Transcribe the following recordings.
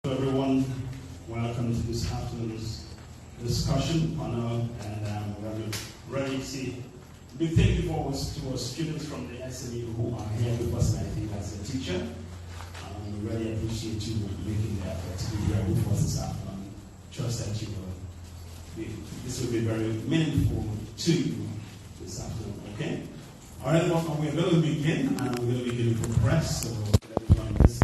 Everyone, welcome to this afternoon's discussion panel, and we're ready to be thanking forward to our students from the SME who are here with us, and I think as a teacher. We really appreciate you making the effort to be here with us this afternoon. Trust that this will be very meaningful to you this afternoon, okay? All right, well, we're going to begin, and we're going to begin with press, so everyone, this is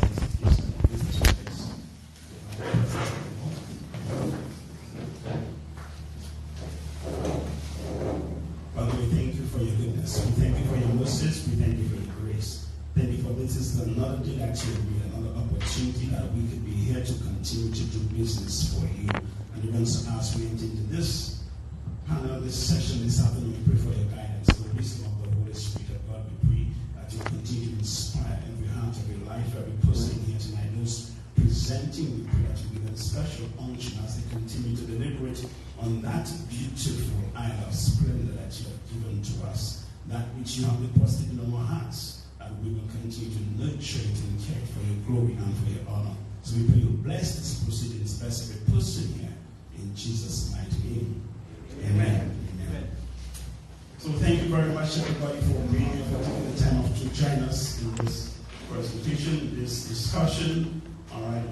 Father, we thank you for your goodness. We thank you for your mercies. We thank you for your grace. Thank you for this is another day that you will be another opportunity that we could be here to continue to do business for you. And even so, as we enter into this panel, this session this afternoon, we pray for your guidance, the wisdom of the Holy Spirit of God. We pray that you continue to inspire every heart, every life, every person here tonight. Those presenting, we pray that you give them special unction as they continue to deliberate on that beautiful isle of splendor that you have given to us, that which you have deposited in our hearts, and we will continue to nurture it and care it for your glory and for your honor. So we pray you bless this proceedings, bless every person here, in Jesus' mighty name. Amen. Amen. So thank you very much, everybody, for being here, for taking the time off to join us in this presentation, this discussion. All right,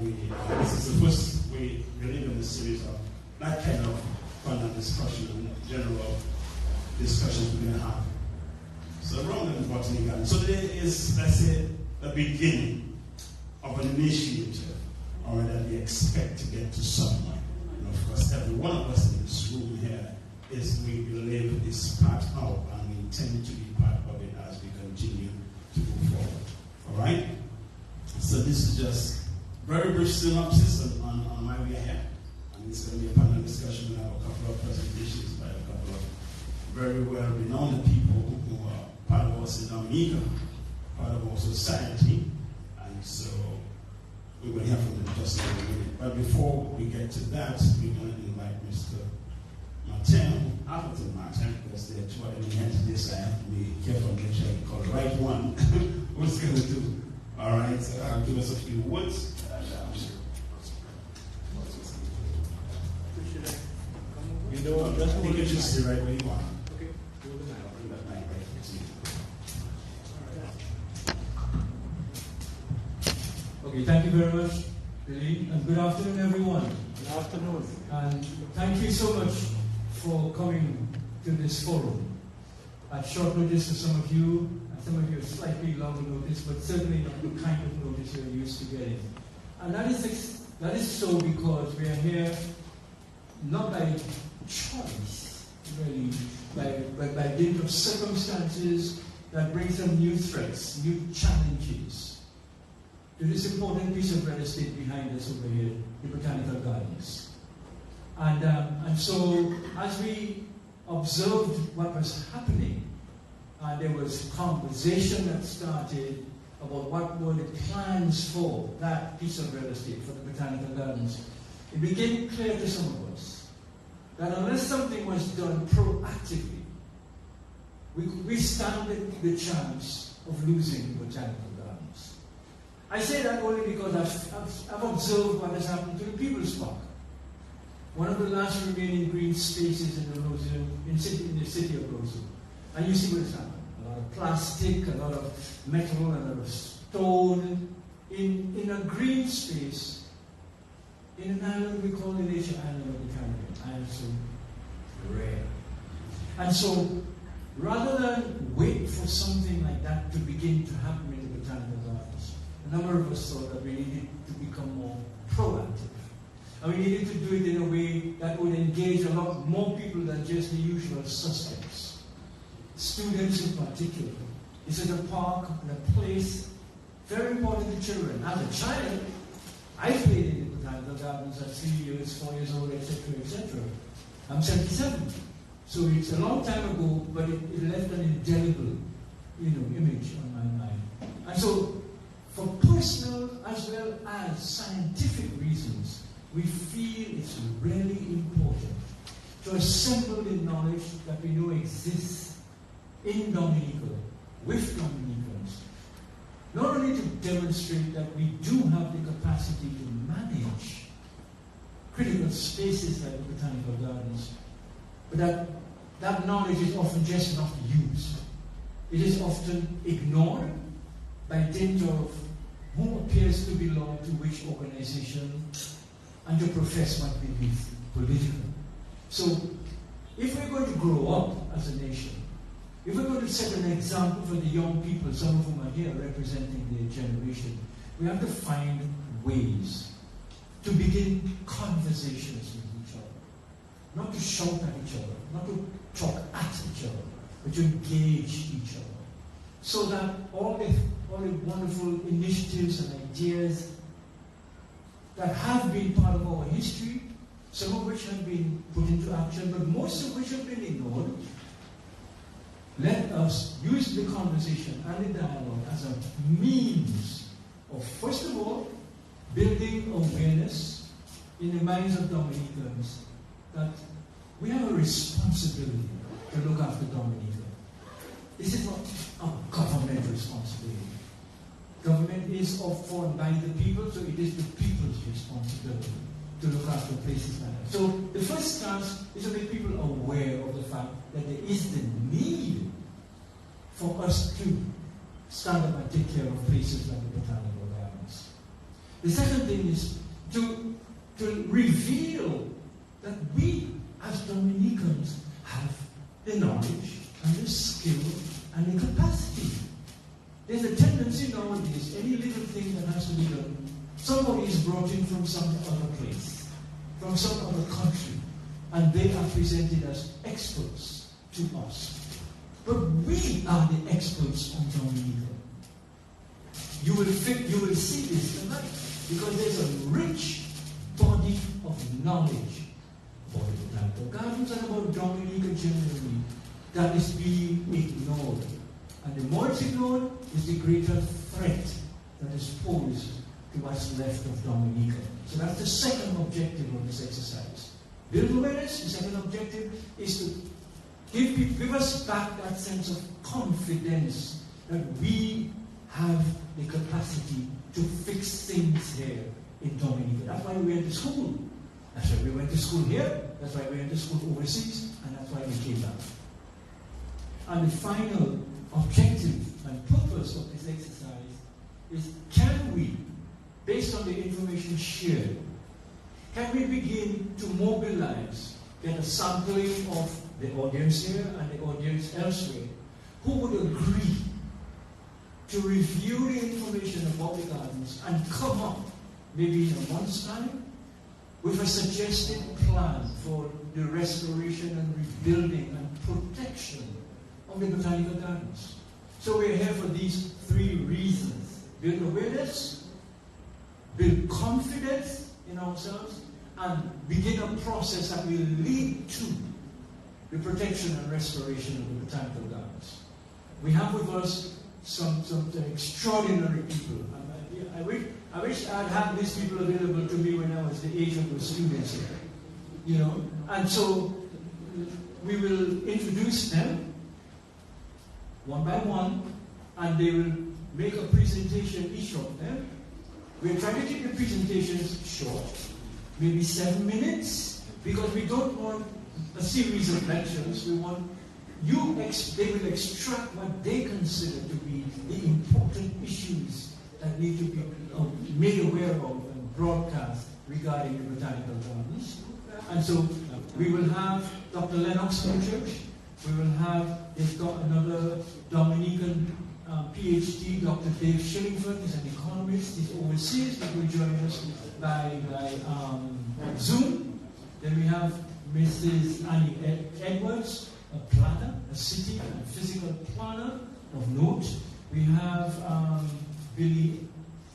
this is the first we believe in the series of that kind of panel discussion and general discussions we're going to have. So around the botanical. So today is, let's say, the beginning of an initiative, all right, that we expect to get to somewhere. And of course, every one of us in this room here we believe is part of, and we intend to be part of it as we continue to move forward. All right? So this is just very brief synopsis on why we are here. And it's going to be a panel discussion. We have a couple of presentations by a couple of very well-renowned people who are part of our Dominica, part of our society. And so we will hear from them just in a minute. But before we get to that, we're going to invite Mr. Martin, Appleton Martin, because there are two of them here today, so I have to be careful and make sure I call the right one. What's going to do? All right, so give us a few words. You know, I think you should stay right where you are. Okay. Okay, thank you very much, Billy, and good afternoon, everyone. Good afternoon. And thank you so much for coming to this forum. At short notice for some of you, and some of you slightly longer notice, but certainly not the kind of notice you're used to getting. And that is so because we are here not by choice, really, but by dint of circumstances that bring some new threats, new challenges to this important piece of real estate behind us over here, the Botanical Gardens. And so, as we observed what was happening, there was conversation that started about what were the plans for that piece of real estate, for the Botanical Gardens. It became clear to some of us that unless something was done proactively, we stand the chance of losing the Botanical Gardens. I say that only because I've observed what has happened to the People's Park, one of the last remaining green spaces in the Roseville, in the city of Roseville. And you see what's happened. A lot of plastic, a lot of metal, a lot of stone, in a green space, in an island we call the Nature Island of the Caribbean. Island so rare. And so, rather than wait for something like that to begin to happen in the Botanical Gardens, a number of us thought that we needed to become more proactive. And we needed to do it in a way that would engage a lot more people than just the usual suspects. Students in particular. This is a park and a place very important to children. As a child, I played in the Botanical Gardens at 3 years, 4 years old, etc., etc. I'm 77. So it's a long time ago, but it left an indelible, image on my mind. And so, for personal as well as scientific reasons, we feel it's really important to assemble the knowledge that we know exists in Dominica, with Dominicans, not only to demonstrate that we do have the capacity to manage critical spaces like the botanical gardens, but that knowledge is often just not used. It is often ignored by dint of who appears to belong to which organization and to profess what belief political. So, if we're going to grow up as a nation, if we're going to set an example for the young people, some of whom are here representing their generation, we have to find ways to begin conversations with each other. Not to shout at each other, not to talk at each other, but to engage each other. So that all the wonderful initiatives and ideas that have been part of our history, some of which have been put into action, but most of which have been ignored, let us use the conversation and the dialogue as a means of, first of all, building awareness in the minds of Dominicans that we have a responsibility to look after Dominica. This is not a government responsibility. Government is formed by the people, so it is the people's responsibility to look after places like that. So the first task is to make people aware of the fact that there is the need for us to stand up and take care of places like the botanical gardens. The second thing is to reveal that we as Dominicans have the knowledge and the skill and the capacity. There's a tendency nowadays, any little thing that has to be done, somebody is brought in from some other place, from some other country, and they are presented as experts to us. But we are the experts on Dominica. You will see this tonight, because there's a rich body of knowledge about the botanical gardens and about Dominica generally that is being ignored. And the more it's ignored, is the greater threat that is posed to what's left of Dominica. So that's the second objective of this exercise. Build awareness. The second objective is to give us back that sense of confidence that we have the capacity to fix things here in Dominica. That's why we went to school. That's why we went to school here. That's why we went to school overseas. And that's why we came back. And the final objective and purpose of this exercise is, can we, based on the information shared, can we begin to mobilize, get a sampling of the audience here and the audience elsewhere, who would agree to review the information about the gardens and come up, maybe in a month's time, with a suggested plan for the restoration and rebuilding and protection of the botanical gardens. So we're here for these three reasons: build awareness, build confidence in ourselves, and begin a process that will lead to the protection and restoration of the botanical gardens. We have with us some extraordinary people. I wish I'd had these people available to me when I was the age of the students here. And so we will introduce them one by one, and they will make a presentation, each of them. We're trying to keep the presentations short, maybe 7 minutes, because we don't want a series of lectures. We want they will extract what they consider to be the important issues that need to be made aware of and broadcast regarding the botanical gardens. And so we will have Dr. Lennox from church. We will have another Dominican PhD, Dr. Dave Shillingford. He's an economist. He's overseas. He will join us by Zoom. Then we have Mrs. Annie Edwards, a planner, a city and physical planner of note. We have Billy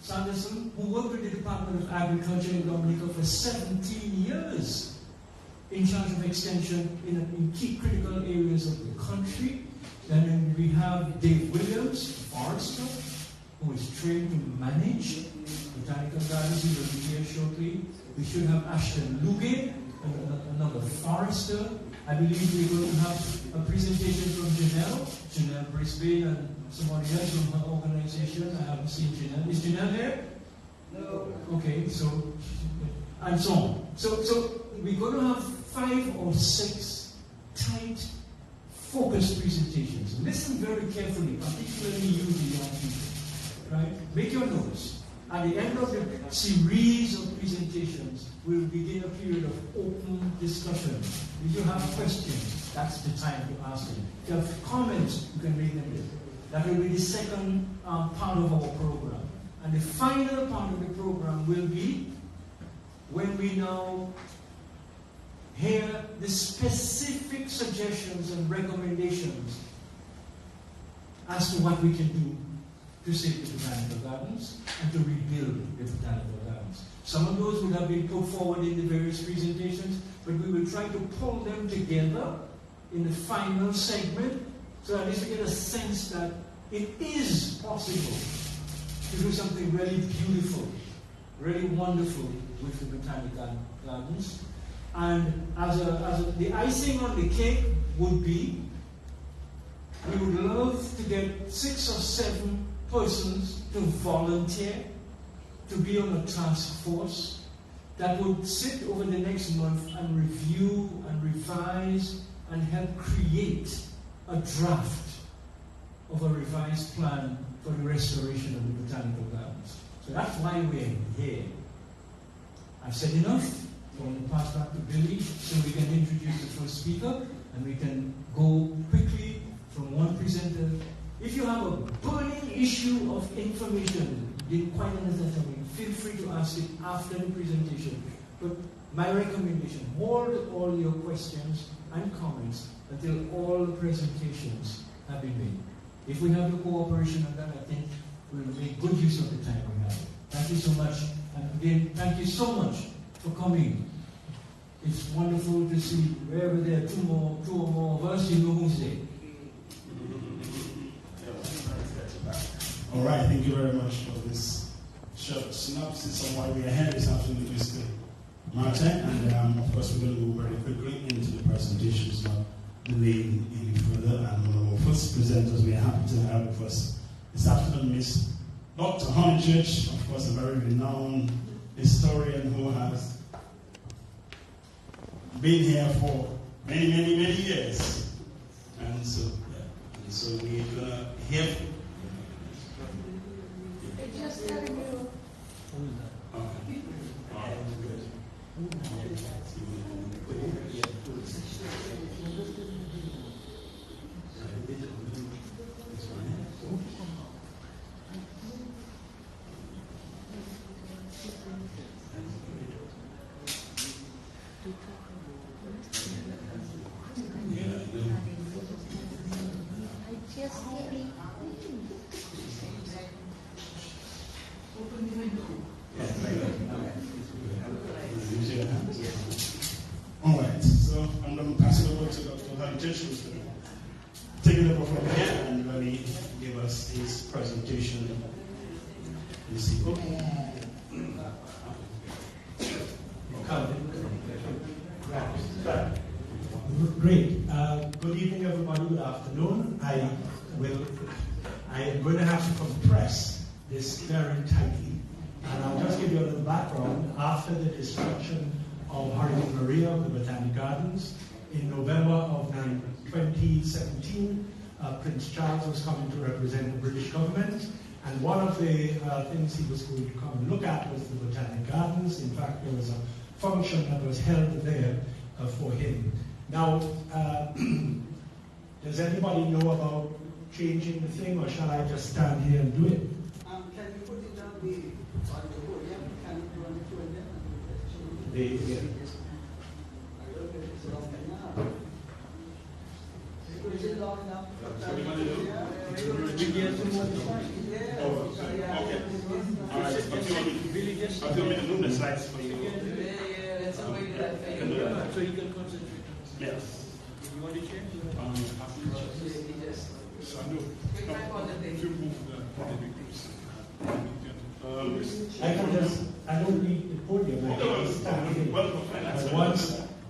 Sanderson, who worked with the Department of Agriculture in Dominica for 17 years, in charge of extension in key critical areas of the country. Then we have Dave Williams, forester, who is trained to manage botanical gardens. He will be here shortly. We should have Ashton Lugan, another forester. I believe we're going to have a presentation from Janelle Brisbane, and somebody else from her organization. I haven't seen Janelle. Is Janelle here? No. Okay, so, and so on. So we're going to have 5 or 6 tight, focused presentations. Listen very carefully, particularly you, the young people. Right? Make your notes. At the end of the series of presentations, we'll begin a period of open discussion. If you have questions, that's the time to ask them. If you have comments, you can make them there. That will be the second part of our program. And the final part of the program will be when we now hear the specific suggestions and recommendations as to what we can do to save the botanical gardens and to rebuild the botanical gardens. Some of those would have been put forward in the various presentations, but we will try to pull them together in the final segment so at least we get a sense that it is possible to do something really beautiful, really wonderful with the botanical gardens. And the icing on the cake would be, we would love to get 6 or 7 persons to volunteer to be on a task force that would sit over the next month and review and revise and help create a draft of a revised plan for the restoration of the botanical gardens. So that's why we're here. I've said enough. I'm going to pass back to Billy so we can introduce the first speaker and we can go quickly from one presenter. If you have a burning issue of information, you didn't quite understand something, feel free to ask it after the presentation. But my recommendation, hold all your questions and comments until all the presentations have been made. If we have your cooperation on that, I think we'll make good use of the time we have. Thank you so much. And again, thank you so much for coming. It's wonderful to see wherever there are two or more of us, you know who's there. All right, thank you very much for this short synopsis of why we are here this afternoon, Mr. Martin. And of course, we're going to go very quickly into the presentations, not delaying any further. And one of our first presenters we are happy to have with us this afternoon, Miss Dr. Honeychurch, of course, a very renowned historian who has been here for many, many, many years. And so we're going to hear from Just telling you. okay. All right, good. All right, so I'm going to pass it over to Dr. Honeychurch, who's going to take it over from here and really give us his presentation. Great. Good evening, everybody. Good afternoon. I am going to have to compress this very tightly, and I'll just give you a little background. After the destruction of Hurricane Maria of the Botanic Gardens in November of 2017, Prince Charles was coming to represent the British government, and one of the things he was going to come and look at was the Botanic Gardens. In fact, there was a function that was held there for him. Now, does anybody know about changing the thing, or shall I just stand here and do it? Can you put it on the podium? Can you run it through again? Yeah. I don't know if it's long enough. Is it long enough? What do you want to do? Yeah. Okay. All right, I'll do the slides for you. Yeah, that's the way that I Can do that. So you can concentrate. Yes. You want to change? So I do. I don't need the podium. I can just stand here. But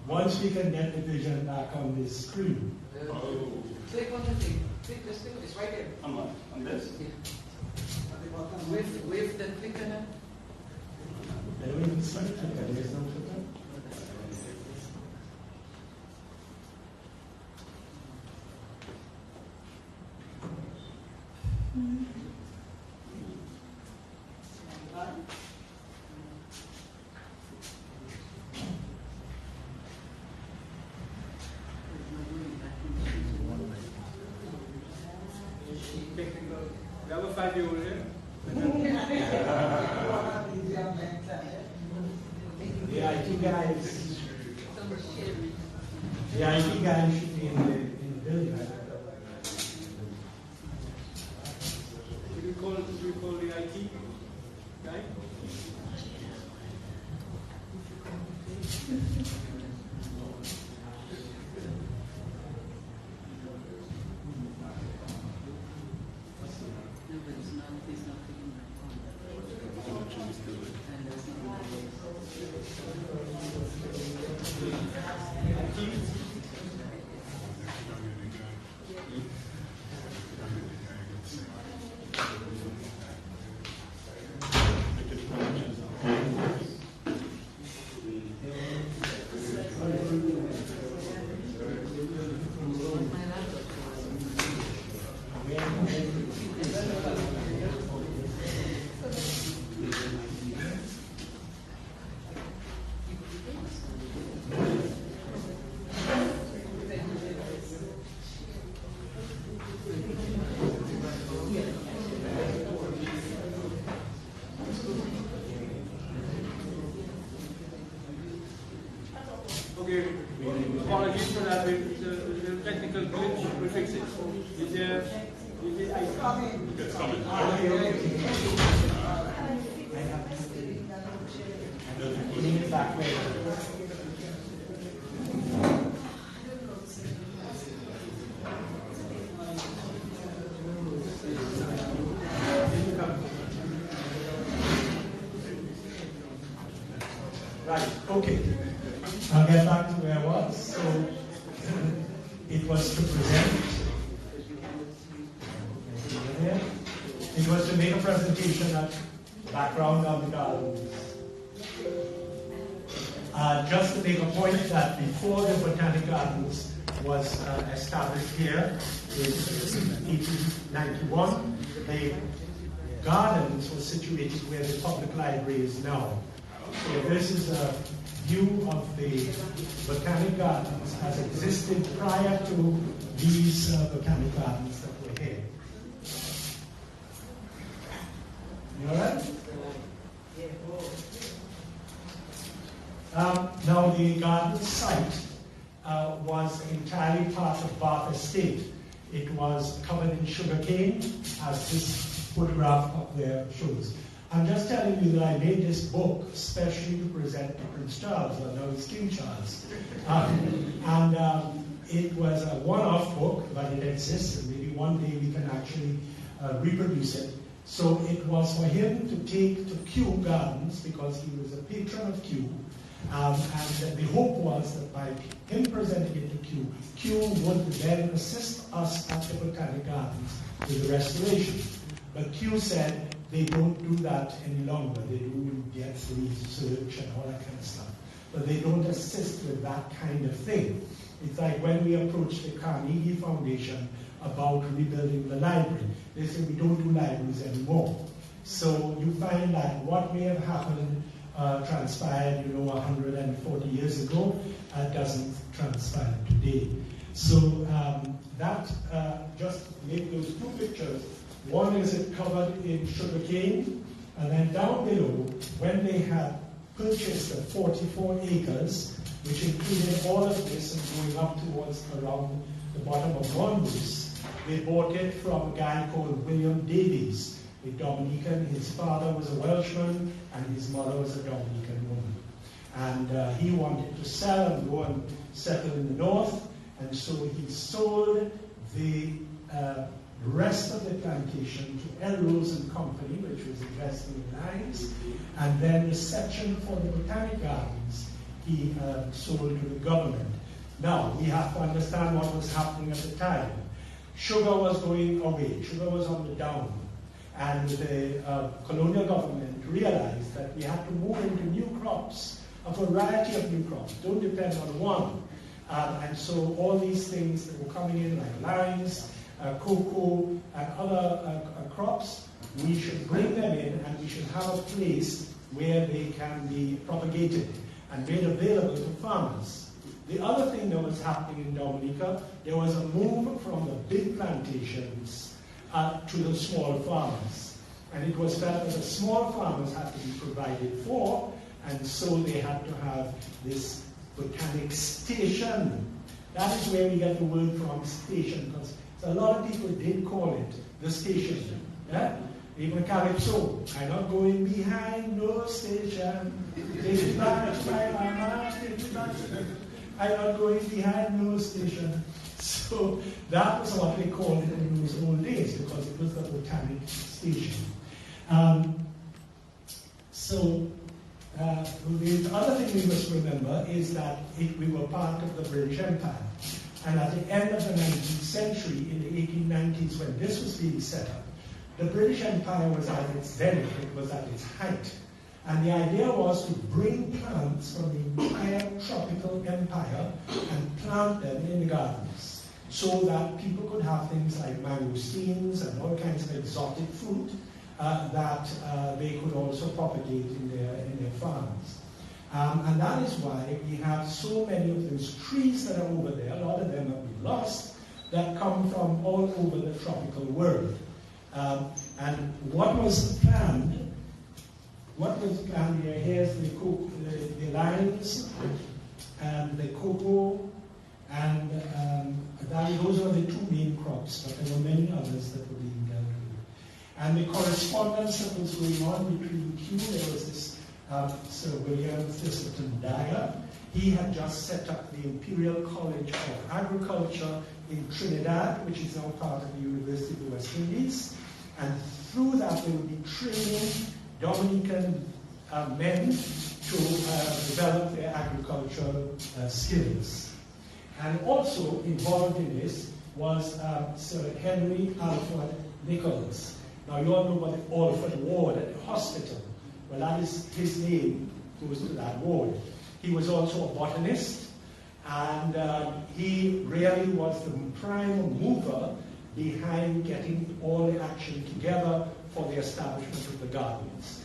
once we can get the vision back on the screen. Click on the thing. Click this thing. It's right there. On this? Yeah. At the bottom. Wave the click on it. I don't even see it. There's no about 5-year-old here. The IT guys. The IT guys should be in the building. Should we call the IT guy? Okay, apologies for that. There's a technical glitch. We'll fix it. Is there IT? Back way. Right, okay. I'll get back to where I was. So it was to present. It was to make a presentation at background of the gardens. Just to make a point that before the Botanic Gardens was established here in 1891, the gardens were situated where the public library is now. So this is a view of the Botanic Gardens as existed prior to these Botanic Gardens that were here. You all right? Now the garden site was entirely part of Bath Estate. It was covered in sugarcane, as this photograph up there shows. I'm just telling you that I made this book especially to present to Prince Charles, or now it's King Charles. It was a one-off book, but it exists, and maybe one day we can actually reproduce it. So it was for him to take to Kew Gardens, because he was a patron of Kew. And the hope was that by him presenting it to Kew, Kew would then assist us at the Botanic Gardens with the restoration. But Kew said they don't do that any longer. They do get research and all that kind of stuff. But they don't assist with that kind of thing. It's like when we approached the Carnegie Foundation about rebuilding the library. They said we don't do libraries anymore. So you find that what may have happened transpired, 140 years ago, doesn't transpire today. So that, just make those two pictures. One is it covered in sugarcane, and then down below, when they had purchased the 44 acres, which included all of this and going up towards around the bottom of Mongoose, they bought it from a guy called William Davies, a Dominican. His father was a Welshman, and his mother was a Dominican woman. And he wanted to sell and go and settle in the north, and so he sold the rest of the plantation to L. Rose and Company, which was investing in lines, and then the section for the Botanic Gardens he sold to the government. Now, we have to understand what was happening at the time. Sugar was going away. Sugar was on the down. And the colonial government realized that we had to move into new crops, a variety of new crops. Don't depend on one. And so all these things that were coming in, like lines, cocoa, and other crops, we should bring them in, and we should have a place where they can be propagated and made available to farmers. The other thing that was happening in Dominica, there was a move from the big plantations to the small farmers. And it was felt that the small farmers had to be provided for, and so they had to have this botanic station. That is where we get the word from, station, because a lot of people did call it the station. Yeah? Even Calypso, I'm not going behind no station. Take it back to my mama, take it back to me. I'm not going behind no station. So that was what they called it in those old days, because it was the botanic station. The other thing we must remember is that we were part of the British Empire. And at the end of the 19th century, in the 1890s, when this was being set up, the British Empire was at its zenith, it was at its height. And the idea was to bring plants from the entire tropical empire and plant them in the gardens, so that people could have things like mangosteens and all kinds of exotic fruit that they could also propagate in their farms. And that is why we have so many of those trees that are over there, a lot of them have been lost, that come from all over the tropical world. And what was planned, here, here's the limes, and the cocoa, and those were the two main crops, but there were many others that were being dealt with. And the correspondence that was going on between Kew, there was this Sir William Thistleton Dyer. He had just set up the Imperial College of Agriculture in Trinidad, which is now part of the University of the West Indies. And through that, they would be training Dominican men to develop their agricultural skills. And also involved in this was Sir Henry Alfred Nichols. Now you all know about the Alfred Ward at the hospital. Well, that is his name goes to that ward. He was also a botanist, and he really was the prime mover behind getting all the action together for the establishment of the gardens.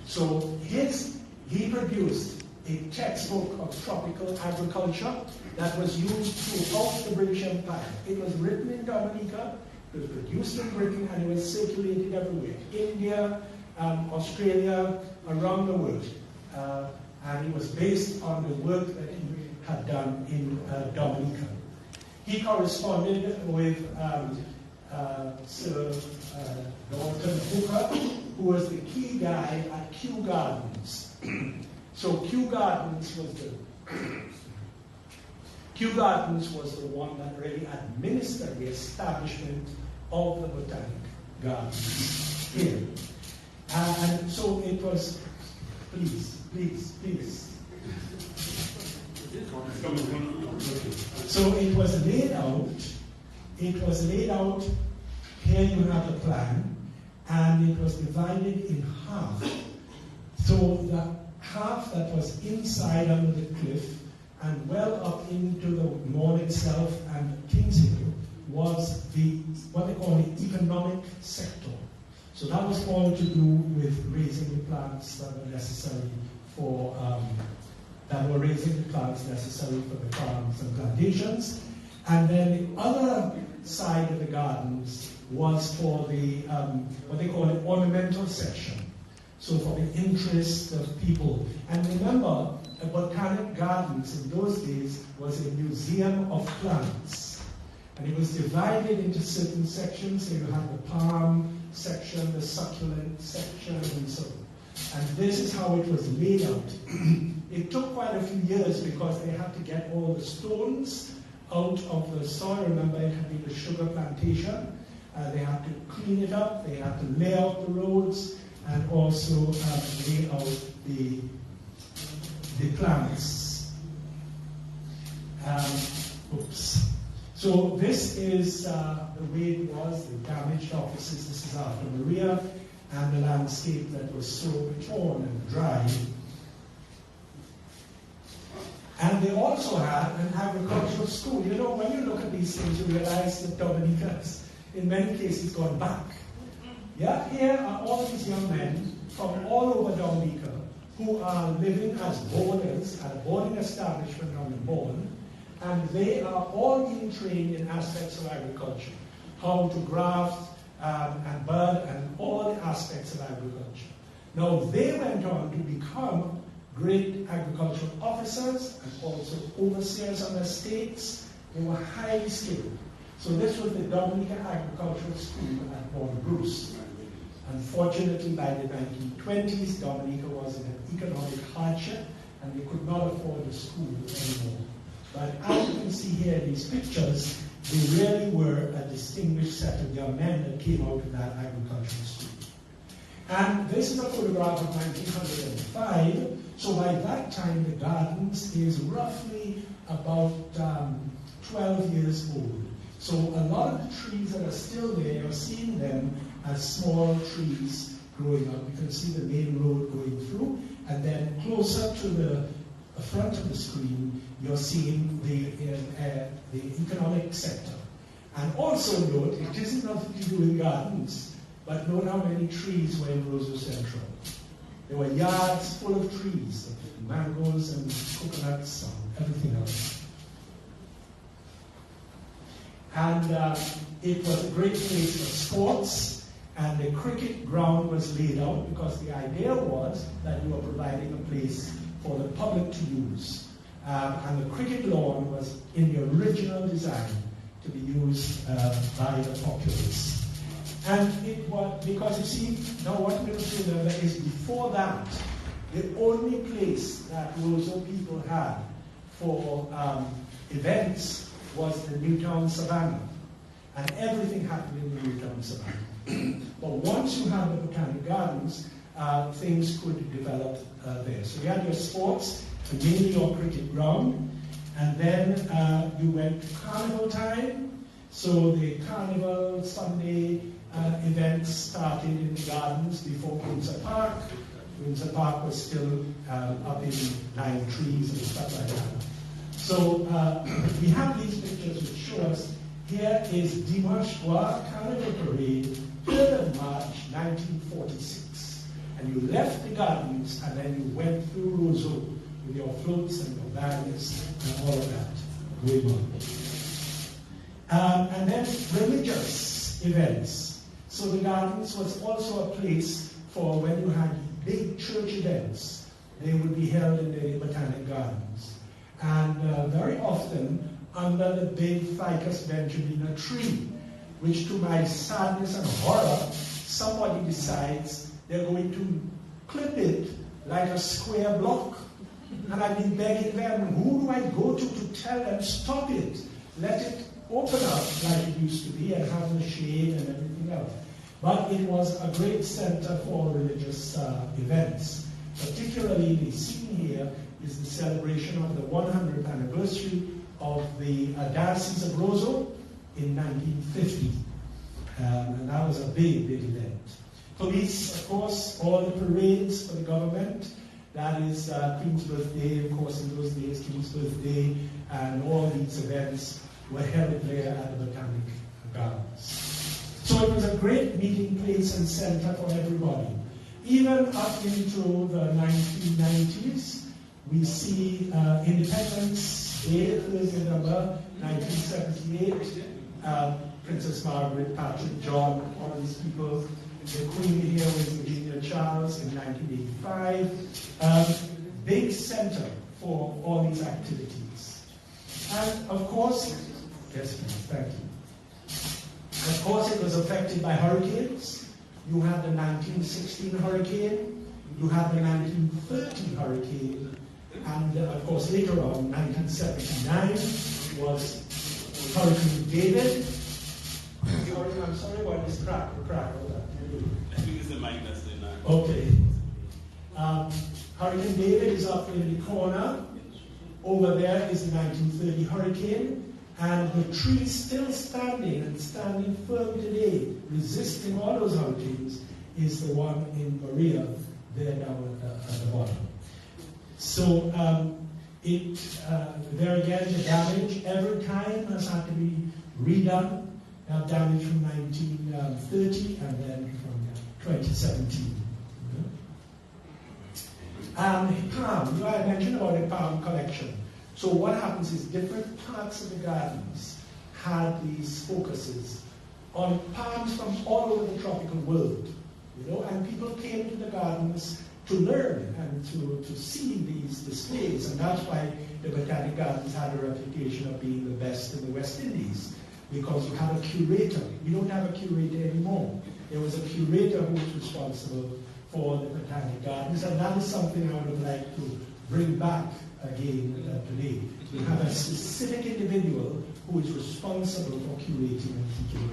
So he produced a textbook of tropical agriculture that was used throughout the British Empire. It was written in Dominica, it was produced in Britain, and it was circulated everywhere. India, Australia, around the world. And it was based on the work that he had done in Dominica. He corresponded with Sir Dalton Hooker, who was the key guy at Kew Gardens. So Kew Gardens was the one that really administered the establishment of the Botanic Gardens here. And so it was, please. So it was laid out, here you have the plan, and it was divided in half. So the half that was inside under the cliff and well up into the mall itself and Kings Hill was what they call the economic sector. So that was all to do with raising the plants that were necessary for the farms and plantations. And then the other side of the gardens was for the what they call an ornamental section. So for the interest of people. And remember, a botanic gardens in those days was a museum of plants. And it was divided into certain sections. So you had the palm section, the succulent section, and so on. And this is how it was laid out. It took quite a few years because they had to get all the stones out of the soil. Remember, it had been a sugar plantation. They had to clean it up. They had to lay out the roads and also lay out the plants. Oops. So this is the way it was, the damaged offices. This is after Maria, and the landscape that was so torn and dry. And they also had an agricultural school. You know, when you look at these things, you realize that Dominica has, in many cases, gone back. Yeah, here are all these young men from all over Dominica who are living as boarders at a boarding establishment on the Bourne, and they are all being trained in aspects of agriculture. how to graft and bud and all the aspects of agriculture. Now, they went on to become great agricultural officers and also overseers on estates. They were highly skilled. So this was the Dominica Agricultural School at Port Bruce. Unfortunately, by the 1920s, Dominica was in an economic hardship and they could not afford the school anymore. But as you can see here in these pictures, they really were a distinguished set of young men that came out of that agricultural school. And this is a photograph of 1905. So by that time, the gardens is roughly about 12 years old. So a lot of the trees that are still there, you're seeing them as small trees growing up. You can see the main road going through, and then closer to the front of the screen, you're seeing the economic sector. And also note, it isn't nothing to do with gardens, but note how many trees were in Roseau Central. There were yards full of trees, mangoes and coconuts and everything else. And it was a great place for sports, and the cricket ground was laid out because the idea was that you were providing a place for the public to use. And the cricket lawn was in the original design to be used by the populace. And it was, because you see, now what we have to remember is before that, the only place that Roseau people had for events was the Newtown Savannah. And everything happened in the Newtown Savannah. But once you had the Botanic Gardens, things could develop there. So you had your sports, mainly your cricket ground, and then you went to carnival time. So the carnival Sunday events started in the gardens before Windsor Park. Windsor Park was still up in nine trees and stuff like that. So we have these pictures which show us, here is Dimanche Soir Carnival Parade, 3rd of March, 1946. And you left the gardens and then you went through Roseau with your floats and your banners and all of that going on. And then religious events. So the gardens was also a place for when you had big church events. They would be held in the Botanic Gardens. And very often under the big Ficus benjamina tree, which to my sadness and horror, somebody decides they're going to clip it like a square block. And I've been begging them, who do I go to tell them, stop it, let it open up like it used to be and have the shade and everything else. But it was a great center for religious events. Particularly the scene here is the celebration of the 100th anniversary of the Diocese of Roseau in 1950. And that was a big, big event. Police, of course, all the parades for the government. That is Queen's Birthday, of course, in those days, King's Birthday, and all these events were held there at the Botanic Gardens. So it was a great meeting place and center for everybody. Even up into the 1990s, we see Independence Day, 3rd November 1978. Princess Margaret, Patrick John, all of these people. The Queen here was Virginia Charles in 1985. Big center for all these activities. And of course, yes, thank you. Of course, it was affected by hurricanes. You had the 1916 hurricane, you had the 1930 hurricane, and of course later on, 1979, was Hurricane David. I'm sorry about this crackle. I think it's the mic that's doing that. Okay. Hurricane David is up in the corner. Over there is the 1930 hurricane, and the tree still standing and standing firm today, resisting all those hurricanes, is the one in Maria, there down at the bottom. So there again, the damage every time has had to be redone. Damage from 1930 and then from 2017. Palm, I mentioned about a palm collection. So what happens is different parts of the gardens had these focuses on palms from all over the tropical world. And people came to the gardens to learn and to see these displays, and that's why the Botanic Gardens had a reputation of being the best in the West Indies, because you had a curator. We don't have a curator anymore. There was a curator who was responsible for the Botanic Gardens, and that is something I would like to bring back again today. We have a specific individual who is responsible for curating and teaching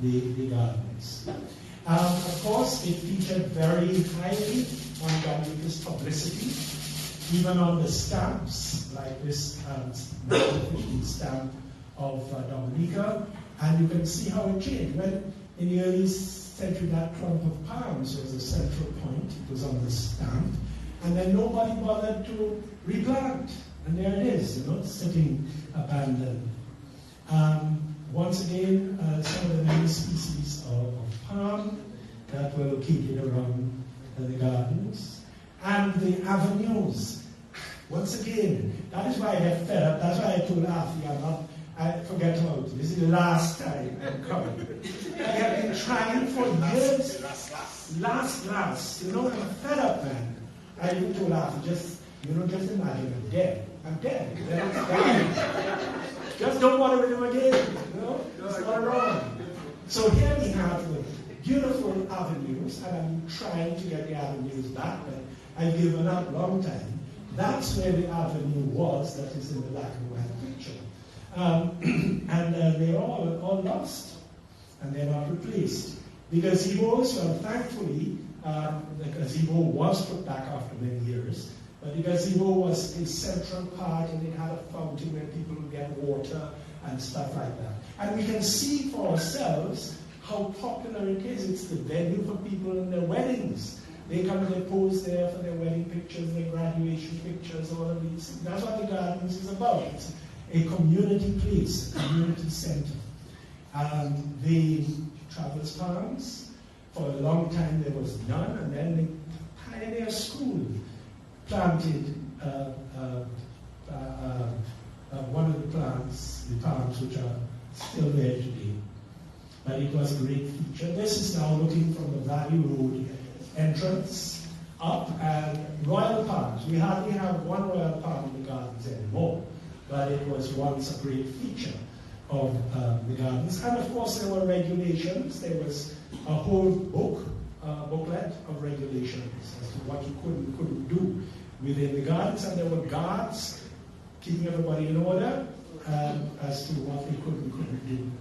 the gardens. Of course, it featured very highly on Dominica's publicity, even on the stamps, like this 1950 stamp of Dominica, and you can see how it changed. When in the early century, that clump of palms was a central point. It was on the stamp, and then nobody bothered to replant, and there it is, sitting abandoned. Once again, some of the many species of palm that were located around the gardens, and the avenues. Once again, that is why I get fed up. That's why I told Afi, I forget about it. This is the last time I'm coming. I have been trying for years. Last. I'm fed up, man. I even told Afi, just imagine I'm dead. I'm dead. Just don't bother with him again. It's not wrong. So here we have the beautiful avenues, and I'm trying to get the avenues back, but I've given up a long time. That's where the avenue was that is in the black and white picture. And they're all lost, and they're not replaced. The gazebos, well, thankfully, the gazebo was put back after many years, but the gazebo was a central part, and it had a fountain where people would get water and stuff like that. And we can see for ourselves how popular it is. It's the venue for people in their weddings. They come and they pose there for their wedding pictures, their graduation pictures, all of these. That's what the gardens is about. It's a community place, a community center. The Travelers Palms, for a long time there was none, and then the Pioneer School planted one of the plants, the palms, which are still there today. But it was a great feature. This is now looking from the Valley Road entrance up, and royal palms. We hardly have one royal palm in the gardens anymore, but it was once a great feature of the gardens. And of course there were regulations. There was a whole booklet of regulations as to what you could and couldn't do within the gardens, and there were guards keeping everybody in order as to what they could and couldn't do.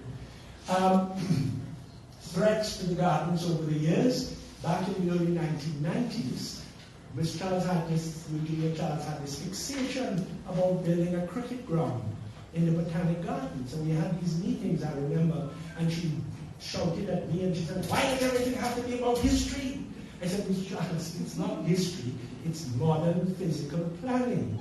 Threats to the gardens over the years. Back in the early 1990s, Virginia Charles had this fixation about building a cricket ground in the Botanic Gardens. And we had these meetings, I remember, and she shouted at me and she said, "Why does everything have to be about history?" I said, "Mr. Charles, it's not history, it's modern physical planning,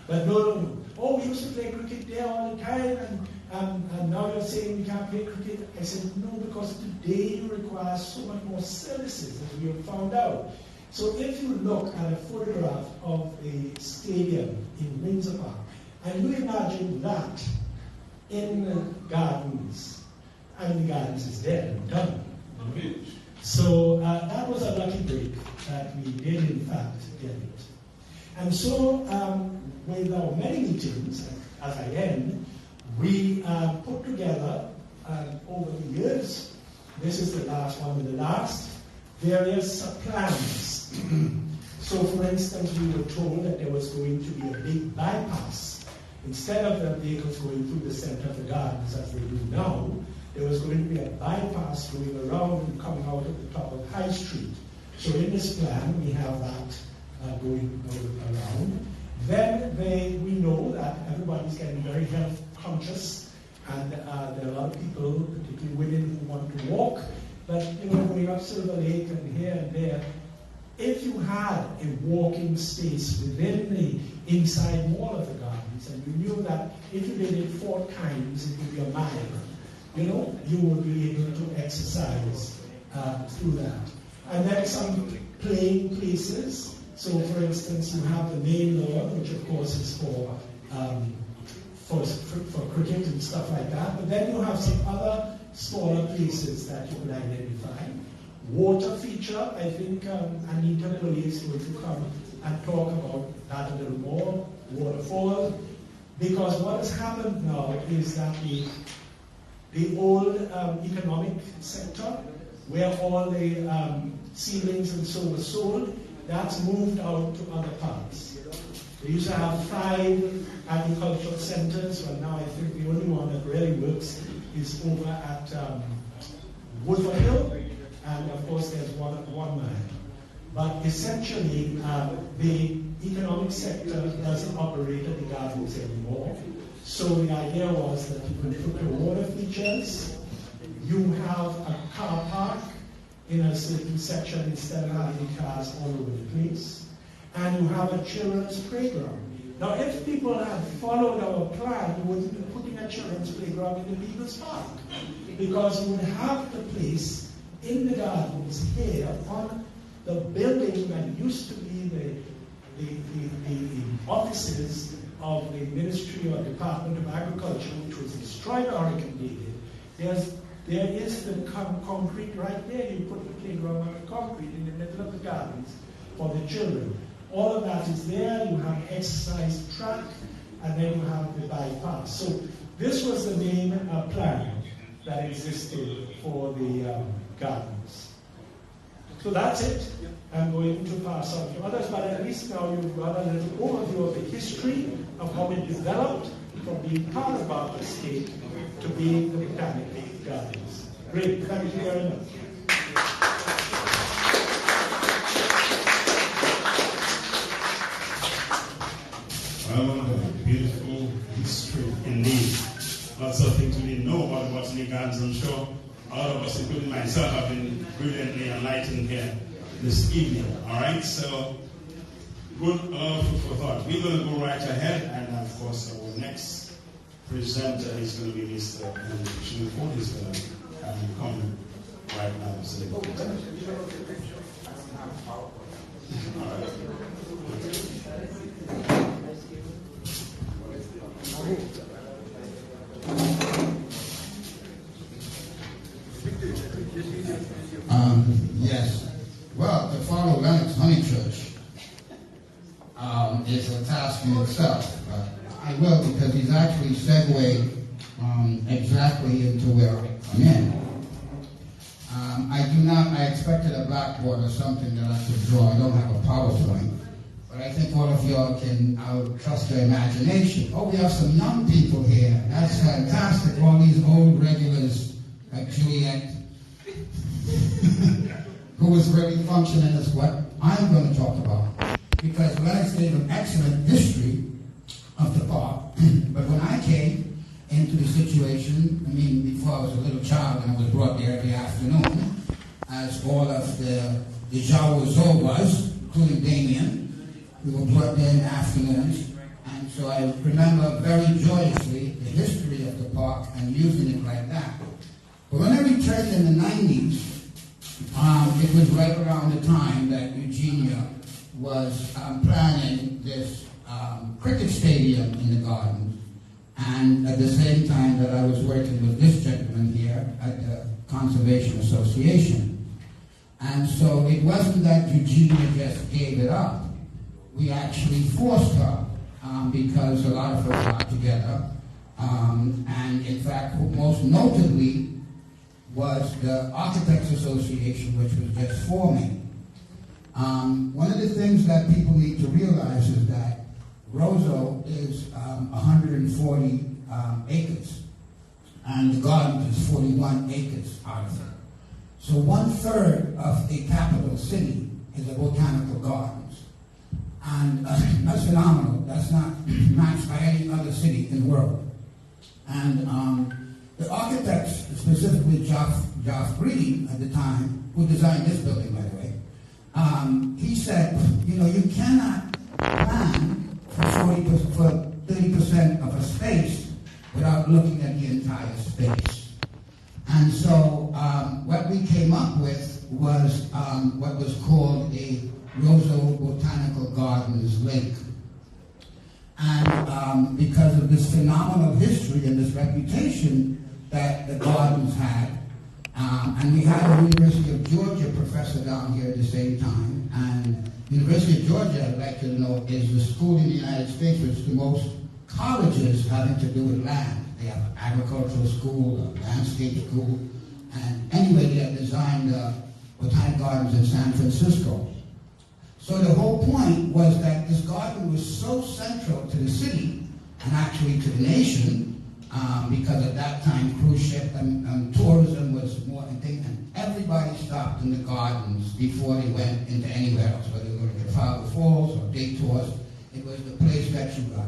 But no. Oh, we used to play cricket there all the time, and now you're saying we can't play cricket. I said, no, because today you require so much more services, as we have found out. So if you look at a photograph of a stadium in Windsor Park, and you imagine that in the gardens, and the gardens is dead and done. So that was a lucky break that we did in fact get it. And so with our many meetings, as I end, we put together over the years, this is the last one and the last, various plans. So for instance, we were told that there was going to be a big bypass. Instead of the vehicles going through the center of the gardens as they do now, there was going to be a bypass going around and coming out at the top of High Street. So in this plan, we have that going around. Then we know that everybody's getting very health conscious, and there are a lot of people, particularly women, who want to walk. But going up Silver Lake and here and there, if you had a walking space within the inside wall of the gardens, and you knew that if you did it 4 times, it would be a mile, you would be able to exercise through that. And then some playing places. So, for instance, you have the main lawn, which of course is for cricket and stuff like that. But then you have some other smaller places that you could identify. Water feature, I think Anita Pulley is going to come and talk about that a little more. Waterfall, because what has happened now is that the old economic sector, where all the seedlings and so were sold, that's moved out to other parts. They used to have 5 agricultural centers, but now I think the only one that really works is over at Woodford Hill, and of course there's one at 1 Mile. But essentially, the economic sector doesn't operate at the gardens anymore. So the idea was that you could put your water features, you have a car park in a certain section instead of having cars all over the place, and you have a children's playground. Now, if people had followed our plan, you wouldn't be putting a children's playground in the People's Park, because you would have the place in the gardens here on the building that used to be the offices of the Ministry or Department of Agriculture, which was destroyed or Hurricane David. There is the concrete right there. You put the playground on the concrete in the middle of the gardens for the children. All of that is there. You have exercise track, and then you have the bypass. So this was the main plan that existed for the gardens. So that's it. I'm going to pass on to others, but at least now you've got a little overview of the history of how it developed from being part of Barclay State to being the Botanical Gardens. Great, thank you very much. Well, beautiful history indeed. Lots of things we didn't know about Botanic Gardens, I'm sure. All of us, including myself, have been brilliantly enlightened here this evening. All right, so good food for thought. We're going to go right ahead, and of course, our next presenter is going to be Mr. Henry Ford. He's going to come right now. So, all right. Yes. Well, to follow Lennox Honeychurch is a task in itself. I will, because he's actually segued exactly into where I'm in. I expected a blackboard or something that I could draw. I don't have a PowerPoint. But I think all of y'all I'll trust your imagination. Oh, we have some young people here. That's fantastic. All these old regulars like Juliet, who is really functioning as what I'm going to talk about. Because Lennox gave an excellent history of the park. But when I came into the situation, before I was a little child and I was brought there every afternoon, as all of the Jawazo was, including Damien, we were brought there in the afternoons. And so I remember very joyously the history of the park and using it like that. But when I returned in the 90s, it was right around the time that Eugenia was planning this cricket stadium in the gardens, and at the same time that I was working with this gentleman here at the Conservation Association. And so it wasn't that Eugenia just gave it up. We actually forced her because a lot of us got together. And in fact, most notably was the Architects Association, which was just forming. One of the things that people need to realize is that Roseau is 140 acres, and the gardens is 41 acres out of it. So 1/3 of a capital city is a botanical gardens. And that's phenomenal. That's not matched by any other city in the world. And the architects, specifically Geoff Green at the time, who designed this building, by the way, he said, you cannot plan for 30% of a space without looking at the entire space. And so what we came up with was what was called a Roseau Botanical Gardens link. And because of this phenomenal history and this reputation, that the gardens had. And we had a University of Georgia professor down here at the same time. And University of Georgia, I'd like to know, is the school in the United States which the most colleges having to do with land. They have an agricultural school, a landscape school, and anyway, they have designed botanic gardens in San Francisco. So the whole point was that this garden was so central to the city, and actually to the nation, because at that time cruise ship and tourism was more a thing, and everybody stopped in the gardens before they went into anywhere else, whether they were to Trafalgar Falls or day tours. It was the place that you got.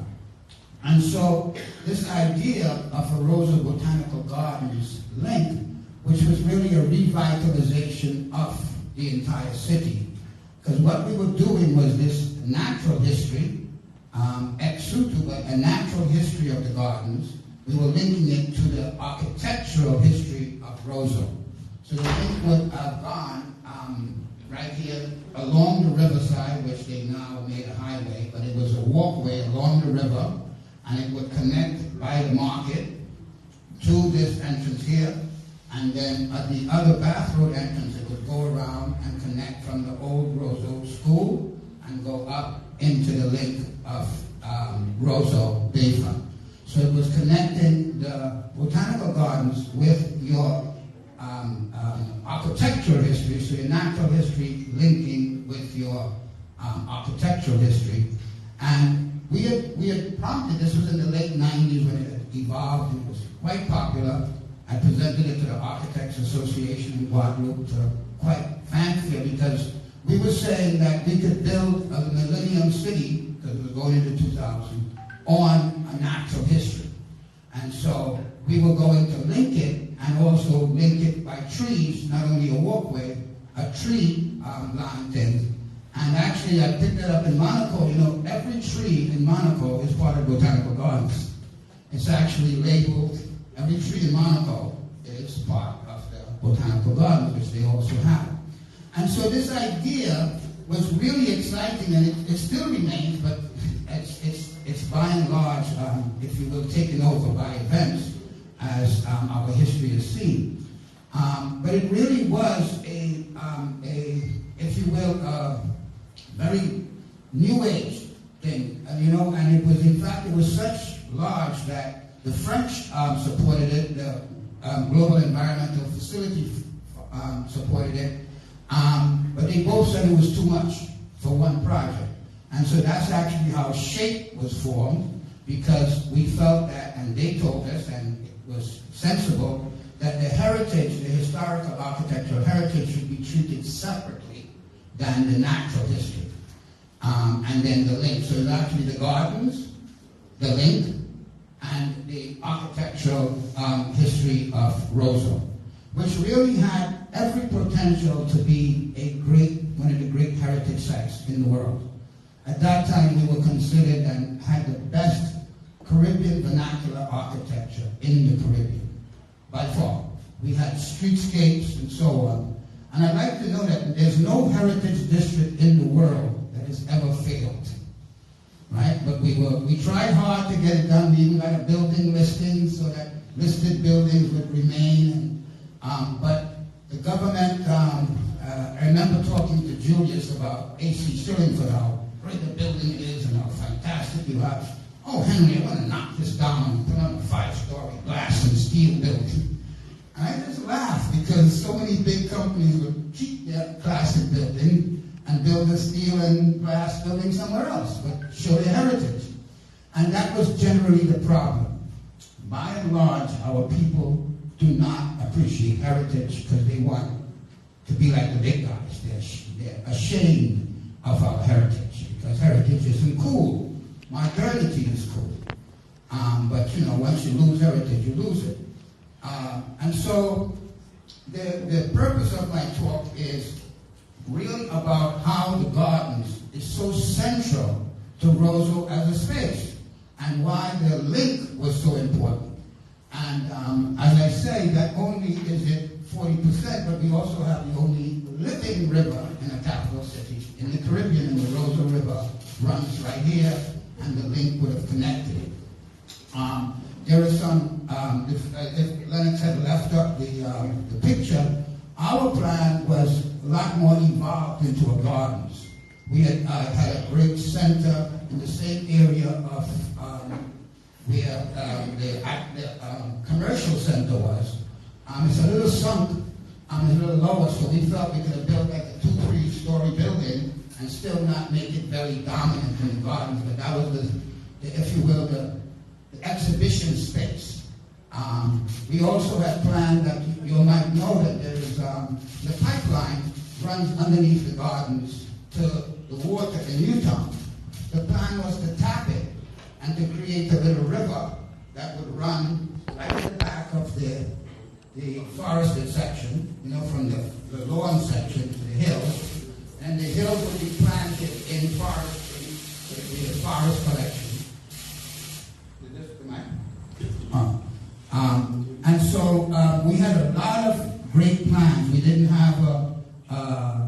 And so this idea of a Rosa Botanical Gardens link, which was really a revitalization of the entire city, because what we were doing was this natural history, ex situ, a natural history of the gardens. We were linking it to the architectural history of Roseau. So the link would have gone right here along the riverside, which they now made a highway, but it was a walkway along the river, and it would connect by the market to this entrance here, and then at the other Bath Road entrance, it would go around and connect from the old Roseau School and go up into the link of Roseau Bayfront. So it was connecting the botanical gardens with your architectural history, so your natural history linking with your architectural history. And we had prompted, this was in the late 90s when it evolved, it was quite popular. I presented it to the Architects Association in Guadeloupe to quite fanfare, because we were saying that we could build a Millennium City, because it was going into 2000, on a natural history. And so we were going to link it, and also link it by trees, not only a walkway, a tree line thing. And actually I picked it up in Monaco. You know, every tree in Monaco is part of botanical gardens. It's actually labeled, every tree in Monaco is part of the botanical gardens, which they also have. And so this idea was really exciting, and it still remains, but it's by and large, if you will, taken over by events, as our history has seen. But it really was a if you will, a very new age thing, and it was, in fact, it was such large that the French supported it, the Global Environmental Facility supported it, but they both said it was too much for one project. And so that's actually how SHAPE was formed, because we felt that, and they told us, and it was sensible, that the heritage, the historical architectural heritage, should be treated separately than the natural history. And then the link. So it's actually the gardens, the link, and the architectural history of Roseau, which really had every potential to be one of the great heritage sites in the world. At that time, we were considered and had the best Caribbean vernacular architecture in the Caribbean, by far. We had streetscapes and so on. And I'd like to know that there's no heritage district in the world that has ever failed, right? But we tried hard to get it done. We even got a building listing so that listed buildings would remain. But the government, I remember talking to Julius about A.C. Shillingford, how great the building is and how fantastic you have. Oh, Henry, I want to knock this down and put on a 5-story glass and steel building. And I just laugh, because so many big companies would keep their classic building and build a steel and glass building somewhere else, but show their heritage. And that was generally the problem. By and large, our people do not appreciate heritage because they want to be like the big guys. They're ashamed of our heritage, because heritage isn't cool. Modernity is cool. But once you lose heritage, you lose it. And so the purpose of my talk is really about how the gardens is so central to Roseau as a space, and why the link was so important. And as I say, that only is it 40%, but we also have the only living river in a capital city. In the Caribbean, and the Roseau River runs right here, and the link would have connected it. there is some, if Lennox had left up the picture, our plan was a lot more evolved into a gardens. We had a great center in the same area of where the commercial center was. It's a little sunk, it's a little lower, so we felt we could have built like a 2-3 story building and still not make it very dominant in the gardens. But that was if you will, the exhibition space. We also had planned that you might know that there is the pipeline runs underneath the gardens to the water in Newtown. The plan was to tap it and to create a little river that would run right at the back of the forested section, from the lawn section to the hills. And the hills would be planted in forestry, it would be a forest collection. And so we had a lot of great plans. We didn't have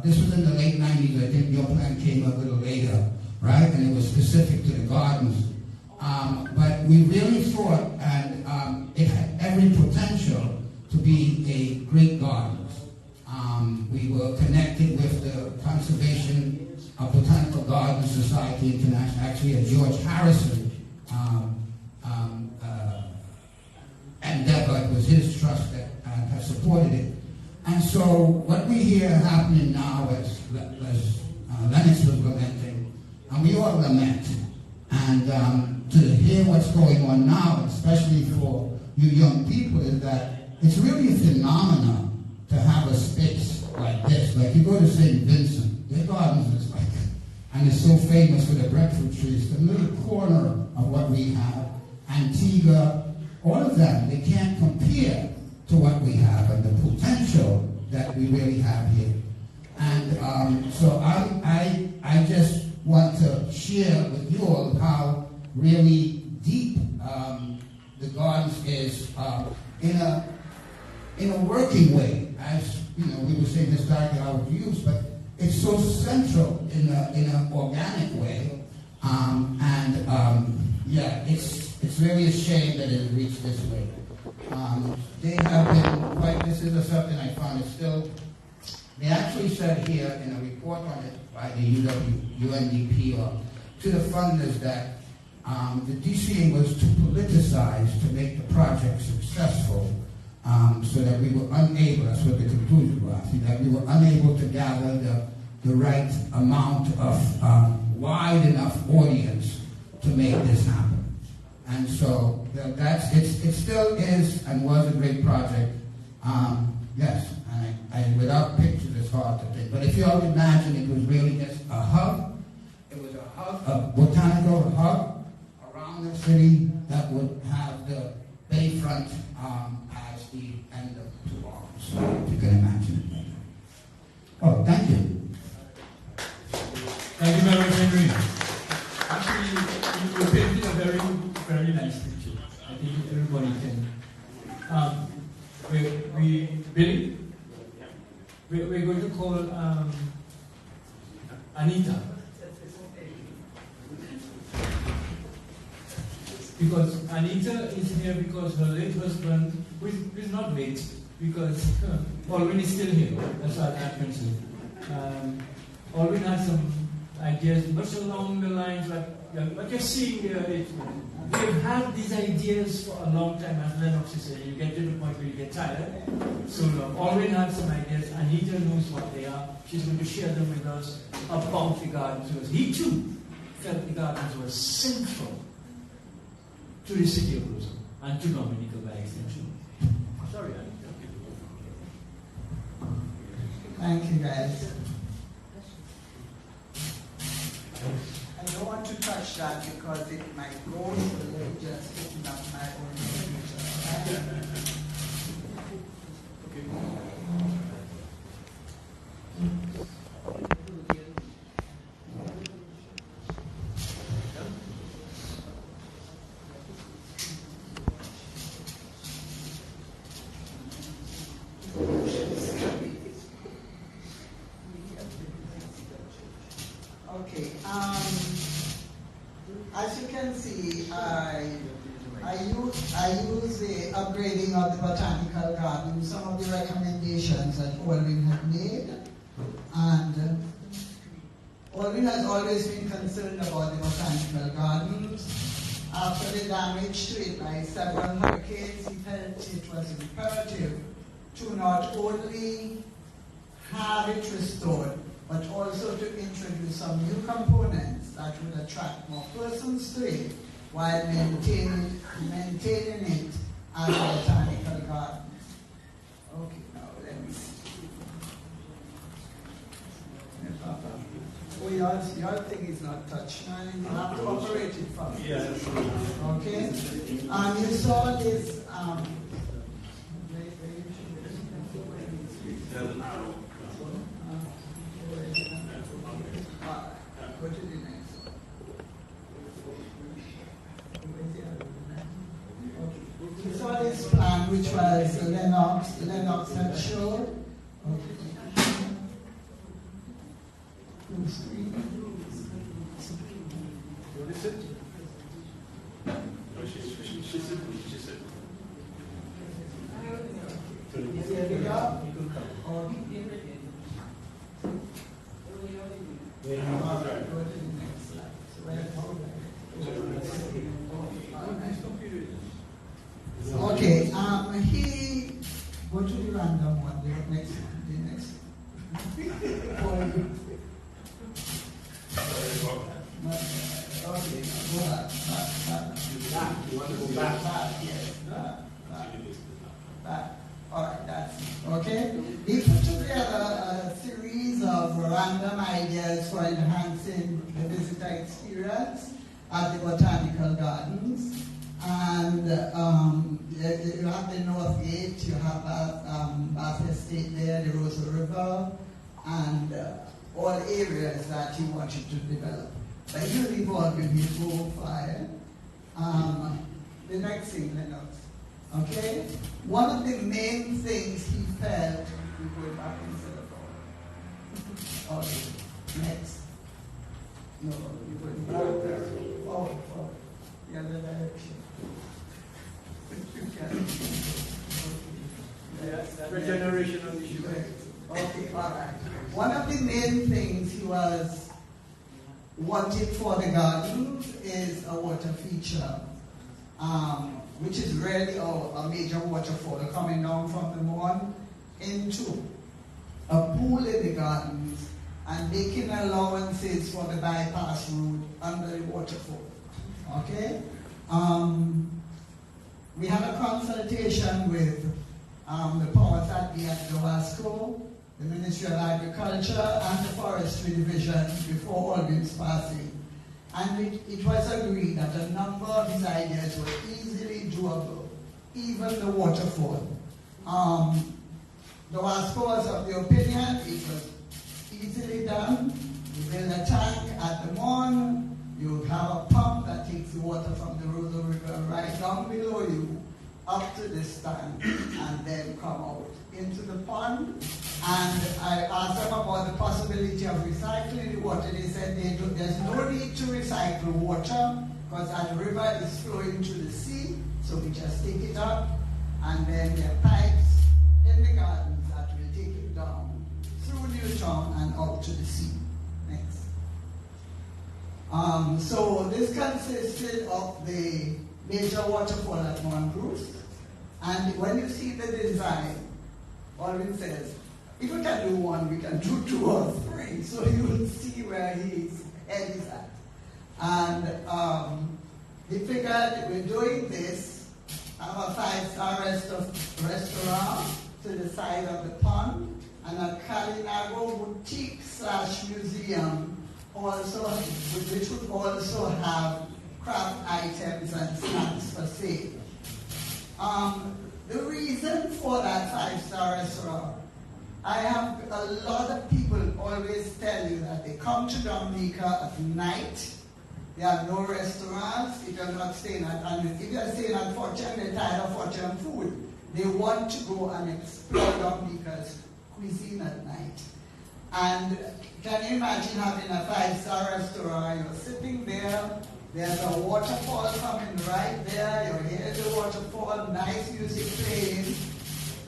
this was in the late 90s. I think your plan came a little later, right? And it was specific to the gardens. But we really thought, and it had every potential to be a great gardens. We were connected with the Conservation of Botanical Gardens Society International, actually a George Harrison endeavor. It was his trust that has supported it. And so what we hear happening now, as Lennox was lamenting, and we all lament, and to hear what's going on now, especially for you young people, is that it's really a phenomenon to have a space like this. Like you go to St. Vincent, their gardens is like, and it's so famous for the breadfruit trees, the little corner of what we have, Antigua, all of them, they can't compare to what we have and the potential that we really have here. And so I just want to share with you all how really deep the gardens is in a working way, as we were saying historically our views, but it's so central in an organic way, it's really a shame that it reached this way. They have been quite, this is something I found, it's still, they actually said here in a report on it by the UNDP or to the funders that the DCA was too politicized to make the project successful, so that we were unable, that's what the conclusion was, that we were unable to gather the right amount of wide enough audience to make this happen. And so it still is and was a great project. Yes, and without pictures it's hard to think. But if you all imagine, it was really just a hub. It was a hub, a botanical hub around the city that would have the bayfront as the end of two arms, if you can imagine it. Oh, thank you. Thank you very much, Henry. Actually, you painted a very, very nice picture. I think everybody can. Billy, we're going to call Anita. Because Anita is here because her late husband, who is not late, because Alwyn is still here. That's what I mentioned. Alwyn has some ideas, much along the lines like what you're seeing here. We've had these ideas for a long time, as Lennox said. You get to the point where you get tired. So Alwyn has some ideas. Anita knows what they are. She's going to share them with us about the gardens. Because he too felt the gardens were central to the city of Roseau and to Dominica by extension. Sorry, Anita. Thank you, guys. I don't want to touch that because it might go into the just picking up my own future. Okay. As you can see, I I use the upgrading of the botanical garden, some of the recommendations that Alwyn had made, and Alwyn has always been concerned about the botanical gardens. After the damage to it by several hurricanes, he felt it was imperative to not only have it restored, but also to introduce some new components that would attract more persons to it while maintaining it as a botanical garden. Okay, now let me see. Oh, your thing is not touched, man. You have to operate it from it. Yes. Okay? You saw this. There's an arrow. Go to the next one. Okay. You saw this plan, which was Lennox had showed. Okay. Full screen. What is it? Oh, she said. Here we go. Okay. Go to the next slide. So okay, he go to the random one, the next one. Okay, go back. You want to go back? Yes, back. All right, that's okay. He put together a series of random ideas for enhancing the visitor experience at the botanical gardens. And you have the North Gate, you have Bath Estate there, the Rosa River, and all areas that he wanted to develop. But he'll involve with his fire. The next thing, Lennox. Okay? One of the main things he felt, we go back instead of forward. Okay, next. No, you go back. Forward. The other direction. Regeneration of the sugar. Okay, all right. One of the main things he was wanted for the gardens is a water feature. Which is really a major waterfall coming down from the Mon into a pool in the gardens and making allowances for the bypass route under the waterfall. Okay? We had a consultation with the powers that be at Dowasco, the Ministry of Agriculture, and the Forestry Division before Alwyn's passing. And it was agreed that a number of his ideas were easily doable, even the waterfall. The Wasco was of the opinion it was easily done. You build a tank at the Mon, you have a pump that takes the water from the Rosa River right down below you, up to the stand, and then come out into the pond. And I asked them about the possibility of recycling the water. They said there's no need to recycle water because that river is flowing to the sea, so we just take it up, and then there are pipes in the gardens that will take it down through Newtown and out to the sea. Next. So this consisted of the major waterfall at Montrose, and when you see the design, Alwyn says, if we can do one, we can do two or three, so you will see where his head is at. And he figured we're doing this, have a 5-star restaurant to the side of the pond, and a Kalinago boutique/museum also, which would also have craft items and snacks for sale. The reason for that 5-star restaurant, I have a lot of people always tell you that they come to Dominica at night, they have no restaurants, if you're not staying at, and if you're staying at Fortune, they're tired of Fortune food. They want to go and explore Dominica's cuisine at night. And can you imagine having a 5-star restaurant, you're sitting there, There's a waterfall coming right there. You hear the waterfall, nice music playing.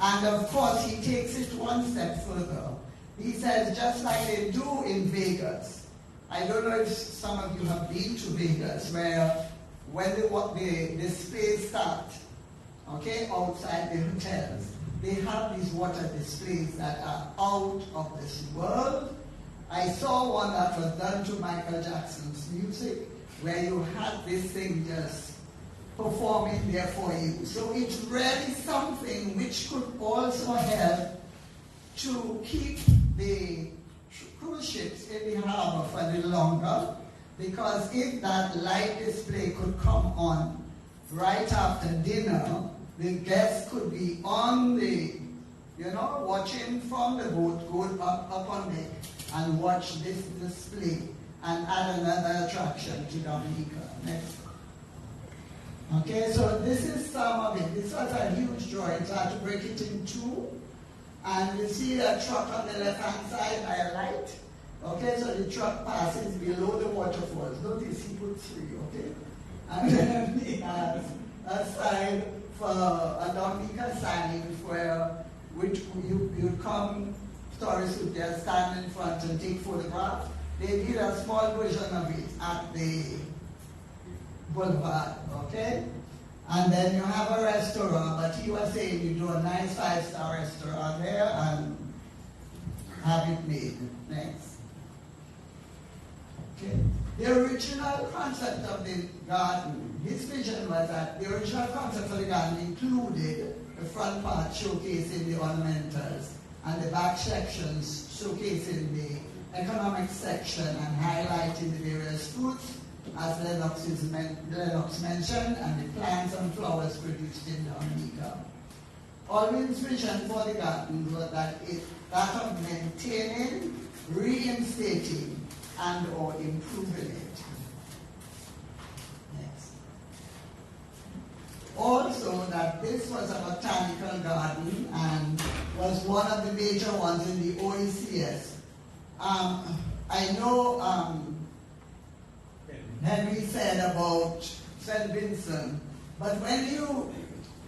And of course, he takes it one step further. He says, just like they do in Vegas. I don't know if some of you have been to Vegas, where when the displays start, okay, outside the hotels, they have these water displays that are out of this world. I saw one that was done to Michael Jackson's music, where you had this thing just performing there for you. So it's really something which could also help to keep the cruise ships in the harbor for a little longer, because if that light display could come on right after dinner, the guests could be on the, watching from the boat, go up on deck and watch this display and add another attraction to Dominica. Next. Okay, so this is some of it. This was a huge drawing, so I had to break it in two. And you see a truck on the left-hand side by a light. Okay, so the truck passes below the waterfalls. Notice he put three, okay? And then he has a sign for a Dominica sign which you come, tourists would just stand in front and take photographs. They did a small version of it at the boulevard, okay? And then you have a restaurant, but he was saying you do a nice 5-star restaurant there and have it made. Next. Okay. The original concept of the garden, his vision was that the original concept of the garden included the front part showcasing the ornamentals and the back sections showcasing the economic section and highlighting the various fruits, as Lennox mentioned, and the plants and flowers produced in Dominica. Alwyn's vision for the garden was that of maintaining, reinstating, and or improving it. Next. Also, that this was a botanical garden and was one of the major ones in the OECS. I know Henry said about St. Vincent, but when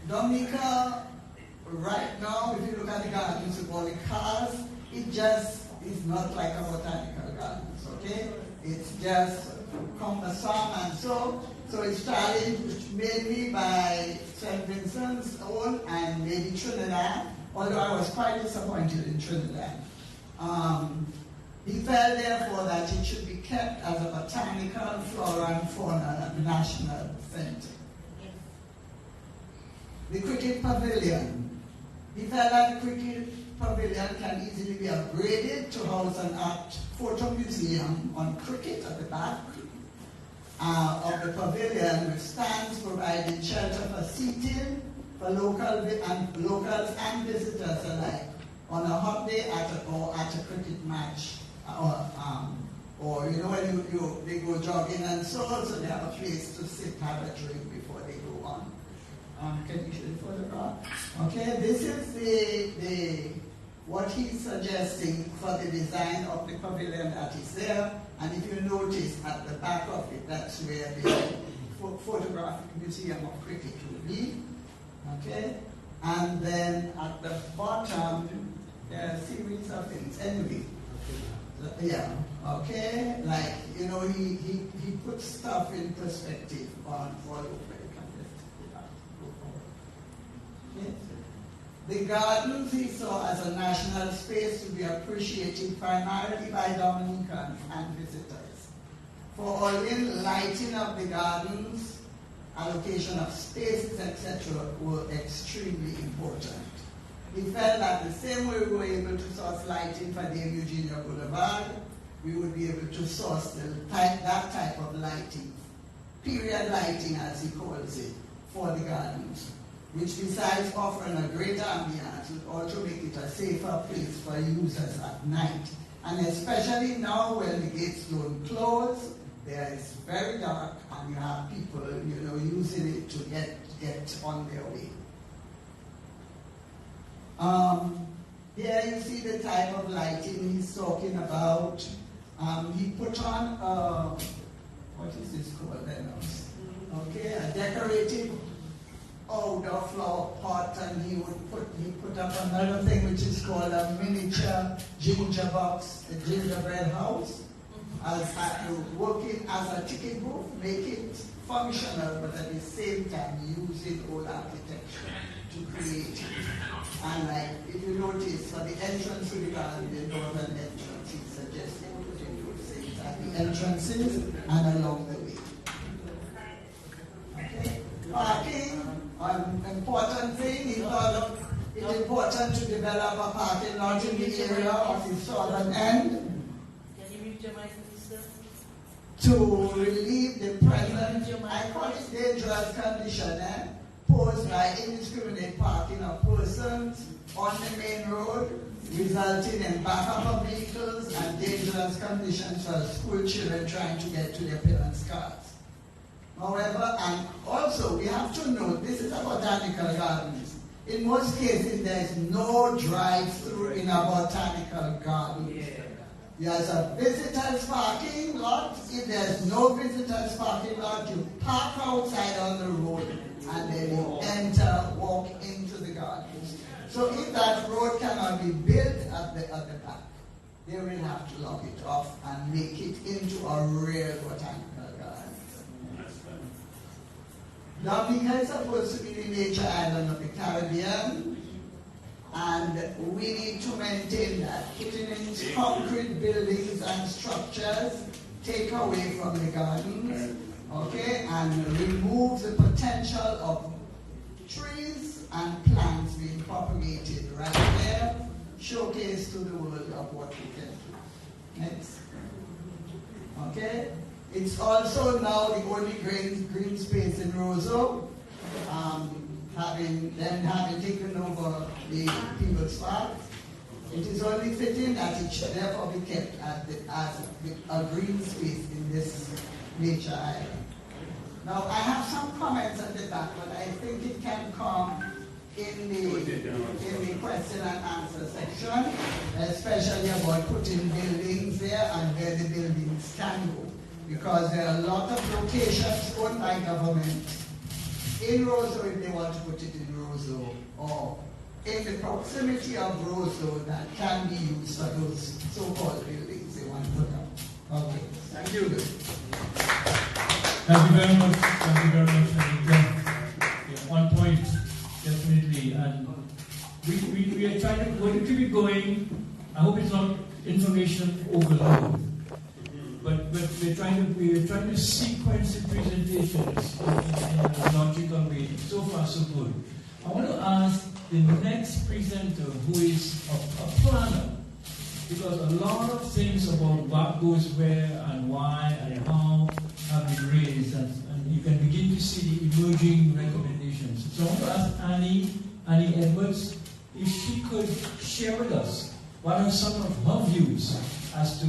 Dominica, right now, if you look at the gardens with all the cars, it just is not like a botanical gardens, okay? It's just cumbersome and so it's started mainly by St. Vincent's own and maybe Trinidad, although I was quite disappointed in Trinidad. He felt, therefore, that it should be kept as a botanical flora and fauna national center. The cricket pavilion. He felt that the cricket pavilion can easily be upgraded to house an art photo museum on cricket at the back of the pavilion, with stands providing shelter for seating for locals and visitors alike on a hot day at a cricket match. Or when they go jogging and so they have a place to sit, have a drink before they go on. Can you show the photograph? Okay, this is what he's suggesting for the design of the pavilion that is there. And if you notice at the back of it, that's where the photographic museum of cricket will be. Okay, and then at the bottom there are a series of things. Anyway. Yeah, okay, like, he puts stuff in perspective on all over the gardens he saw as a national space to be appreciated primarily by Dominicans and visitors. For Olin, lighting of the gardens, allocation of spaces, etc. were extremely important. He felt that the same way we were able to source lighting for Dame Eugenia Boulevard, we would be able to source that type of lighting, period lighting as he calls it, for the gardens, which besides offering a greater ambiance would also make it a safer place for users at night. And especially now when the gates don't close, there is very dark and you have people, using it to get on their way. Here you see the type of lighting he's talking about. He put on what is this called then? Okay, a decorative outdoor flower pot, and he put up another thing which is called a miniature ginger box, a gingerbread house, as working as a ticket booth, make it functional, but at the same time using old architecture to create it. And like, if you notice, for the entrance to the garden, the northern entrance, he suggested putting those things at the entrances and along the way. Okay. Parking, an important thing. He thought it's important to develop a parking lot in the area of the southern end. Can you mute your mic, sister? To relieve the present, I call it dangerous condition, posed by indiscriminate parking of persons on the main road, resulting in backup of vehicles and dangerous conditions for school children trying to get to their parents' cars. However, and also we have to note, this is a botanical gardens. In most cases, there is no drive-through in a botanical garden. There's a visitors parking lot. If there's no visitors parking lot, you park outside on the road and then you enter, walk into the gardens. So if that road cannot be built at the back, they will have to lock it off and make it into a real botanical garden. Dominica is supposed to be the nature island of the Caribbean, and we need to maintain that. Putting in concrete buildings and structures take away from the gardens, okay, and remove the potential of trees and plants being propagated right there, showcase to the world of what we can do. Next. Okay? It's also now the only green space in Roseau, having taken over the People's Park. It is only fitting that it should therefore be kept as a green space in this nature island. Now, I have some comments at the back, but I think it can come in the question and answer section, especially about putting buildings there and where the buildings can go. Because there are a lot of locations owned by government in Roseau if they want to put it in Roseau, or in the proximity of Roseau that can be used for those so-called buildings they want to put up. Okay, thank you. Thank you very much. Thank you very much. And one point, definitely. And we are trying to, going to keep it going. I hope it's not information overload. But we're trying to sequence the presentations in a logical way. So far, so good. I want to ask the next presenter, who is a planner, because a lot of things about what goes where and why and how have been raised, and you can begin to see the emerging recommendations. So I want to ask Annie Edwards, if she could share with us what are some of her views as to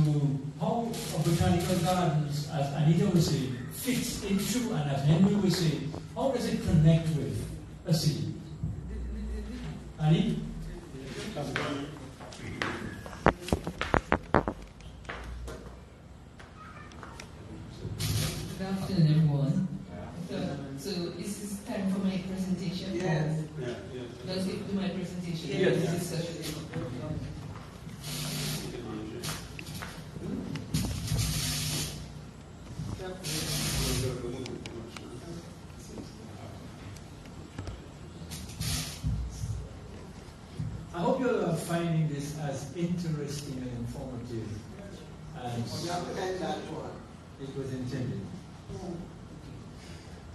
how a botanical gardens, as Anita would say, fits into, and as Henry would say, how does it connect with a city? Annie? Good afternoon, everyone. So is this time for my presentation? Yes. Let's do my presentation. Yes. Discussion. I hope you're finding this as interesting and informative as We have to end that one. it was intended.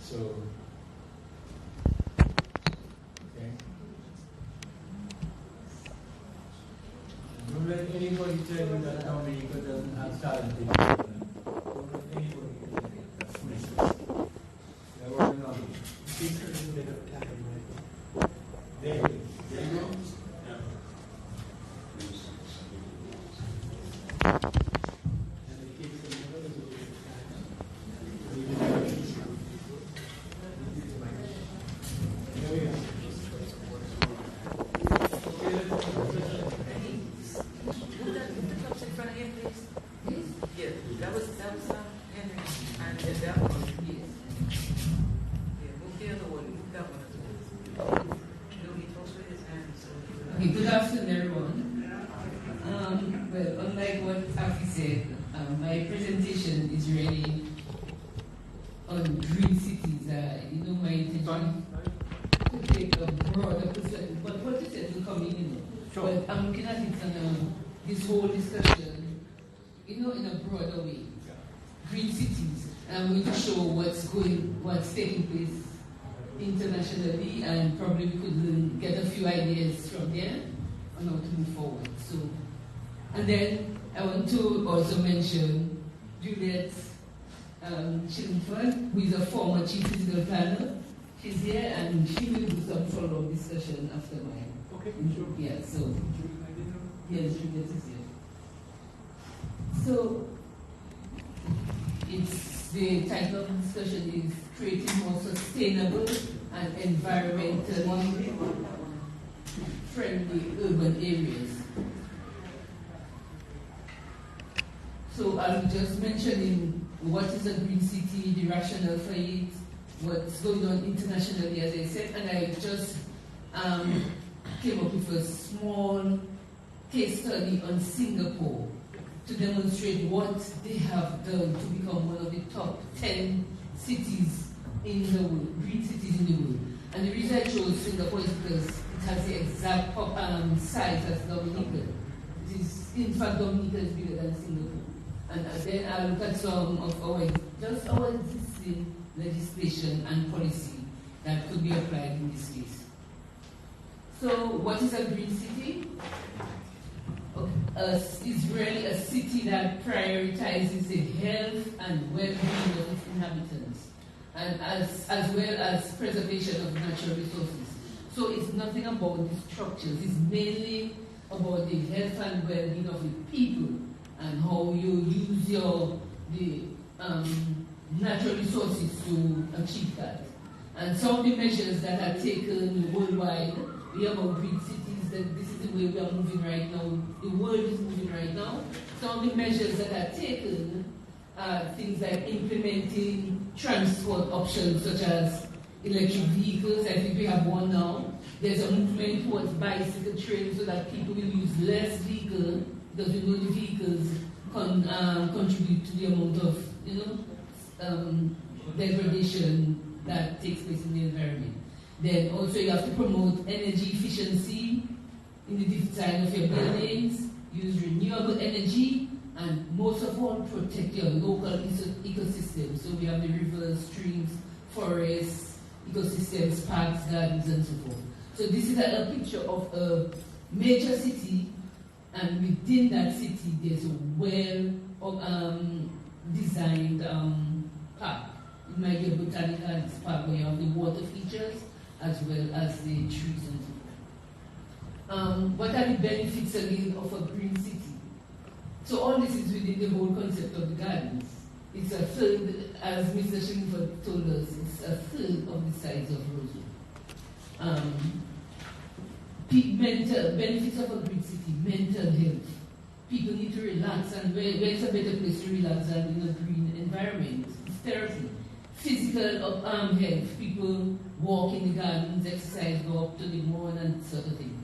So, okay. Don't let anybody tell you that Dominica doesn't have talent. Don't let anybody tell you that. That's foolishness. They're working on it. There you go. Move the cups in front of him, please. Yeah, that was Henry. And energy to take a broader perspective. But what you said will come in, you know. Sure. But I'm looking at it on this whole discussion, you know, in a broader way. Green cities. And I'm going to show what's taking place internationally, and probably we could get a few ideas from there on how to move forward. So, and then I want to also mention Juliet Chillingford, who is a former chief physical planner. She's here, and she will do some follow-up discussion after mine. Okay, sure. Yeah, so, yes, Juliet is here. So, the title of the discussion is Creating More Sustainable and Environmentally Friendly Urban Areas. So I'm just mentioning what is a green city, the rationale for it, what's going on internationally, as I said, and I just came up with a small case study on Singapore to demonstrate what they have done to become one of the top 10 cities in the world, green cities in the world. And the reason I chose Singapore is because it has the exact size as Dominica. It is, in fact, Dominica is bigger than Singapore. And then I look at some of our existing legislation and policy that could be applied in this case. So, what is a green city? Is really a city that prioritizes the health and well-being of its inhabitants, and as well as preservation of natural resources. So it's nothing about the structures, it's mainly about the health and well-being of the people and how you use the natural resources to achieve that. And some of the measures that are taken worldwide, we have our green cities, that this is the way we are moving right now. The world is moving right now. Some of the measures that are taken are things like implementing transport options such as electric vehicles. I think we have one now. There's a movement towards bicycle trails so that people will use less vehicle, because we know the vehicles contribute to the amount of degradation that takes place in the environment. Then also you have to promote energy efficiency in the design of your buildings, use renewable energy, and most of all, protect your local ecosystem. So we have the rivers, streams, forests, ecosystems, parks, gardens, and so forth. So this is a picture of a major city, and within that city, there's a well-designed park. It might be a botanical park where you have the water features as well as the trees and so forth. What are the benefits again of a green city? So all this is within the whole concept of the gardens. It's a third, as Mr. Shingford told us, it's a third of the size of Roseau. Mental benefits of a green city, mental health. People need to relax, and where's a better place to relax than in a green environment? It's therapy. Physical health, people walk in the gardens, exercise, go up to the lawn and sort of thing.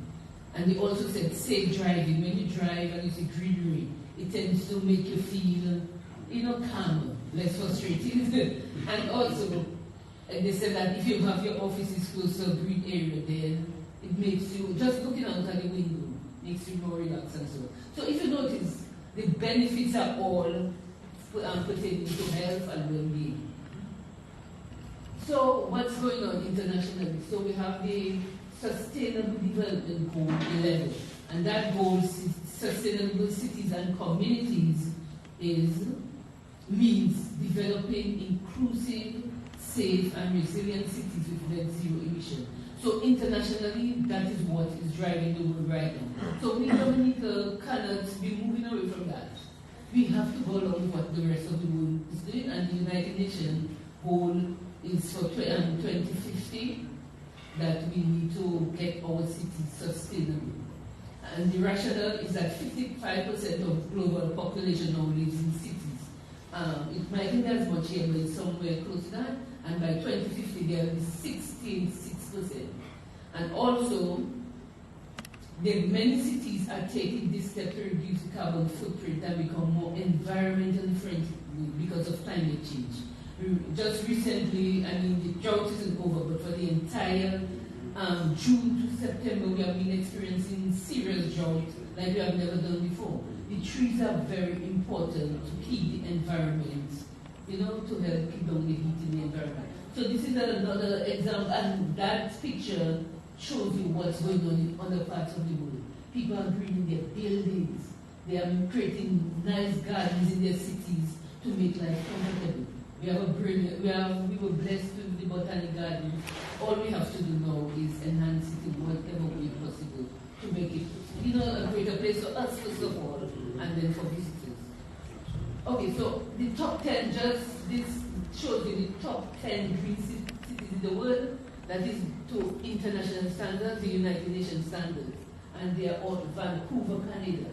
And they also said safe driving. When you drive and you see greenery, it tends to make you feel, calmer, less frustrated. And also, they said that if you have your offices close to a green area, then it makes you, just looking out at the window, makes you more relaxed and so on. So if you notice, the benefits are all pertaining to health and well-being. So what's going on internationally? So we have the Sustainable Development Goal 11, and that goal is sustainable cities and communities means developing inclusive, safe, and resilient cities with net zero emission. So internationally, that is what is driving the world right now. So we, Dominica, cannot be moving away from that. We have to go along with what the rest of the world is doing, and the United Nations goal is for 2050 that we need to get our cities sustainable. And the rationale is that 55% of global population now lives in cities. It might be as much here, but somewhere close to that. And by 2050, there will be 66%. And also, many cities are taking this step to reduce the carbon footprint and become more environmentally friendly because of climate change. Just recently, the drought isn't over, but for the entire June to September, we have been experiencing serious drought like we have never done before. The trees are very important to keep the environment, to help keep down the heat in the environment. So this is another example, and that picture shows you what's going on in other parts of the world. People are greening their buildings. They are creating nice gardens in their cities to make life comfortable. We were blessed with the botanic gardens. All we have to do now is enhance it in whatever way possible to make it, a greater place for us first of all, and then for visitors. Okay, so the top 10, this shows you the top 10 green cities in the world. That is to international standards, the United Nations standards, and they are all Vancouver, Canada,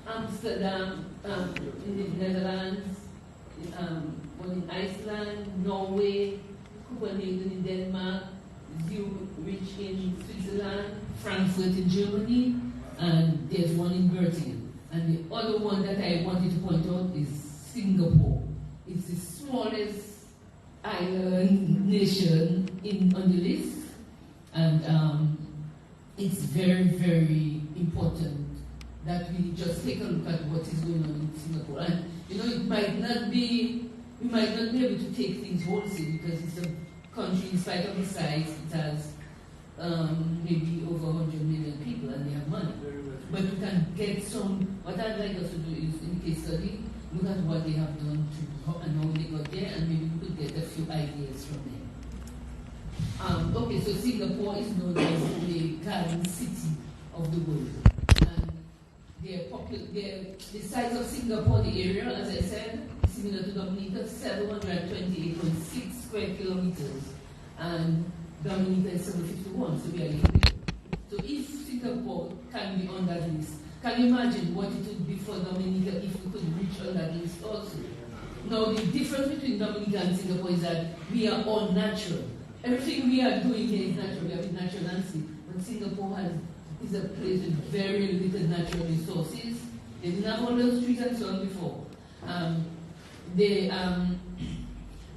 Amsterdam in the Netherlands, one in Iceland, Norway, Copenhagen in Denmark, Zurich in Switzerland, Frankfurt in Germany, and there's one in Berlin. And the other one that I wanted to point out is Singapore. It's the smallest island nation on the list, and it's very, very important that we just take a look at what is going on in Singapore. And we might not be able to take things wholesale because it's a country, in spite of the size, it has maybe over 100 million people and they have money. But we can get what I'd like us to do is, in case study, look at what they have done and how they got there, and maybe we could get a few ideas from them. Okay, so Singapore is known as the garden city of the world. And the size of Singapore, the area, as I said, is similar to Dominica, 728.6 square kilometers. And Dominica is 751, so we are in. So if Singapore can be on that list, can you imagine what it would be for Dominica if we could reach on that list also? Now, the difference between Dominica and Singapore is that we are all natural. Everything we are doing here is natural. We have a natural landscape. But Singapore is a place with very little natural resources. They didn't have all those trees and so on before.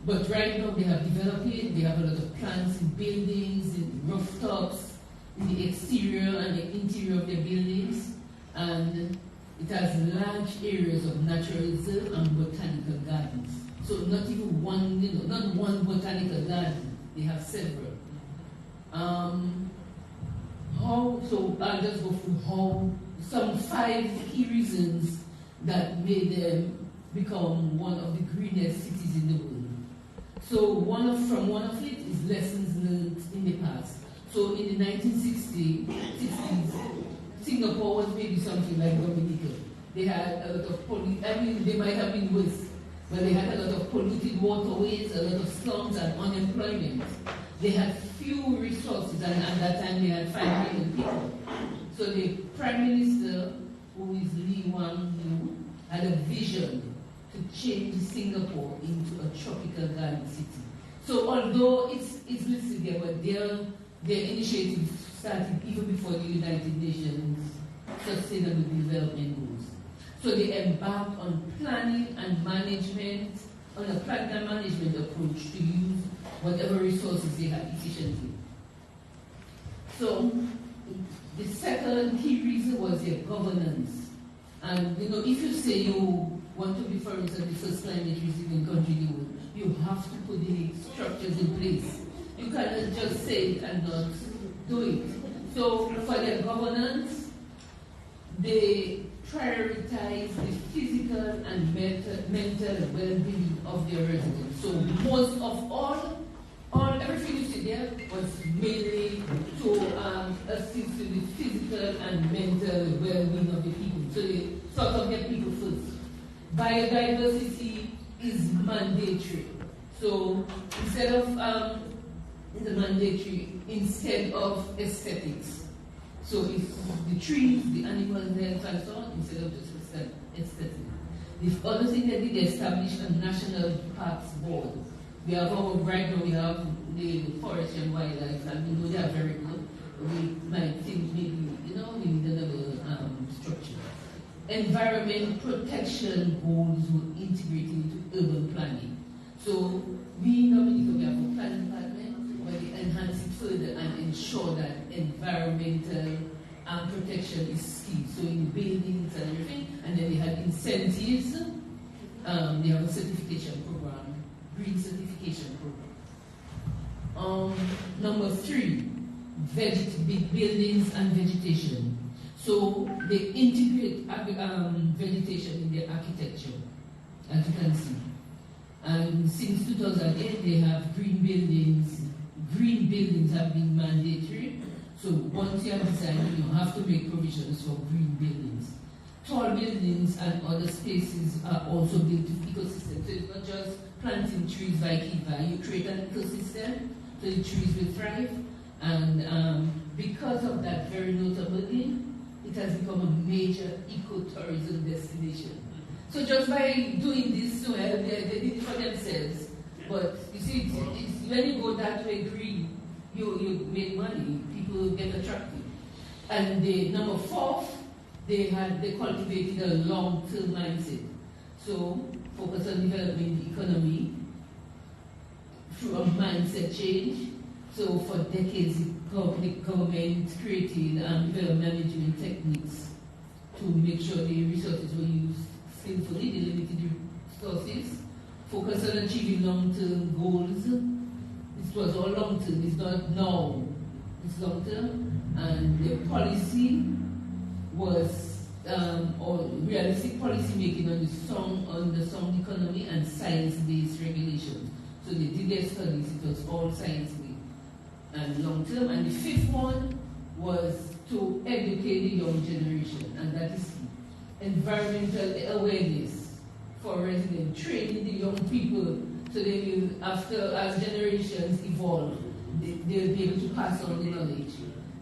But right now they have developed it. They have a lot of plants in buildings, in rooftops, in the exterior and the interior of their buildings. And it has large areas of natural reserve and botanical gardens. So not even one, not one botanical garden. They have several. So I'll just go through some 5 key reasons that made them become one of the greenest cities in the world. So one of it is lessons learned in the past. So in the 1960s, Singapore was maybe something like Dominica. They had a lot of they might have been worse, but they had a lot of polluted waterways, a lot of slums and unemployment. They had few resources, and at that time they had 5 million people. So the Prime Minister, who is Lee Kuan Yew, had a vision to change Singapore into a tropical garden city. So although it's listed there, but their initiative started even before the United Nations Sustainable Development Goals. So they embarked on planning and management, on a planning and management approach to use whatever resources they had efficiently. So the second key reason was their governance. And if you say you want to be, for instance, the first climate resilient country in the world, you have to put the structures in place. You cannot just say it and not do it. So for their governance, they prioritize the physical and mental well-being of their residents. So most of everything you see there was mainly to assist with the physical and mental well-being of the people. So they sort of get people first. Biodiversity is mandatory. So instead of instead of aesthetics. So it's the trees, the animals, and so on, instead of just aesthetics. The other thing they did, they established a national parks board. We have right now we have the forest and wildlife, and we know they are very good. We might think maybe we need another structure. Environment protection goals were integrated into urban planning. So we in Dominica we have a planning department, but they enhance it further and ensure that environmental protection is key. So in buildings and everything, and then they had incentives. They have a certification program, green certification program. Number 3, buildings and vegetation. So they integrate vegetation in their architecture, as you can see. And since 2008, they have green buildings. Green buildings have been mandatory. So once you have designed, you have to make provisions for green buildings. Tall buildings and other spaces are also built with ecosystems. So it's not just planting trees like Eva. You create an ecosystem so the trees will thrive. And because of that, very notably, it has become a major ecotourism destination. So just by doing this, well, they did it for themselves. But you see, it's when you go that way green, you make money. People get attracted. And the number 4, they cultivated a long-term mindset. So focus on developing the economy through a mindset change. So for decades, the government created development management techniques to make sure the resources were used skillfully, the limited resources. Focus on achieving long-term goals. This was all long-term, it's not now, it's long-term. And the policy was or realistic policy making on the sound economy and science-based regulations. So they did their studies, it was all science-based and long-term. And the 5th one was to educate the young generation, and that is environmental awareness for residents, training the young people so they will, as generations evolve, they'll be able to pass on the knowledge.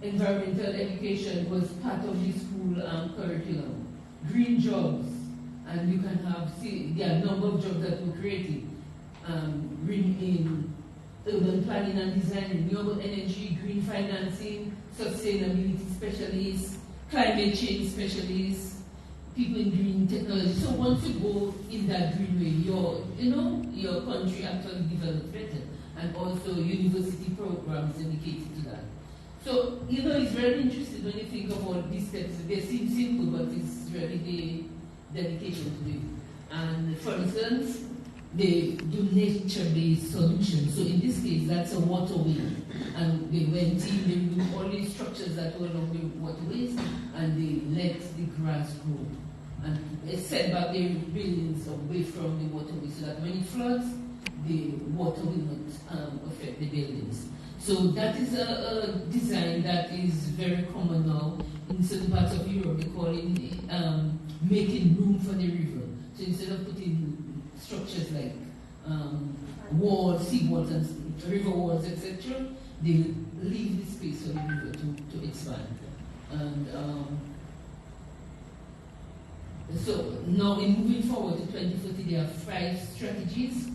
Environmental education was part of the school curriculum. Green jobs, and you can there are a number of jobs that were created in urban planning and design, renewable energy, green financing, sustainability specialists, climate change specialists, people in green technology. So once you go in that green way, your country actually develops better, and also university programs dedicated to that. So, it's very interesting when you think of all these steps. They seem simple, but it's really the dedication to it. And for instance, they do nature-based solutions. So in this case, that's a waterway. And they went in, they removed all these structures that were along the waterways, and they let the grass grow. And they set back their buildings away from the waterway so that when it floods, the water will not affect the buildings. So that is a design that is very common now in certain parts of Europe. They call it making room for the river. So instead of putting structures like walls, sea walls, and river walls, etc., they leave the space for the river to expand. And so now in moving forward to 2040, there are 5 strategies.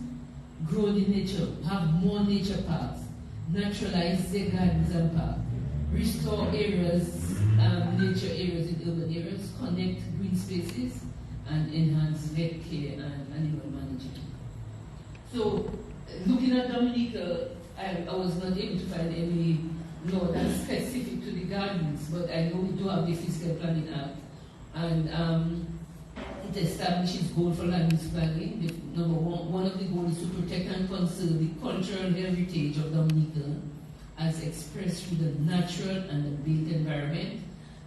Grow the nature, have more nature parks, naturalize the gardens and parks, restore areas, nature areas in urban areas, connect green spaces, and enhance vet care and animal management. So, looking at Dominica, I was not able to find any law that's specific to the gardens, but I know we do have the Fiscal Planning Act, and it establishes goals for land use planning. One of the goals is to protect and conserve the cultural heritage of Dominica as expressed through the natural and the built environment.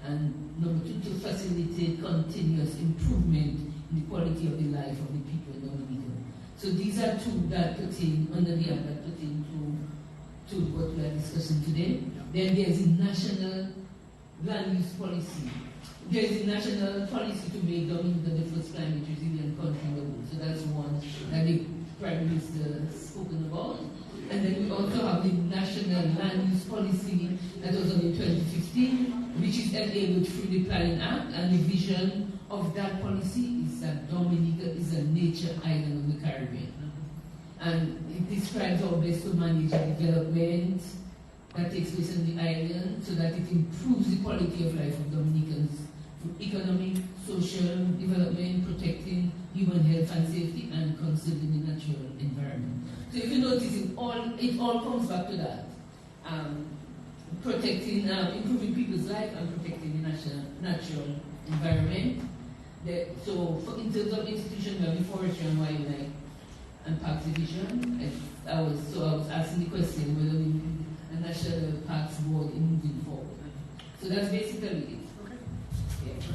And number 2, to facilitate continuous improvement in the quality of the life of the people in Dominica. So these are 2 that pertain under the act that pertain to what we are discussing today. Then there is a national land use policy. There is a national policy to make Dominica the first climate resilient country in the world. So that's one that the Prime Minister has spoken about. And then we also have the national land use policy that was on in 2015, which is enabled through the Planning Act. And the vision of that policy is that Dominica is a nature island of the Caribbean. And it describes how best to manage development that takes place on the island so that it improves the quality of life of Dominicans through economic, social development, protecting human health and safety, and conserving the natural environment. So if you notice, it all comes back to that. protecting, improving people's life and protecting the natural environment. So in terms of institutions, we have the Forestry and Wildlife and Parks Division. I was asking the question whether we need a National Parks Board in moving forward. So that's basically it.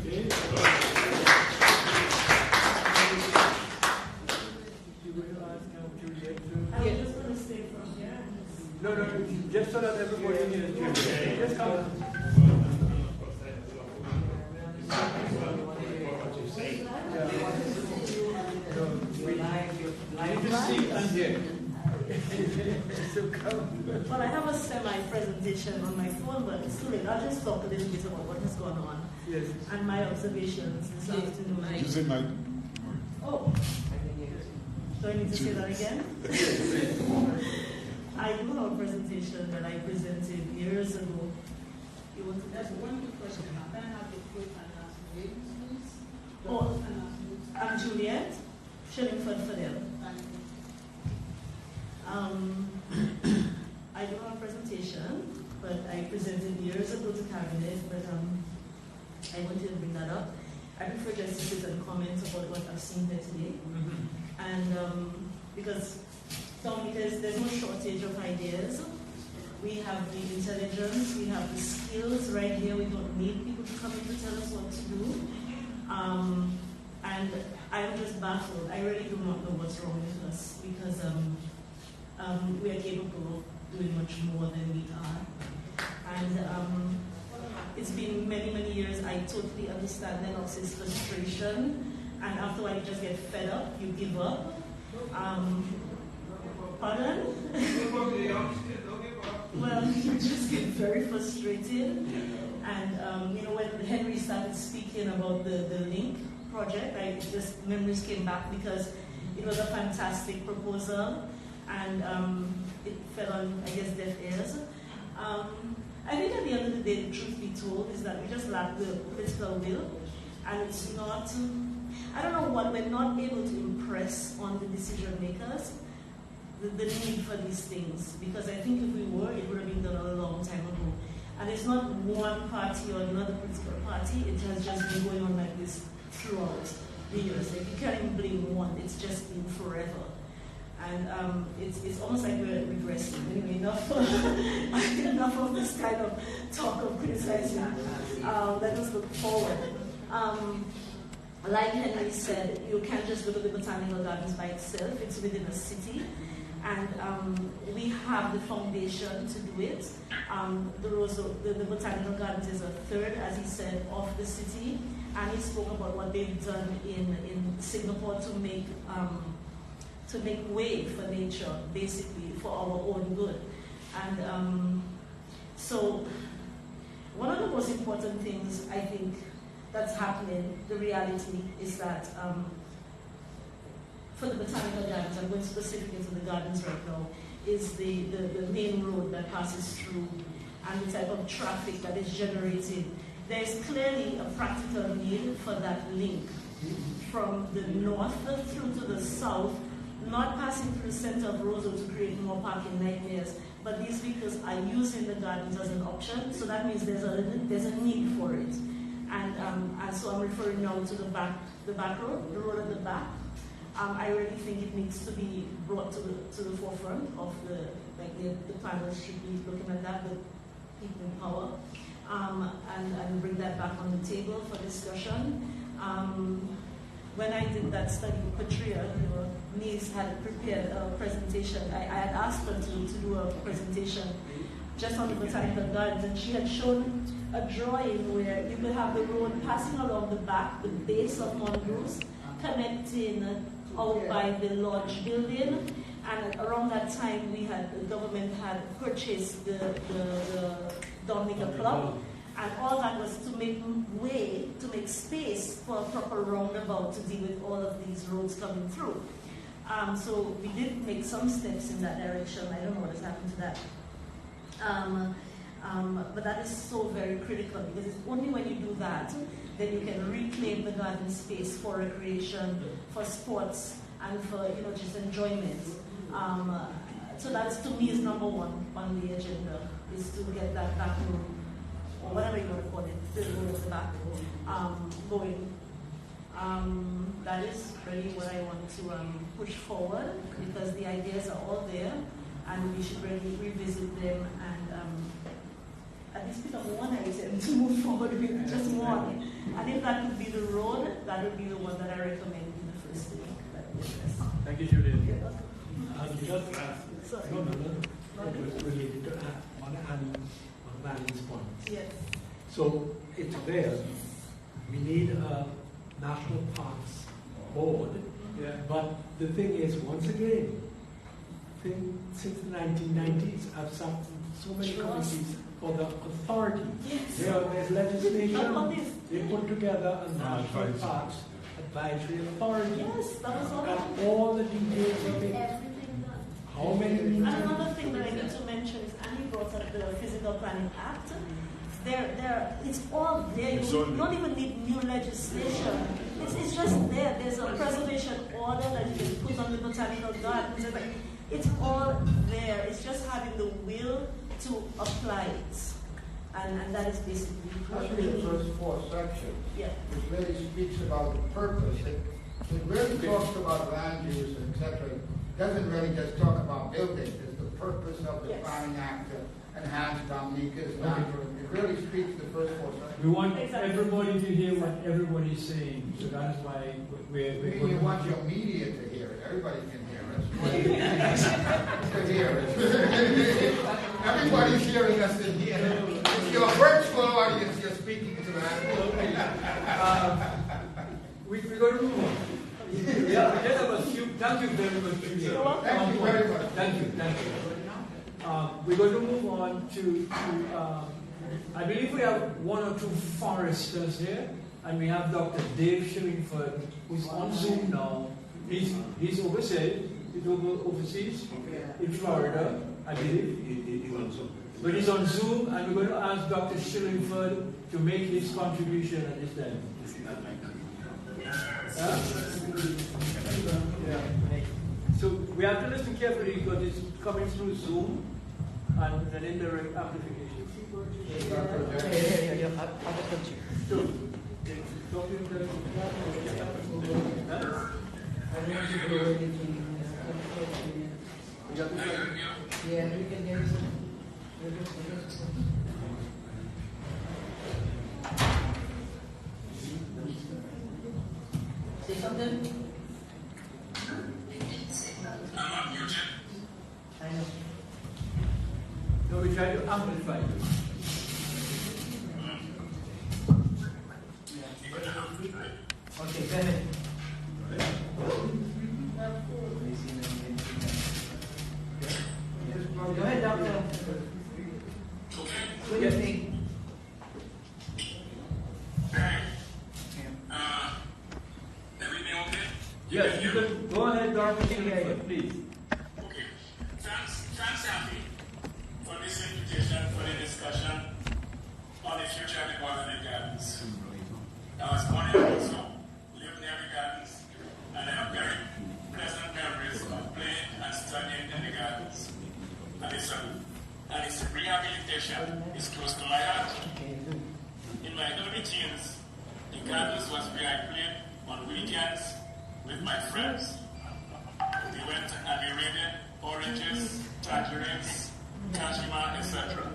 Okay. I was just going to stay from here. No, just so that everybody hears. Just come. You just see and hear. So come. Well, I have a semi-presentation on my phone, but it's too late. I'll just talk a little bit about what has gone on Yes. and my observations this afternoon. Use it, Mike. Oh, do I need to say that again? I do have a presentation that I presented years ago. You want to That's one quick question. Can I have the quick and last name, please? Oh, I'm Juliet Shillingford Fidel. Thank you. I do have a presentation, but I presented years ago to Cabinet, but I wanted to bring that up. I prefer just to sit and comment about what I've seen here today. And because there's no shortage of ideas. We have the intelligence, we have the skills right here. We don't need people to come in to tell us what to do. And I'm just baffled. I really do not know what's wrong with us because we are capable of doing much more than we are. And it's been many, many years. I totally understand Lennox's frustration. And after a while, you just get fed up, you give up. Pardon? Well, you just get very frustrated. And, when Henry started speaking about the link project, memories came back because it was a fantastic proposal. And it fell on, I guess, deaf ears. I think at the end of the day, the truth be told is that we just lack the political will. And it's not, I don't know what, we're not able to impress on the decision makers the need for these things. Because I think if we were, it would have been done a long time ago. And it's not one party or another political party, it has just been going on like this throughout the years. Like you can't even blame one, it's just been forever. And it's almost like we're regressing. Anyway, enough of this kind of talk of criticizing. Let us look forward. Like Henry said, you can't just go to the Botanical Gardens by itself. It's within a city. And we have the foundation to do it. The Botanical Gardens is a third, as he said, of the city. And he spoke about what they've done in Singapore to make way for nature, basically, for our own good. And so one of the most important things, I think, that's happening, the reality is that for the Botanical Gardens, I'm going specifically to the gardens right now, is the main road that passes through and the type of traffic that is generated. There's clearly a practical need for that link from the north through to the south, not passing through the center of Roseau to create more parking nightmares, but these vehicles are using the gardens as an option, so that means there's a need for it. And so I'm referring now to the back road, the road at the back. I really think it needs to be brought to the forefront of the planners should be looking at that with people in power, and bring that back on the table for discussion. When I did that study with Patria, Nice had prepared a presentation. I had asked her to do a presentation just on the Botanical Gardens, and she had shown a drawing where you could have the road passing along the back, the base of Mongoose, connecting out by the lodge building. And around that time, the government had purchased the Dominica Club. And all that was to make way, to make space for a proper roundabout to deal with all of these roads coming through. So we did make some steps in that direction. I don't know what has happened to that. But that is so very critical, because it's only when you do that then you can reclaim the garden space for recreation, for sports, and for just enjoyment. So that is, to me, is number one on the agenda, is to get that back road, or whatever you want to call it, the road of the back going. That is really what I want to push forward, because the ideas are all there, and we should really revisit them and at least pick up one item to move forward with, just one. And if that would be the road, that would be the one that I recommend in the first week. Thank you, Julian. Just related to on Annie's point. Yes. So it's there. We need a national parks board. Yeah. But the thing is, once again, since the 1990s, I've sat in so many committees for the authority. Yes. There's legislation. They put together a national parks advisory authority. Yes, that was all. And all the details of it. How many And meetings? another thing that I need to mention is Annie brought up the Physical Planning Act. It's all there. You don't even need new legislation. It's just there. There's a preservation order that you can put on the botanical gardens. It's all there. It's just having the will to apply it. And that is basically what we Especially the need. first four sections, Yeah. which really speaks about the purpose. It really talks about land use, etc. It doesn't really just talk about buildings. It's the purpose of the Yes. Planning Act to enhance Dominica's natural. It really speaks to the first four sections. We want Exactly. everybody to hear what everybody's saying, so that is why we're going You to... want your media to hear it. Everybody can hear it. To hear it. Everybody's hearing us in here. It's your virtual audience you're speaking to that. We're going to move on. Yeah, just have a few. Thank you very much, Julia. Thank you very much. Thank you. We're going to move on to I believe we have one or two foresters here, and we have Dr. Dave Shillingford, who's on Zoom now. He's overseas. He's overseas in Florida, I believe. But he's on Zoom, and we're going to ask Dr. Shillingford to make his contribution at this time. Yeah. So we have to listen carefully because it's coming through Zoom and an indirect amplification. So, talking to Yeah, we can hear some. Say something? I know. So we try to amplify it. Okay, go ahead. Go ahead, Doctor. What do you think? Everything okay? Yes, you can go ahead, Dr. Shillingford, please. Okay. Thanks, Happy, for this invitation, for the discussion on the future of the Botanic Gardens. I was born in Toronto, lived near the gardens, and I have very pleasant memories of playing and studying in the gardens. And its rehabilitation is close to my heart. In my early teens, the gardens was where I played on weekends with my friends. We went and we raided oranges, tangerines, kashima, etc.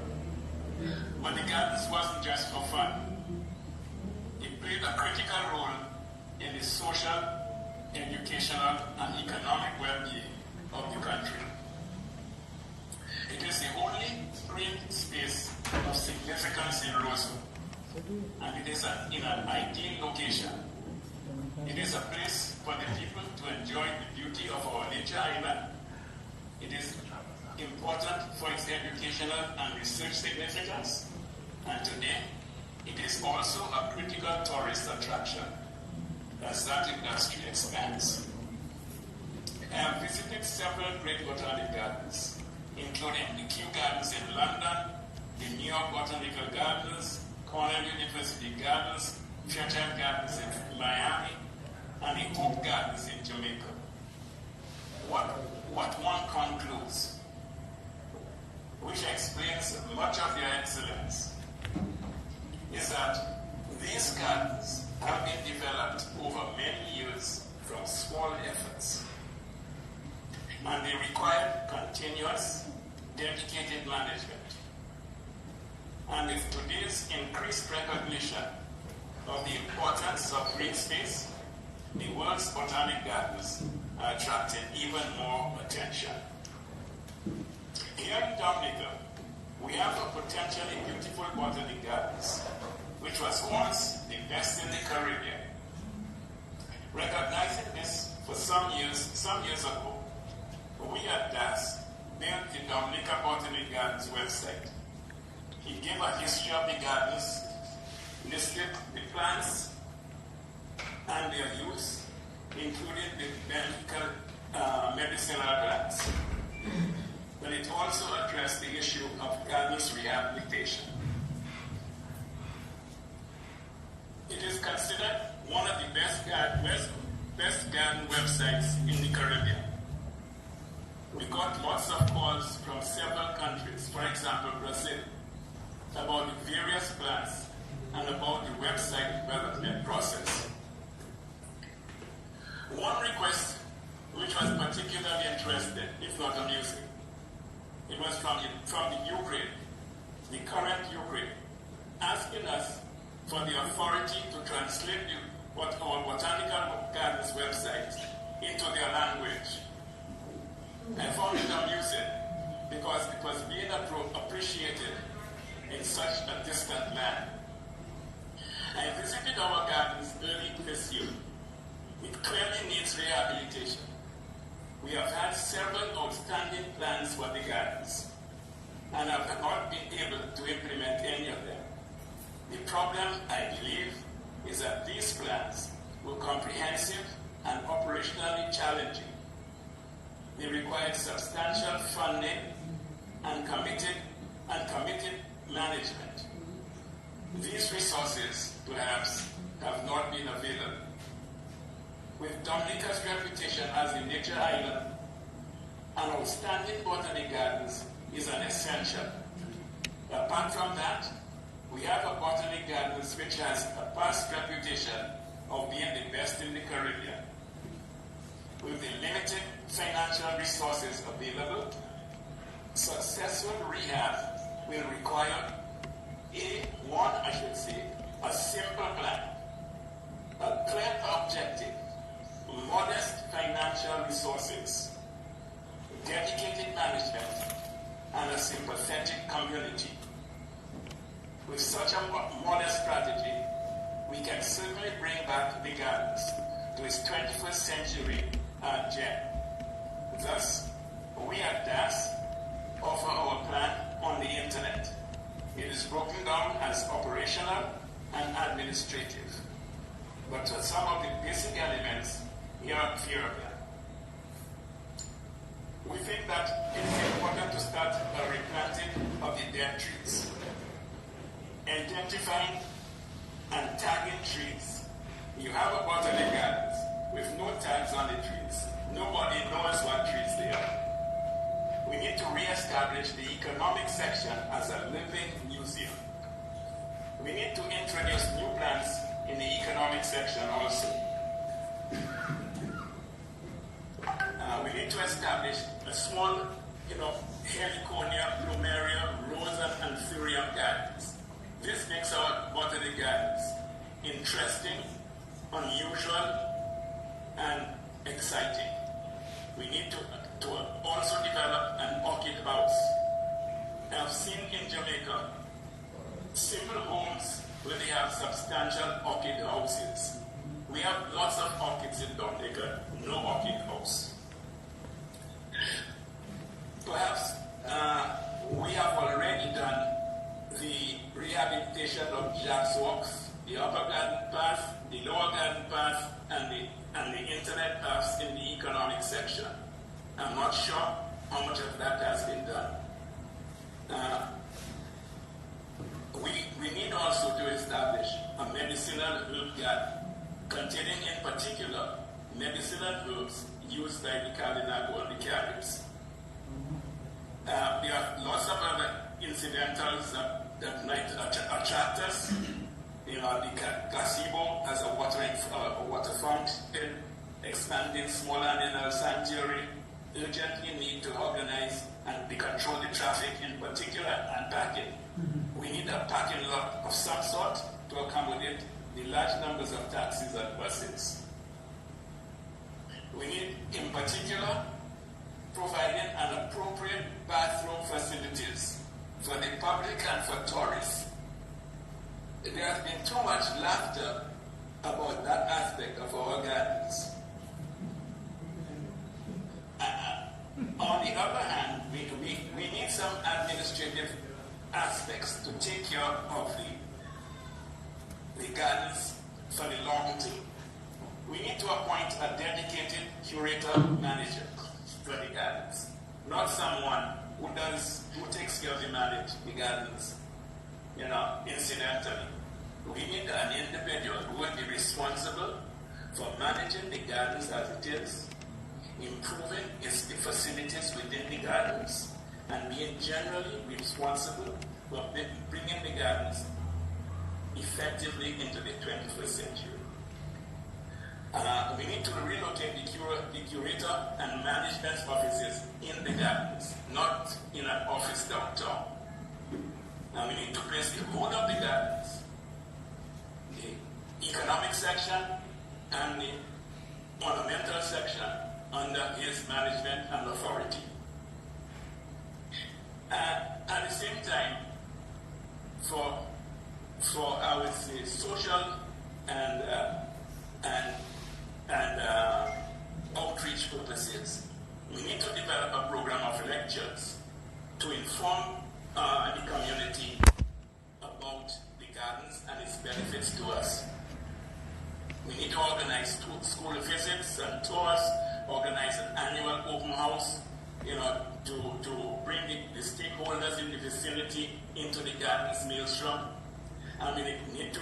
But the gardens wasn't just for fun. It played a critical role in the social, educational, and economic well-being of the country. It is the only green space of significance in Roseau, and it is in an ideal location. It is a place for the people to enjoy the beauty of our nature island. It is important for its educational and research significance, and today it is also a critical tourist attraction as that industry expands. I have visited several great botanic gardens, including the Kew Gardens in London, the New York Botanical Gardens, Cornell University Gardens, Fairchild Gardens in Miami, and the Hope Gardens in Jamaica. What one concludes which explains much of their excellence, is that these gardens have been developed over many years from small efforts, and they require continuous, dedicated management. And with today's increased recognition of the importance of green space, the world's botanic gardens are attracting even more attention. Here in Dominica, we have a potentially beautiful botanic gardens, which was once the best in the Caribbean. Recognizing this for some years ago, we at DAS built the Dominica Botanic Gardens website. It gave a history of the gardens, listed the plants and their use, including the medicinal plants. But it also addressed the issue of gardens rehabilitation. It is considered one of the best garden websites in the Caribbean. We got lots of calls from several countries, for example, Brazil, about the various plants and about the website development process. One request, which was particularly interesting, if not amusing, it was from the Ukraine, the current Ukraine, asking us for the authority to translate our Botanical Gardens website into their language. I found it amusing because it was being appreciated in such a distant land. I visited our gardens early this year. It clearly needs rehabilitation. We have had several outstanding plans for the gardens and have not been able to implement any of them. The problem, I believe, is that these plans were comprehensive and operationally challenging. They required substantial funding and committed management. These resources, perhaps, have not been available. With Dominica's reputation as a nature island, an outstanding botanic gardens is an essential. Apart from that, we have a botanic gardens which has a past reputation of being the best in the Caribbean. With the limited financial resources available, successful rehab will require a simple plan, a clear objective, modest financial resources, dedicated management, and a sympathetic community. With such a modest strategy, we can certainly bring back the gardens to its 21st century gem. Thus, we at DAS offer our plan on the internet. It is broken down as operational and administrative. But some of the basic elements here are clear of them. We think that it is important to start a replanting of the dead trees, identifying and tagging trees. You have a botanic gardens with no tags on the trees. Nobody knows what trees they are. We need to re-establish the economic section as a living museum. We need to introduce new plants in the economic section also. We need to establish a small, heliconia, plumeria, rose and anthurium gardens. This makes our botanic gardens interesting, unusual, and exciting. We need to also develop an orchid house. I've seen in Jamaica simple homes where they have substantial orchid houses. We have lots of orchids in Dominica, no orchid house. Perhaps we have already done the rehabilitation of Jack's Walks, the upper garden path, the lower garden path, and the internet paths in the economic section. I'm not sure how much of that has been done. We need also to establish a medicinal herb garden containing in particular medicinal herbs used by the Kalinago and the Caribs. There are lots of other incidentals that might attract us. You know, the gazebo as a water fountain, expanding small animal sanctuary, urgently need to organize and control the traffic, in particular, and parking. We need a parking lot of some sort to accommodate the large numbers of taxis and buses. We need, in particular, providing an appropriate bathroom facilities for the public and for tourists. There has been too much laughter about that aspect of our gardens. On the other hand, we need some administrative aspects to take care of the gardens for the long term. We need to appoint a dedicated curator manager for the gardens, not someone who takes care of the gardens, you know, incidentally. We need an individual who will be responsible for managing the gardens as it is, improving the facilities within the gardens, and being generally responsible for bringing the gardens effectively into the 21st century. We need to relocate the curator and management offices in the gardens, not in an office downtown. And we need to place the whole of the gardens, the economic section and the ornamental section, under his management and authority. And at the same time, for I would say social and outreach purposes, we need to develop a program of lectures to inform the community about the gardens and its benefits to us. We need to organize school visits and tours, organize an annual open house, you know, to bring the stakeholders in the vicinity into the gardens maelstrom. And we need to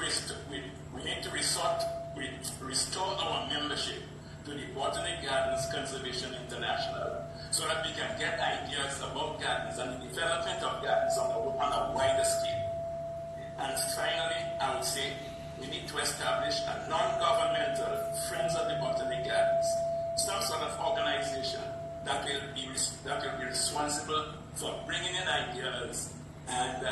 restore our membership to the Botanic Gardens Conservation International, so that we can get ideas about gardens and the development of gardens on a wider scale. And finally, I would say we need to establish a non-governmental Friends of the Botanic Gardens, some sort of organization that will be responsible for bringing in ideas and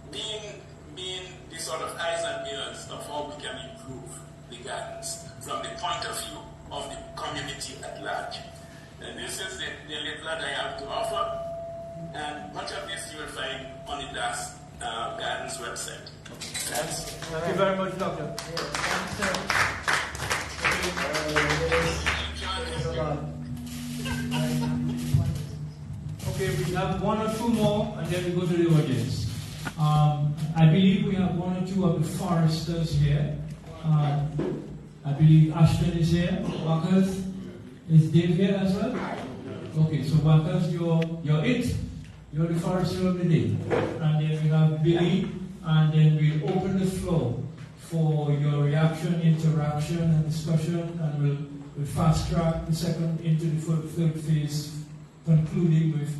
being the sort of eyes and ears of how we can improve the gardens from the point of view of the community at large. And this is the little that I have to offer, and much of this you will find on the DAS Gardens website. Thanks. Thank you very much, Doctor. Okay, we have one or two more, and then we go to the audience. I believe we have one or two of the foresters here. I believe Ashton is here. Walkers, is Dave here as well? Okay, so Walkers, you're it. You're the forester of the day. And then we have Billy, and then we'll open the floor for your reaction, interaction, and discussion, and we'll fast track the second into the third phase, concluding with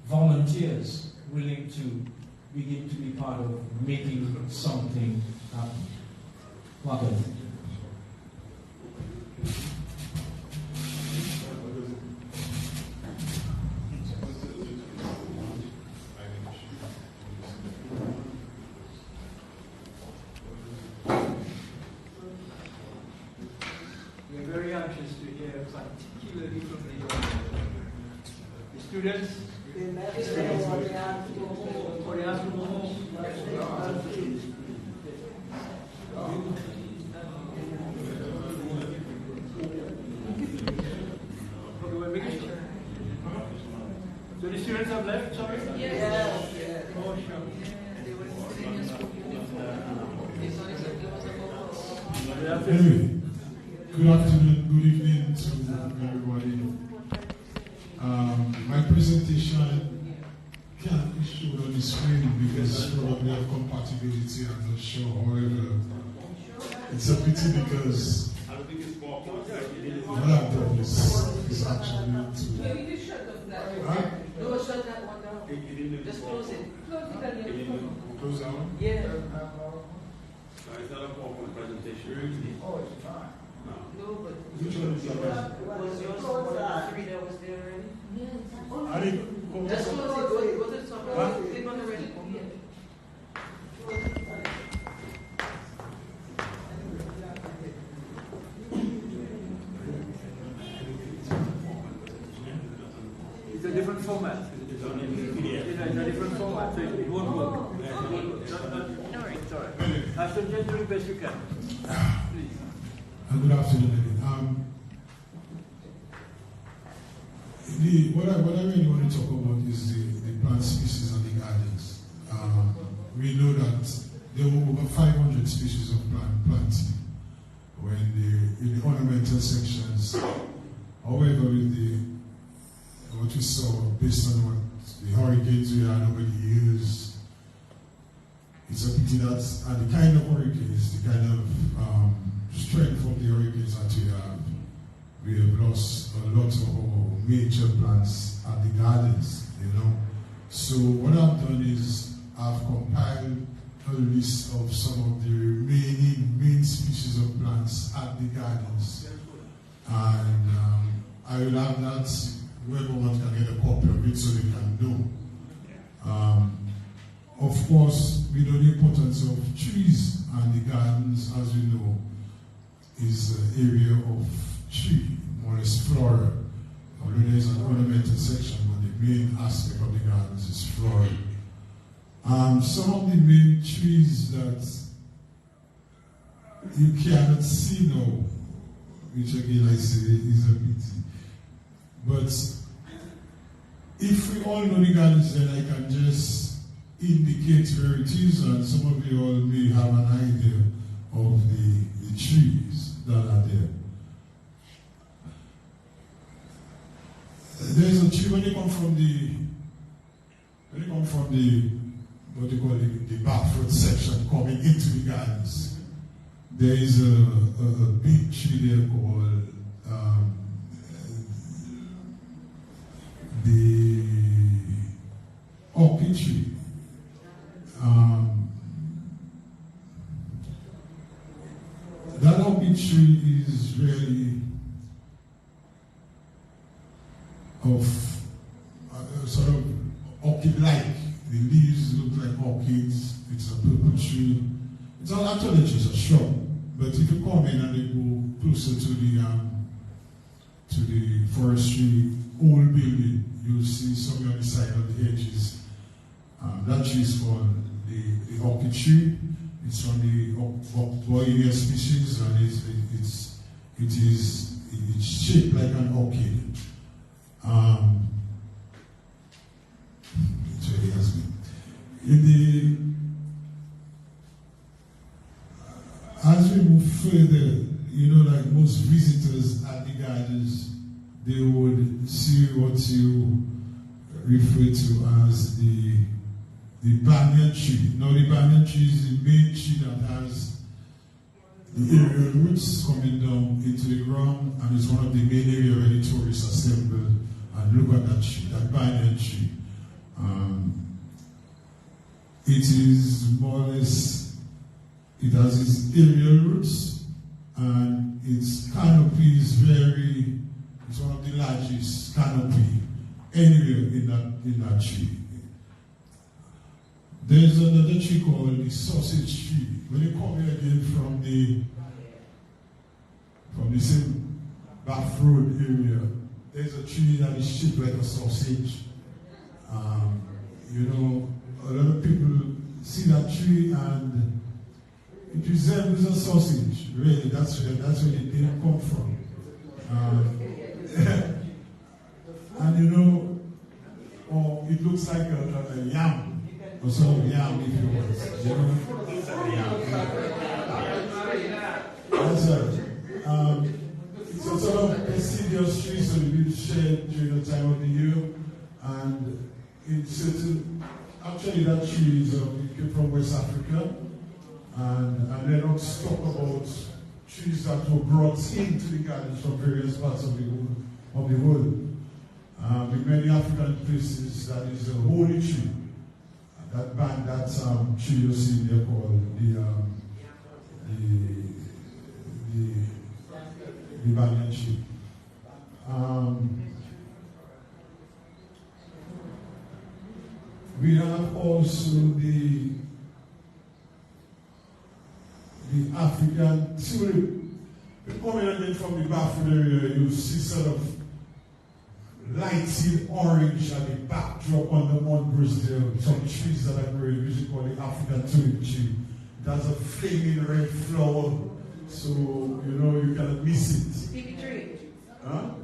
volunteers willing to begin to be part of making something happen. Walker. We're very anxious to hear particularly from the students. They left, they have to go home. Or they have to go home. Okay, we're making sure. So the students have left, sorry? Yes. Oh, sure. Anyway, good afternoon, good evening to everybody. My presentation can't be shown on the screen because probably of compatibility, I'm not sure. However, it's a pity because what I've done is actually to... Maybe you shut off that. Huh? No, shut that one down. close out? Yeah. It's not a PowerPoint presentation. Oh, it's not. No, but Which one is the best? Was yours one of the three that was there already? I think, that's close. Go to the top. Huh? Click on the red. Yeah. It's a different format. It's a different format, so it won't work. No, it's all right. I suggest doing the best you can. Please. good afternoon again. What I really want to talk about is the plant species and the gardens. We know that there were over 500 species of planting in the ornamental sections. However, with what we saw based on what the hurricanes we had over the years, it's a pity that, and the kind of hurricanes, the kind of strength of the hurricanes that we have lost a lot of our major plants at the gardens, So what I've done is I've compiled a list of some of the remaining main species of plants at the gardens. And I will have that, whoever wants can get a copy of it so they can know. Of course, we know the importance of trees and the gardens, as we know, is an area of tree, more or less flora. Although there is an ornamental section, but the main aspect of the gardens is flora. Some of the main trees that you cannot see now, which again I say is a pity. But if we all know the gardens, then I can just indicate where it is, and some of you all may have an idea of the trees that are there. There's a tree when you come from the what they call the backfoot section coming into the gardens. There is a big tree there called the orchid tree. That orchid tree is really of sort of orchid-like. The leaves look like orchids. It's a purple tree. It's not actually just a shrub, but if you come in and you go closer to the forestry old building, you'll see somewhere on the side of the edges. That tree is called the orchid tree. It's from the Bohemia species, and it's shaped like an orchid. It really has been. As we move further, like most visitors at the gardens, they would see what you refer to as the banyan tree. Now, the banyan tree is the main tree that has the aerial roots coming down into the ground, and it's one of the main areas where the tourists assemble and look at that tree, that banyan tree. It is more or less, it has its aerial roots, and its canopy is it's one of the largest canopy anywhere in that tree. There's another tree called the sausage tree. When you come here again from the same Bath Road area, there's a tree that is shaped like a sausage. A lot of people see that tree and it resembles a sausage. Really, that's where it didn't come from. And or it looks like a yam, or sort of yam if you want. That's right. It's a sort of deciduous tree, so it will shed during the time of the year, and actually that tree it came from West Africa, and they don't talk about trees that were brought into the gardens from various parts of the world. In many African places, that is a holy tree. that band, that tree you see there called the banyan tree. We have also the African tulip. Coming again from the Baffin area, you see sort of lighted orange at the backdrop on the Mount Brazil. Some trees that are growing, which is called the African tulip tree. It has a flaming red flower, so you cannot miss it. Pipi tree. Huh?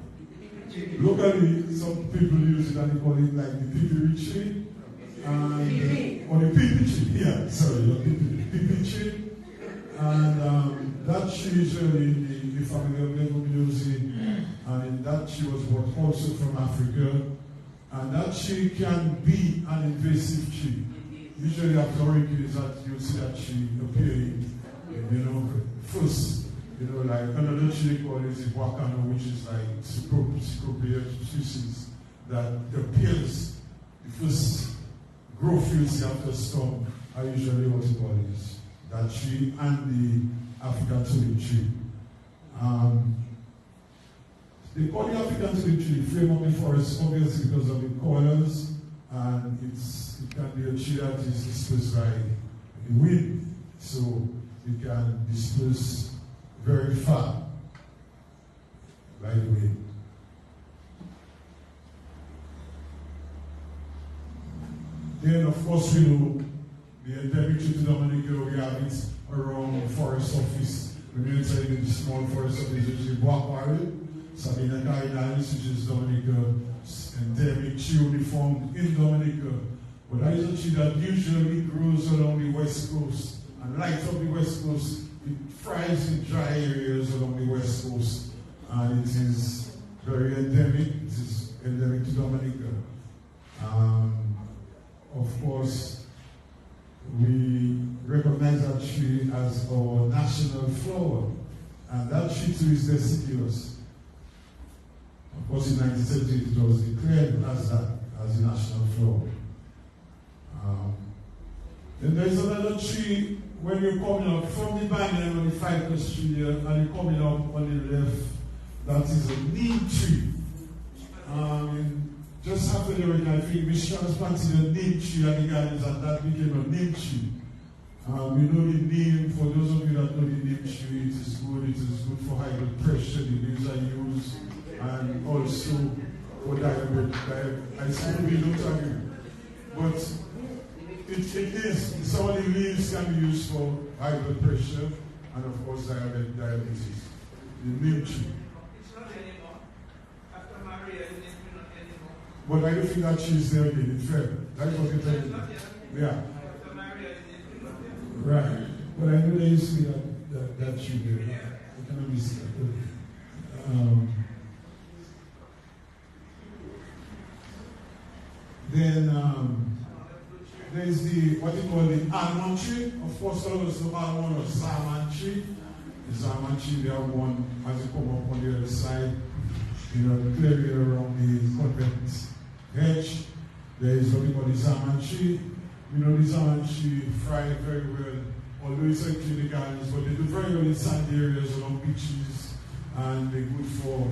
Locally, some people use it and they call it like the pipi tree. Or the pipi tree, yeah, sorry, the pipi tree. And that tree is really in the family of Leguminosae, and that tree was brought also from Africa. And that tree can be an invasive tree. Usually after hurricanes, that you see that tree appearing, first, like another tree called is the Wakano, which is like Cecropia species that appears, the first growth you see after a storm are usually what it is. That tree and the African tulip tree. They call the African tulip tree flame of the forest, obviously because of the colors, and it can be a tree that is dispersed by the wind, so it can disperse very far by the wind. Then, of course, we know the endemic tree to Dominica, we have it around the forest office. We're inside the small forest office, which is Boakari, Sabina Islands, which is Dominica's endemic tree only found in Dominica. But that is a tree that usually grows along the west coast and lights up the west coast. It thrives in dry areas along the west coast, and it is very endemic. It is endemic to Dominica. Of course, we recognize that tree as our national flower, and that tree too is deciduous. Of course, in 1978 it was declared as that, as a national flower. Then there's another tree when you're coming up from the banyan or the ficus tree here, and you're coming up on the left. That is a neem tree. Just after the hurricane, I think we transplanted a neem tree at the gardens, and that became a neem tree. We know the neem, for those of you that know the neem tree, it is good for high blood pressure, the leaves are used, and also for diabetes. I still be not agree. But it is, some of the leaves can be used for high blood pressure, and of course diabetes. The neem tree. It's not anymore. After Maria, it's not anymore. But I don't think that tree is there again. It's fair. That's what you're telling me. Yeah. Right. But I know there used to be that tree there. I cannot miss it. Then there's what they call the almond tree. Of course, always the almond or salmon tree. The salmon tree, they have one as you come up on the other side. Clearly around the convent hedge. There is what we call the salmon tree. The salmon tree fry very well, although it's actually the gardens, but they do very well in sandy areas along beaches, and they're good for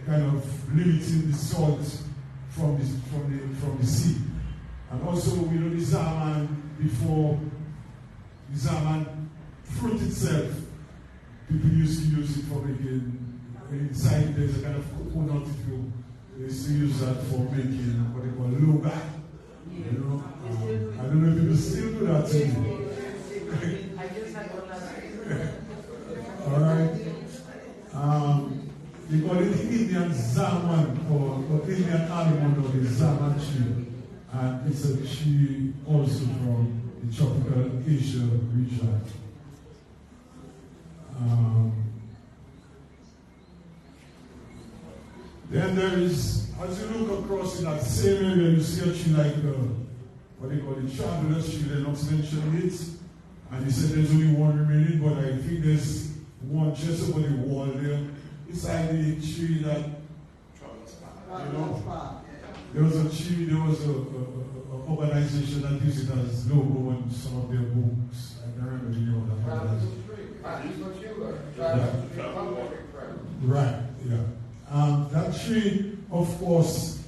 kind of limiting the salt from the sea. And also, we know the salmon, before the salmon fruit itself, people used to use it for making, inside there's a kind of coconut, they used to use that for making what they call loga. I don't know if people still do that too. I just had one last week. All right. They call it the Indian zaman or Indian almond or the zaman tree. And it's a tree also from the tropical Asia region. Then there is, as you look across in that same area, you see a tree like what they call the traveler's tree. They're not mentioning it. And he said there's only one remaining, but I think there's one just over the wall there. Beside the tree that, there was a tree, there was a organization that used it as logo on some of their books. I don't remember the name of that organization. Right, yeah. That tree, of course,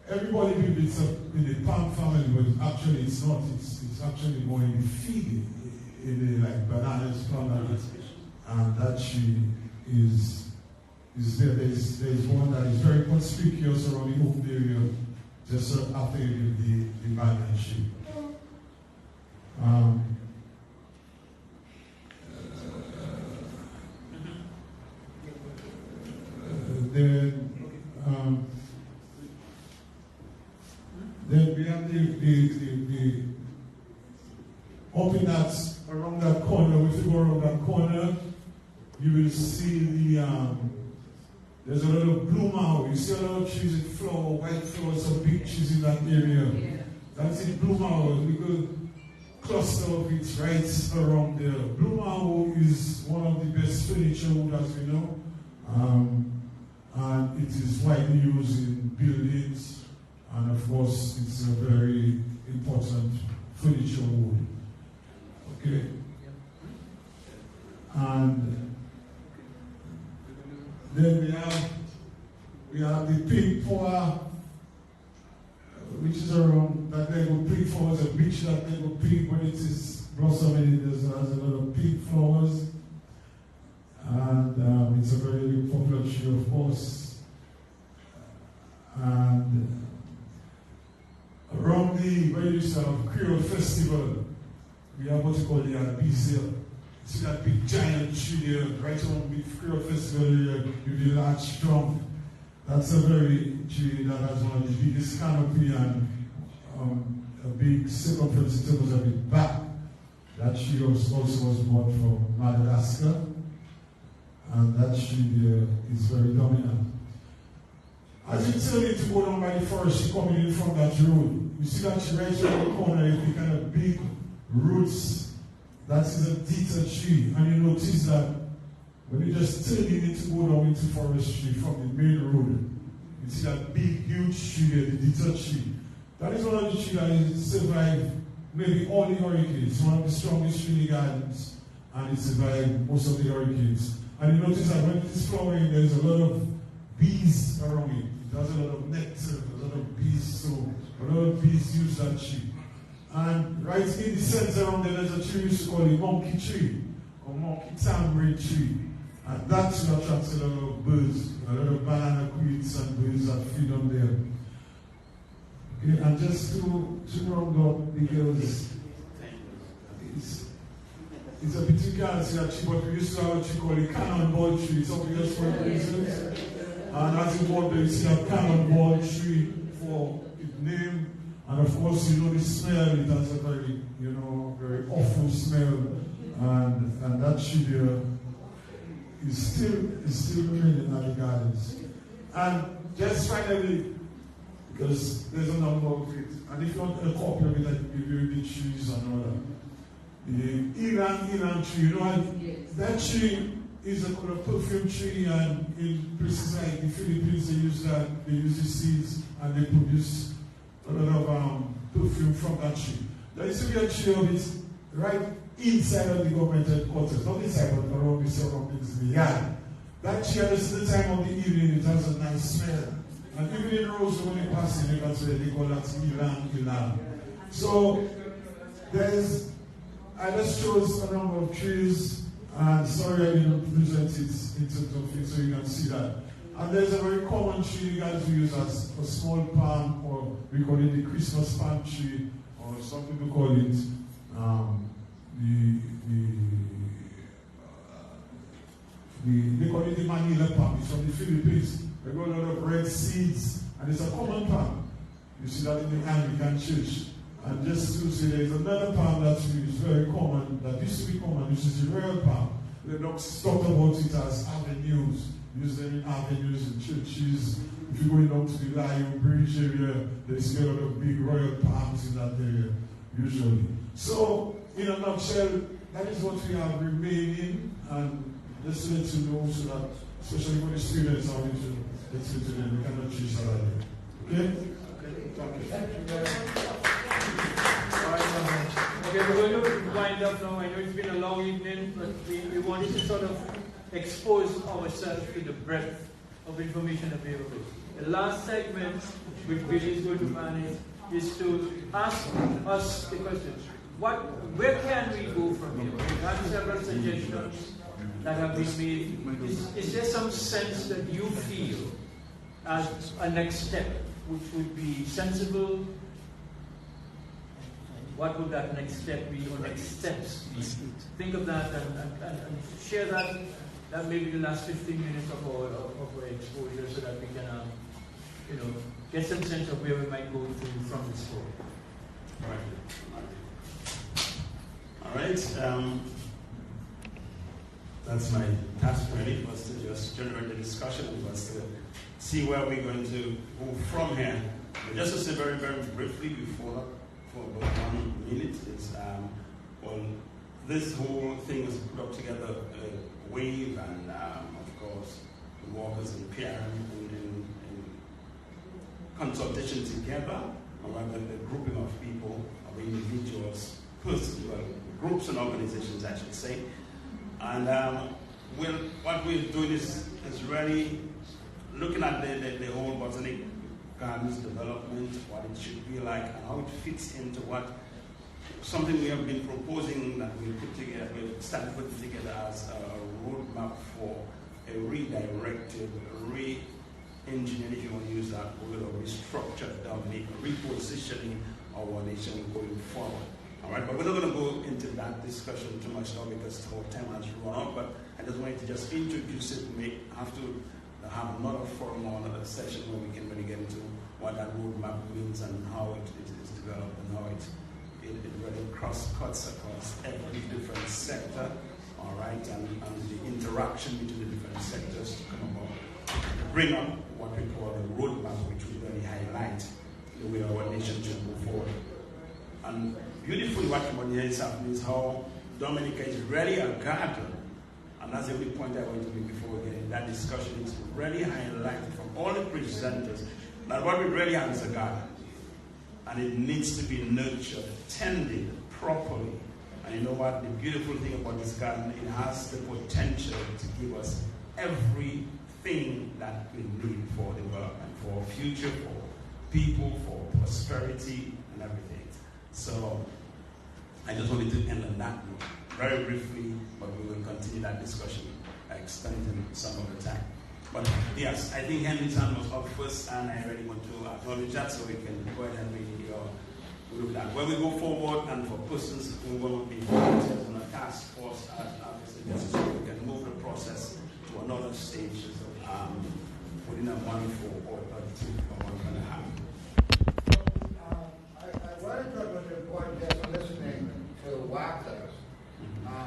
everybody believes it's in the palm family, but actually it's not. It's actually more in the field, in the like bananas, plum, and that tree is there. There's one that is very conspicuous around the open area, just after the banana tree. Then we have the up in that, around that corner, if you go around that corner, you will see there's a lot of bloom out. You see a lot of trees with flower, white flowers, some big trees in that area. Yeah. That's it, bloom out. We could cluster of it right around there. Bloom out is one of the best furniture wood, as we know. And it is widely used in buildings, and of course it's a very important furniture wood. Okay? And then we have the pink flower, which is around that Lego pink flowers, a beach that Lego pink when it is blossoming, there's a lot of pink flowers. And it's a very popular tree, of course. And around where you used to have Creole Festival, we have what you call the Albizia. See that big giant tree there, right around the Creole Festival area, with the large drum. That's a very tree that has one of the biggest canopy and a big circumference in terms of its back. That tree also was bought from Madagascar. And that tree there is very dominant. As you turn it to go down by the forest, you're coming in from that road. You see that tree right around the corner, the kind of big roots. That is a dita tree. And you notice that when you just turn it to go down into forestry from the main road, you see that big, huge tree there, the dita tree. That is one of the trees that has survived maybe all the hurricanes. It's one of the strongest tree in the gardens, and it survived most of the hurricanes. And you notice that when it is flowering, there's a lot of bees around it. It has a lot of nectar, a lot of bees, so a lot of bees use that tree. And right in the center around there, there's a tree we used to call a monkey tree, or monkey tamarind tree. And that attracts a lot of birds, a lot of banana queens and birds that feed on there. Okay, and just to round up, because it's a bit you can't see that tree, but we used to have a tree called a cannonball tree. It's something else for reasons. And as you go there, you see a cannonball tree for its name. And of course, you know the smell. It has a very, very awful smell. And that tree there is still remaining in the gardens. And just finally, because there's a number of it, and if you want a copy of it, I can give you the trees and all that. The Iran tree, that tree is a kind of perfume tree, and in places like the Philippines, they use the seeds and they produce a lot of perfume from that tree. There used to be a tree of it right inside of the government headquarters, not inside, but around the surroundings, the yard. That tree, at the time of the evening, it has a nice smell. And even in Rose, when they pass in, that's where they call that Ilan. So, I just chose a number of trees, and sorry I didn't present it in terms of it so you can see that. And there's a very common tree you guys use as a small palm, or we call it the Christmas palm tree, or some people call it they call it the Manila palm. It's from the Philippines. They got a lot of red seeds, and it's a common palm. You see that in the Anglican Church. And just to say, there's another palm that is very common, that used to be common, which is the royal palm. They don't talk about it as avenues. Use them in avenues and churches. If you're going down to the Lion Bridge area, there's a lot of big royal palms in that area, usually. So, in a nutshell, that is what we have remaining, and just to let you know, so that, especially for the students, how we should explain to them, we cannot choose that. Good? Okay, we're going to wind up now. I know it's been a long evening, but we wanted to sort of expose ourselves to the breadth of information available. The last segment, which Billy is going to manage, is to ask us the question, where can we go from here? We've had several suggestions that have been made. Is there some sense that you feel as a next step, which would be sensible? What would that next step be, or next steps be? Think of that and share that. That may be the last 15 minutes of our exposure, so that we can, get some sense of where we might go from this forward. All right. That's my task really, was to just generate the discussion, was to see where we're going to go from here. But just to say very, very briefly before for about 1 minute is, this whole thing was put up together, WAVE and, of course, the workers in PRM in consultation together, or rather the grouping of people, of individuals, groups and organizations, I should say. And what we're doing is really looking at the whole Botanic Gardens development, what it should be like, and how it fits into something we have been proposing that we started putting together as a roadmap for a redirected, re-engineering, if you want to use that word, or restructured, repositioning our nation going forward. All right, but we're not going to go into that discussion too much now because our time has run out, but I just wanted to just introduce it. We have to have another forum or another session where we can really get into what that roadmap means and how it is developed and how it really cuts across every different sector, all right, and the interaction between the different sectors to come about, bring up what we call the roadmap, which will really highlight the way our nation should move forward. And beautifully, what is happening is how Dominica is really a garden. And that's the only point I want to make before we get in that discussion. It's really highlighted from all the presenters that what we really have is a garden. And it needs to be nurtured, tended properly. And you know what? The beautiful thing about this garden, it has the potential to give us everything that we need for development, for our future, for people, for prosperity, and everything. So I just wanted to end on that note, very briefly, but we will continue that discussion, extending some of the time. But yes, I think Henry's hand was up first, and I really want to acknowledge that, so we can go ahead and look at that. When we go forward, and for persons who will be volunteers on a task force, so we can move the process to another stage within a month or 2 or 1.5. What I thought was important just listening to Wacker,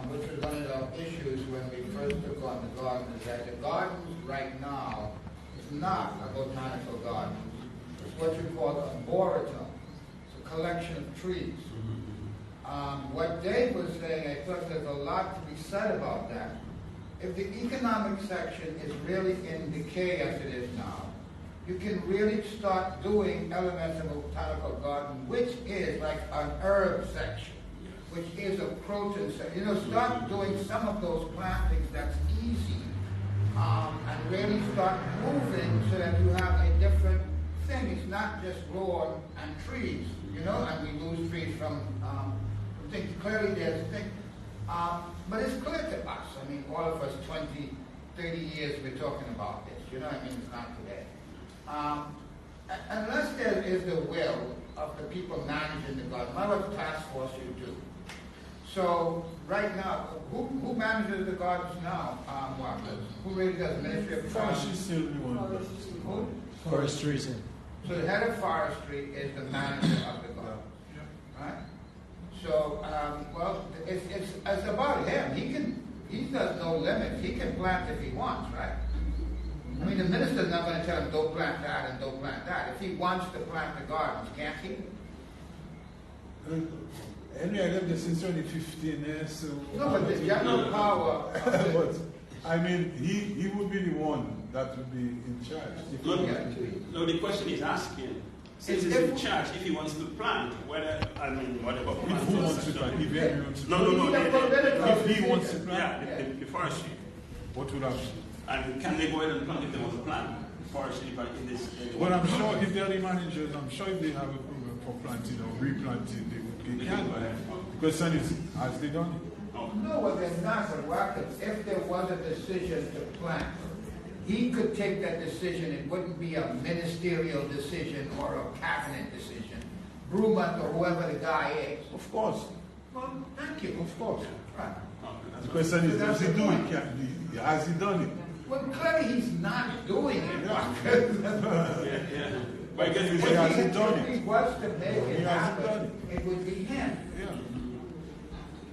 which was one of the issues when we first took on the garden, is that the gardens right now is not a botanical garden. It's what you call a arboretum. It's a collection of trees. What Dave was saying, I thought there's a lot to be said about that. If the economic section is really in decay as it is now, you can really start doing elements of a botanical garden, which is like an herb section, which is a protein section. Start doing some of those plantings that's easy, and really start moving so that you have a different thing. It's not just lawn and trees, and we lose trees from things. Clearly there's a thing. But it's clear to us, all of us 20, 30 years we're talking about this, it's not today. Unless there is the will of the people managing the garden, what task force you do. So right now, who manages the gardens now? Who really does Ministry of Forestry is still one. Who? Forestry is in. So the head of forestry is the manager of the garden, right? So it's about him. He does no limits. He can plant if he wants, right? The minister's not going to tell him, don't plant that and don't plant that. If he wants to plant the gardens, can't he? Henry, I lived there since 2015, so... No, but the general power... I mean, he would be the one that would be in charge. No, the question is asking, since he's in charge, if he wants to plant, whatever plant. If he wants to plant, if he wants to No. If he wants to plant. Yeah, the forestry. What would happen? And can they go ahead and plant if they want to plant forestry in this area? Well, I'm sure if they're the managers, I'm sure if they have approval for planting or replanting, they can. The question is, has they done it? No, well, they're not, but Rocket, if there was a decision to plant, he could take that decision. It wouldn't be a ministerial decision or a cabinet decision. Brumont or whoever the guy is. Of course. Well, thank you. Of course. Right. The question is, does he do it? Has he done it? Well, clearly he's not doing it. But again, he hasn't done If it. he was to make He it hasn't done happen, it. it would be him.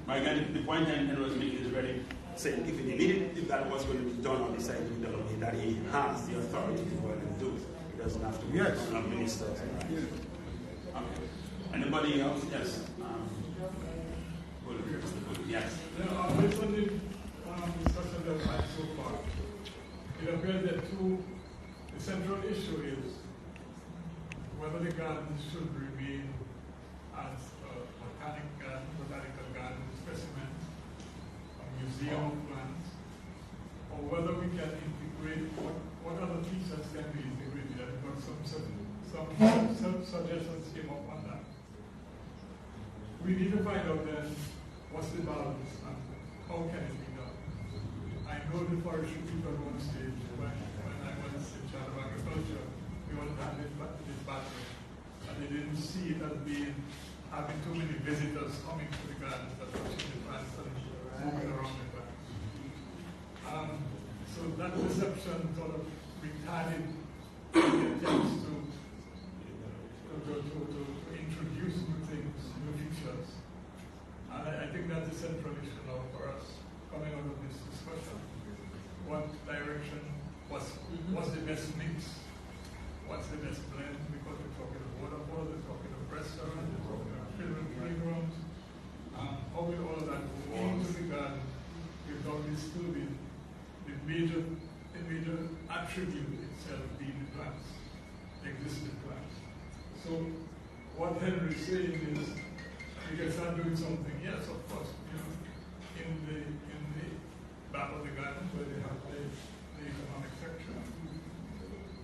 But again, the point Henry was making is very saying if he needed, if that was going to be done on the side that he has the authority to go ahead and do it. He doesn't have to administer. Right? Okay. Anybody else? Yes. Yes. Based on the discussion that we've had so far, it appears that the central issue is whether the gardens should remain as botanical garden specimen, a museum of plants, or whether we can integrate what other features can be integrated. I've got some suggestions came up on that. We need to find out then what's the balance and how can it be done. I know the forestry people at one stage, when I was in charge of agriculture, we all had this battle, and they didn't see it as being having too many visitors coming to the gardens that watching the plants and moving around the plants. So that perception sort of retarded the attempts to introduce new things, new features. And I think that's the central issue now for us coming out of this discussion. What direction, what's the best mix, what's the best blend, because we're talking of waterfalls, we're talking of restaurants, we're talking of children playgrounds. How will all of that go into the garden without disturbing the major attribute itself being the plants, the existing plants. So what Henry's saying is, you can start doing something. Yes, of course. In the back of the garden where they have the economic section.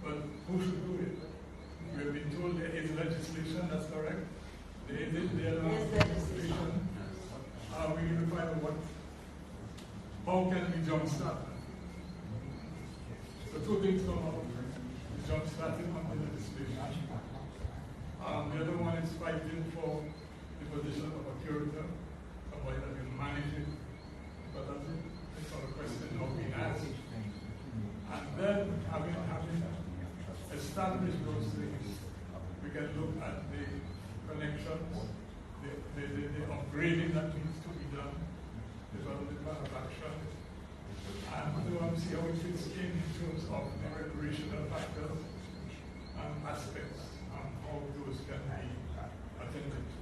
But who should do it? We have been told there is legislation. That's correct. There is legislation. We need to find out how can we jumpstart that? So two things come up. The jumpstarting on the legislation. The other one is fighting for the position of a curator, somebody that can manage it, but that's the sort of question now being asked. And then having established those things, we can look at the connections, the upgrading that needs to be done, develop the plan of action, and see how it fits in terms of the recreational factors and aspects and how those can be attended to.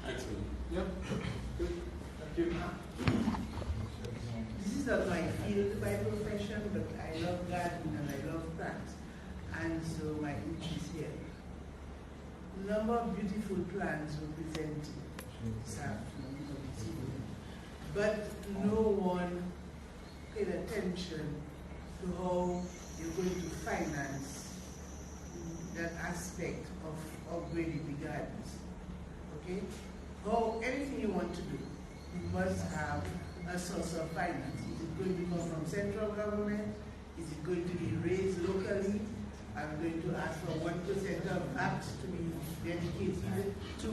Excellent. Yep. Good. Thank you. This is not my field by profession, but I love gardening and I love plants. And so my interest here. A number of beautiful plants were presented this afternoon or this evening, but no one paid attention to how you're going to finance that aspect of upgrading the gardens. Okay? How anything you want to do, you must have a source of finance. Is it going to come from central government? Is it going to be raised locally? I'm going to ask for 1% of that to be dedicated to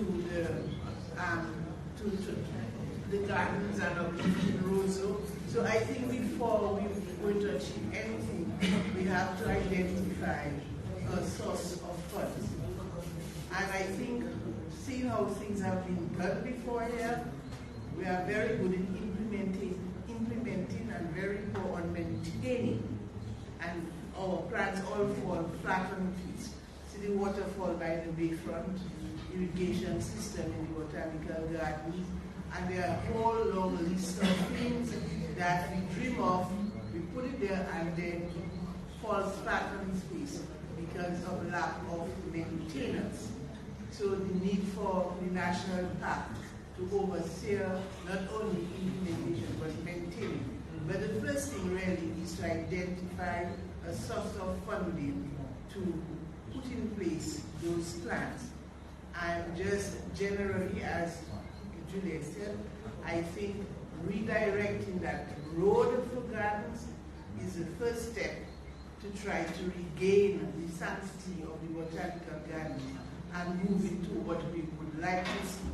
the gardens and uplifting roads. So I think before we're going to achieve anything, we have to identify a source of funds. And I think, seeing how things have been done before here, we are very good in implementing and very poor on maintaining. And our plants all fall flat on feet. See the waterfall by the bayfront, irrigation system in the botanical gardens, and there are a whole long list of things that we dream of, we put it there, and then falls flat on its face because of lack of maintenance. So the need for the national park to oversee not only implementation but maintaining. But the first thing really is to identify a source of funding to put in place those plans. And just generally, as Juliet said, I think redirecting that road for gardens is the first step to try to regain the sanctity of the botanical garden and move into what we would like to see.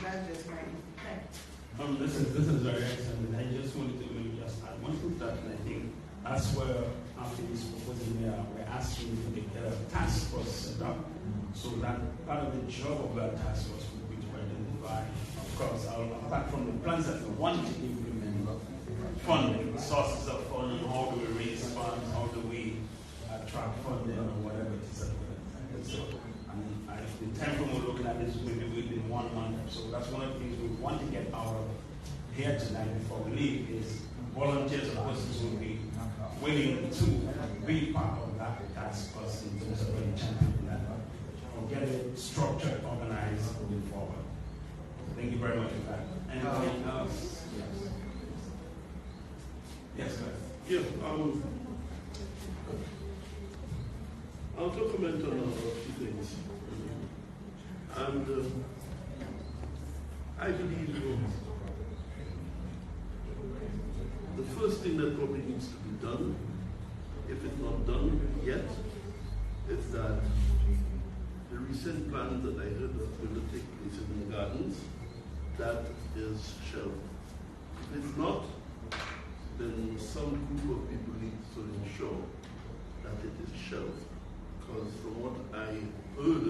That's just my insight. This is very excellent. I just wanted to maybe just add one thing that I think that's where after this proposal we're asking to get a task force set up, so that part of the job of that task force would be to identify, of course, apart from the plans that we want to implement, funding, sources of funding, how do we raise funds, how do we attract funding, or whatever it is. So, the time frame we're looking at is maybe within 1 month. So that's one of the things we want to get out of here tonight before we leave is volunteers and persons will be willing to be part of that task force in terms of really championing that or get it structured, organized, moving forward. Thank you very much for that. Anything else? Yes. Yes, sir. Yeah, I'll comment on a few things. And I believe the first thing that probably needs to be done, if it's not done yet, is that the recent plan that I heard was going to take place in the gardens, that is shelved. If it's not, then some group of people need to ensure that it is shelved. Because from what I heard,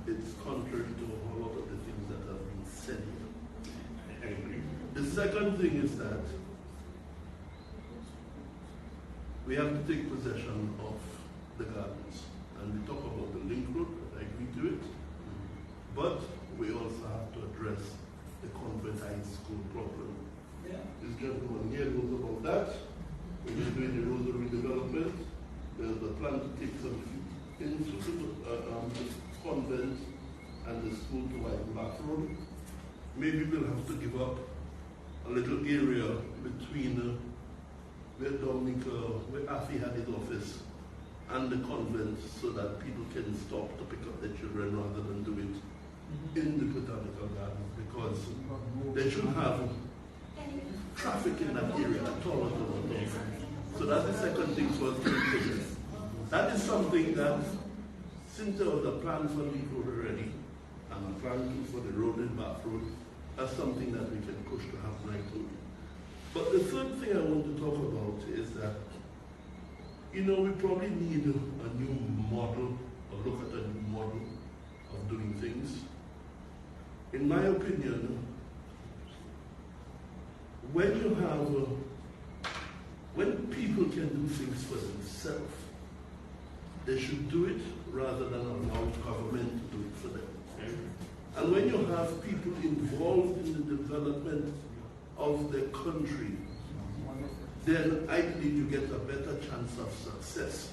it's contrary to a lot of the things that have been said here. I agree. The second thing is that we have to take possession of the gardens. And we talk about the link road, I agree to it. But we also have to address the Convent High School problem. Yeah. This gentleman here knows about that. When you're doing the Rosary development, there's a plan to take some into the convent and the school to widen back road. Maybe we'll have to give up a little area between where Afi had his office and the convent so that people can stop to pick up their children rather than do it in the botanical gardens, because they should have traffic in that area at all. So that's the second thing for us to consider. That is something that, since there was a plan for the road already, and a plan for the road and back road, that's something that we can push to happen right away. But the third thing I want to talk about is that, we probably need a new model, or look at a new model of doing things. In my opinion, when people can do things for themselves, they should do it rather than allow government to do it for them. And when you have people involved in the development of the country, then I believe you get a better chance of success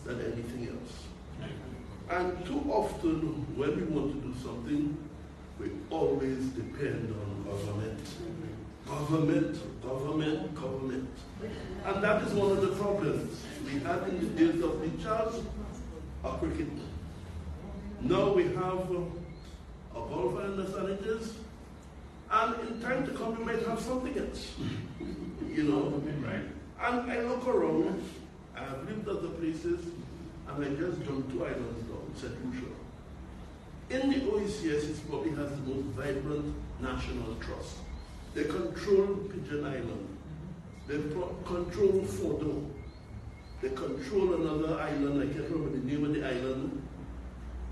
than anything else. And too often, when we want to do something, we always depend on government. Government. And that is one of the problems we had in the days of the Charles, a cricket. Now we have a golfer and the senators, and in time to come we might have something else. Right? And I look around, I have lived other places, and I just jumped 2 islands down, St. Lucia. In the OECS, it probably has the most vibrant national trust. They control Pigeon Island. They control Fordo. They control another island, I can't remember the name of the island.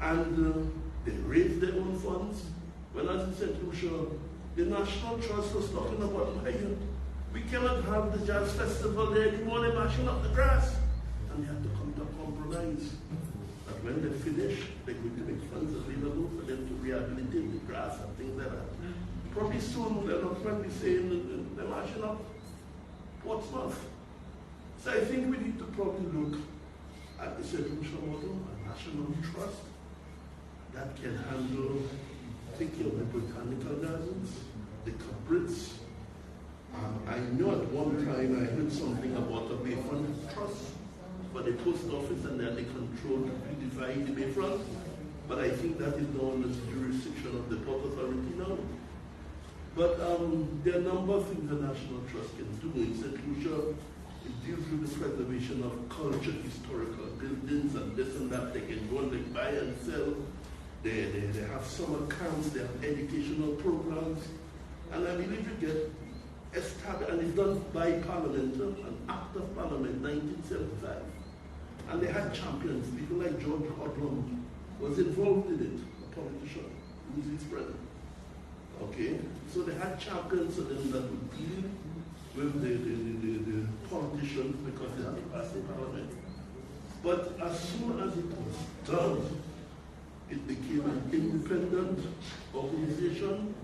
And they raise their own funds. When I was in St. Lucia, the National Trust was talking about, we cannot have the jazz festival there anymore, they're mashing up the grass. And they had to come to a compromise. That that when they finish, they're going to make funds available for them to rehabilitate the grass and things like that. Probably soon they're not going to be saying they're marching up Portsmouth. So I think we need to probably look at the solution model, a national trust that can handle, take care of the botanical gardens, the culprits. I know at one time I heard something about a Bayfront trust for the post office and that they control the divide the Bayfront. But I think that is now under the jurisdiction of the Port Authority now. But there are a number of things the National Trust can do. In St. Lucia, it deals with the preservation of culture, historical buildings, and this and that. They can go and they buy and sell. They have summer camps, they have educational programs. And I believe we get established, and it's done by Parliament, an Act of Parliament, 1975. And they had champions, people like George Hodlum was involved in it, a politician, who was his friend. Okay, so they had champions of them that would deal with the politicians because they had to pass the Parliament. But as soon as it was done, it became an independent organization.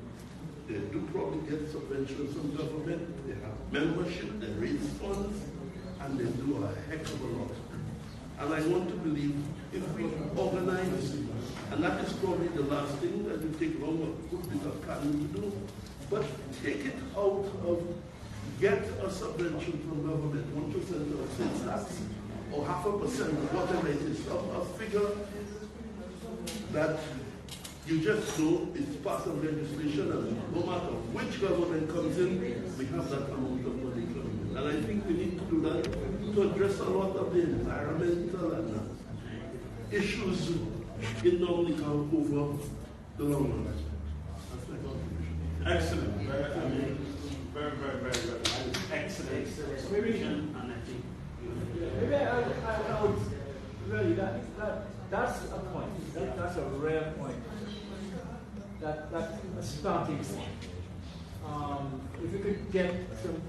They do probably get subventions from government, they have membership, they raise funds, and they do a heck of a lot. And I want to believe if we organize, and that is probably the last thing that will take longer, good bit of planning to do, but take it out of, get a subvention from government, 1% of sales tax, or 0.5%, whatever it is, a figure that you just know it's part of legislation, and no matter which government comes in, we have that amount of money coming in. And I think we need to do that to address a lot of the environmental and issues in normally come over the long run. That's my contribution. Excellent. Very good. Excellent explanation, and I think maybe I would really that's a point. That's a rare point. That's a starting point. If we could get some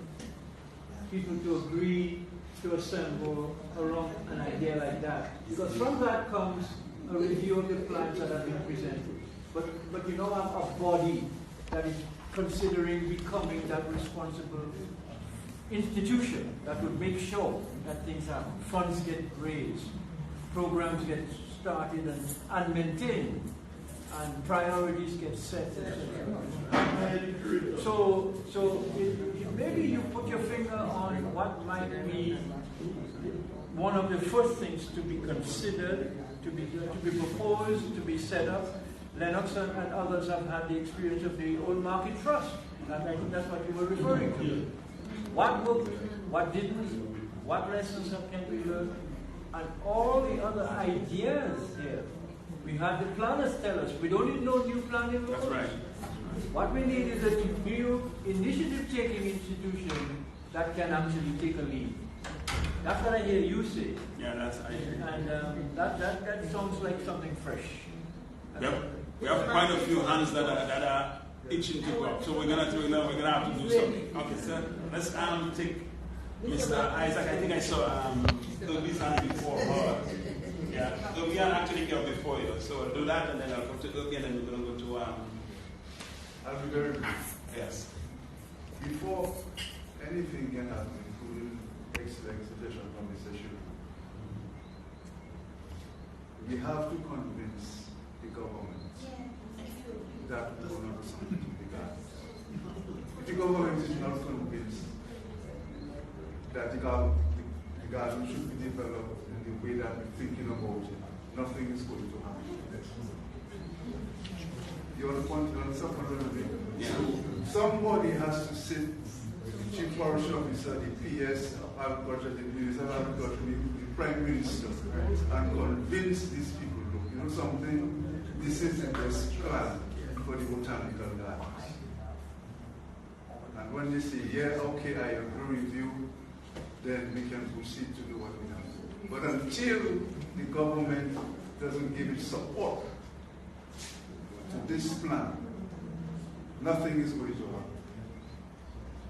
people to agree to assemble around an idea like that, because from that comes a review of the plans that have been presented. But you know, a body that is considering becoming that responsible institution that would make sure that things happen, funds get raised, programs get started and maintained, and priorities get set. So maybe you put your finger on what might be one of the first things to be considered, to be proposed, to be set up. Lennox and others have had the experience of the Old Market Trust, and I think that's what you were referring to. What worked, what didn't, what lessons can we learn, and all the other ideas here. We had the planners tell us we don't need no new planning laws. That's right. What we need is a new initiative-taking institution that can actually take a lead. That's what I hear you say. Yeah, that's I hear. And that sounds like something fresh. We have quite a few hands that are itching to go up, so we're gonna have to do something. Okay, so let's take Mr. Isaac. I think I saw Ilby's hand before. Yeah, Ilby had actually come before you, so we'll do that, and then I'll come to Ilby, and then we're gonna go to. I'll be very brief. Yes. Before anything can happen, including extradition from this issue, we have to convince the government that we will not do something to the garden. If the government is not convinced that the garden should be developed in the way that we're thinking about it, nothing is going to happen. You understand what I'm saying? Yeah. Somebody has to sit, the chief forest officer, the PS of agriculture, the minister of agriculture, the prime minister, and convince these people, look, you know something, this is the best plan for the botanical gardens. And when they say, yeah, okay, I agree with you, then we can proceed to do what we have to do. But until the government doesn't give its support to this plan, nothing is going to happen.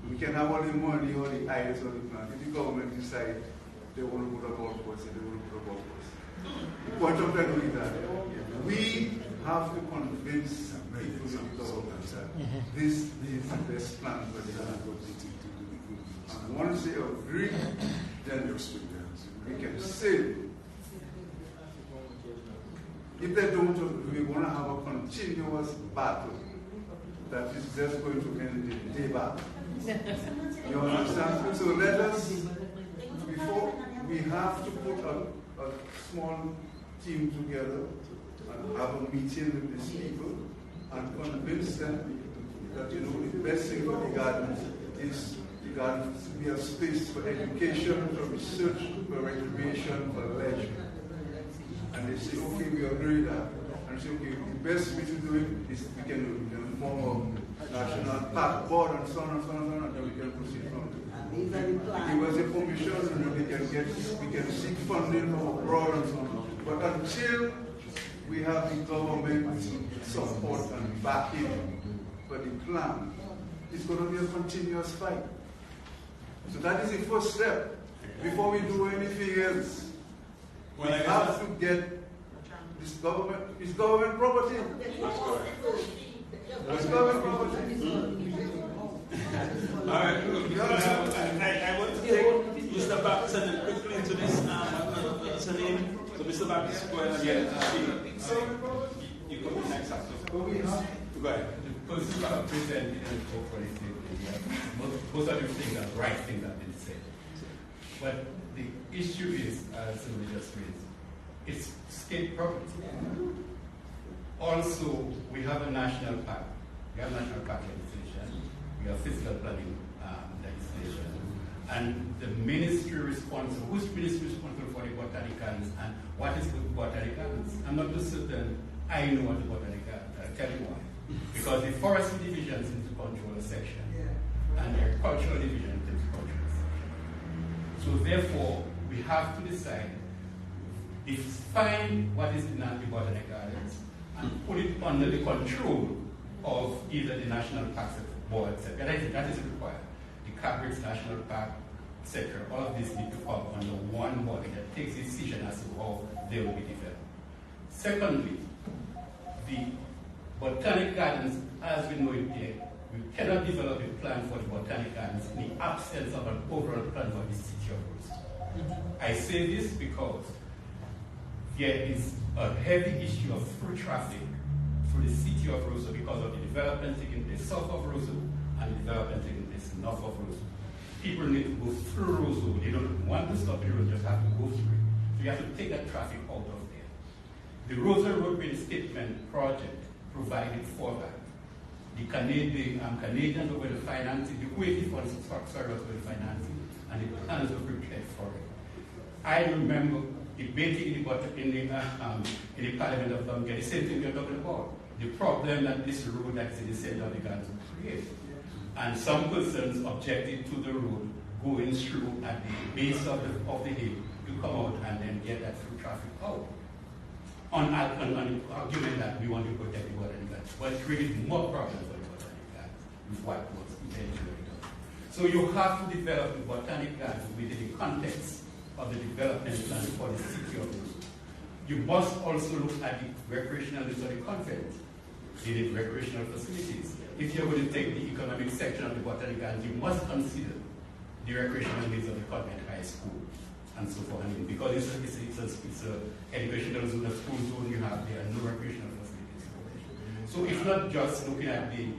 We can have all the money, all the ideas, all the plan. If the government decides they want to put a golf course, they want to put a golf course. What I'm trying to do is that we have to convince people in government that this is the best plan for the land. And once they agree, then we can say, if they don't agree, we're going to have a continuous battle that is just going to end in day battle. You understand? So let us, before we have to put a small team together and have a meeting with these people and convince them that, you know, the best thing for the gardens is the gardens to be a space for education, for research, for recreation, for leisure. And they say, okay, we agree that. And say, okay, the best way to do it is we can form a national park board and so on and so on and so on, and then we can proceed from there. Give us information, and we can seek funding from abroad and so on. But until we have the government support and backing for the plan, it's going to be a continuous fight. So that is the first step. Before we do anything else, we have to get this government. It's government property. It's government property. All right, I want to take Mr. Baptist and then quickly into this. What's her name? So Mr. Baptist, go ahead and you come in next after. Go ahead. Because you have presented in the talk for most of the things are right things have been said. But the issue is, as somebody just raised, it's state property. Also, we have a national park. We have national park legislation. We have physical planning legislation. And the ministry responsible, who's ministry responsible for the botanicals and what is good botanicals? I'm not just certain I know what the botanicals are. I'll tell you why. Because the forestry division seems to control a section. And the agricultural division seems to control a section. So therefore, we have to decide, define what is in the botanic gardens and put it under the control of either the National Parks Board, etc. That is required. The Cabrits National Park, etc. All of these need to come under one body that takes a decision as to how they will be developed. Secondly, the botanic gardens, as we know it here, we cannot develop a plan for the botanic gardens in the absence of an overall plan for the city of Roseau. I say this because there is a heavy issue of through traffic through the city of Roseau because of the development taking place south of Roseau and the development taking place north of Roseau. People need to go through Roseau. They don't want to stop the road, just have to go through it. So you have to take that traffic out of there. The Roseau Road Reinstatement Project provided for that. The Canadians were the financing, the Kuwaiti funds were the financing, and the plans were prepared for it. I remember debating in the Parliament of Gambia, the same thing we are talking about. The problem that this road that's in the center of the gardens will create. And some persons objected to the road going through at the base of the hill to come out and then get that through traffic out. On the argument that we want to protect the botanic gardens, but it created more problems for the botanic gardens with what was eventually done. So you have to develop the botanic gardens within the context of the development plan for the city of Roseau. You must also look at the recreational needs of the convent, the recreational facilities. If you're going to take the economic section of the botanic gardens, you must consider the recreational needs of the convent high school and so forth. And because it's an educational zone, a school zone, there are no recreational facilities. So it's not just looking at the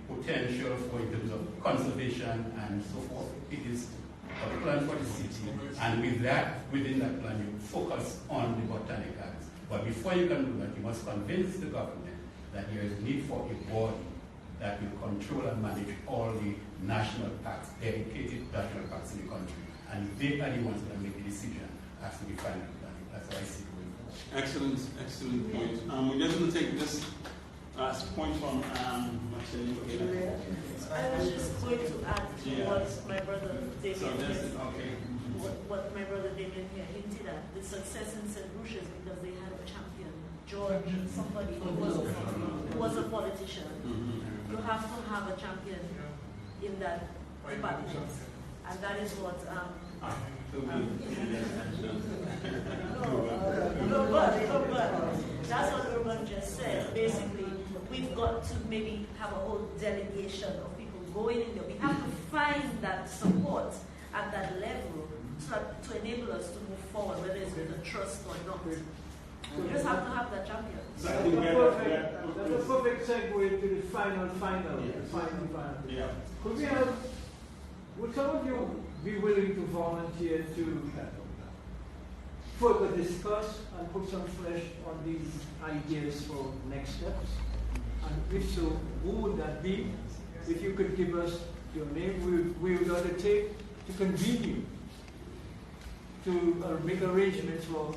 potential for in terms of conservation and so forth. It is a plan for the city, and with that, within that plan, you focus on the botanic gardens. But before you can do that, you must convince the government that there is a need for a body that will control and manage all the national parks, dedicated national parks in the country. And they are the ones that make the decision as to the final plan. That's what I see going forward. Excellent, excellent point. We're just going to take this last point from Martin. I was just going to add to what my brother Damien here hinted at, the success in St. Lucia's because they had a champion, George, somebody who was a politician. You have to have a champion in that department. And that is what But that's what Ruben just said. Basically, we've got to maybe have a whole delegation of people going in there. We have to find that support at that level to enable us to move forward, whether it's with a trust or not. We just have to have that champion. That's a perfect segue to the final. Yeah. Could we have, would some of you be willing to volunteer to further discuss and put some flesh on these ideas for next steps? And if so, who would that be? If you could give us your name, we would undertake to convene you, to make arrangements for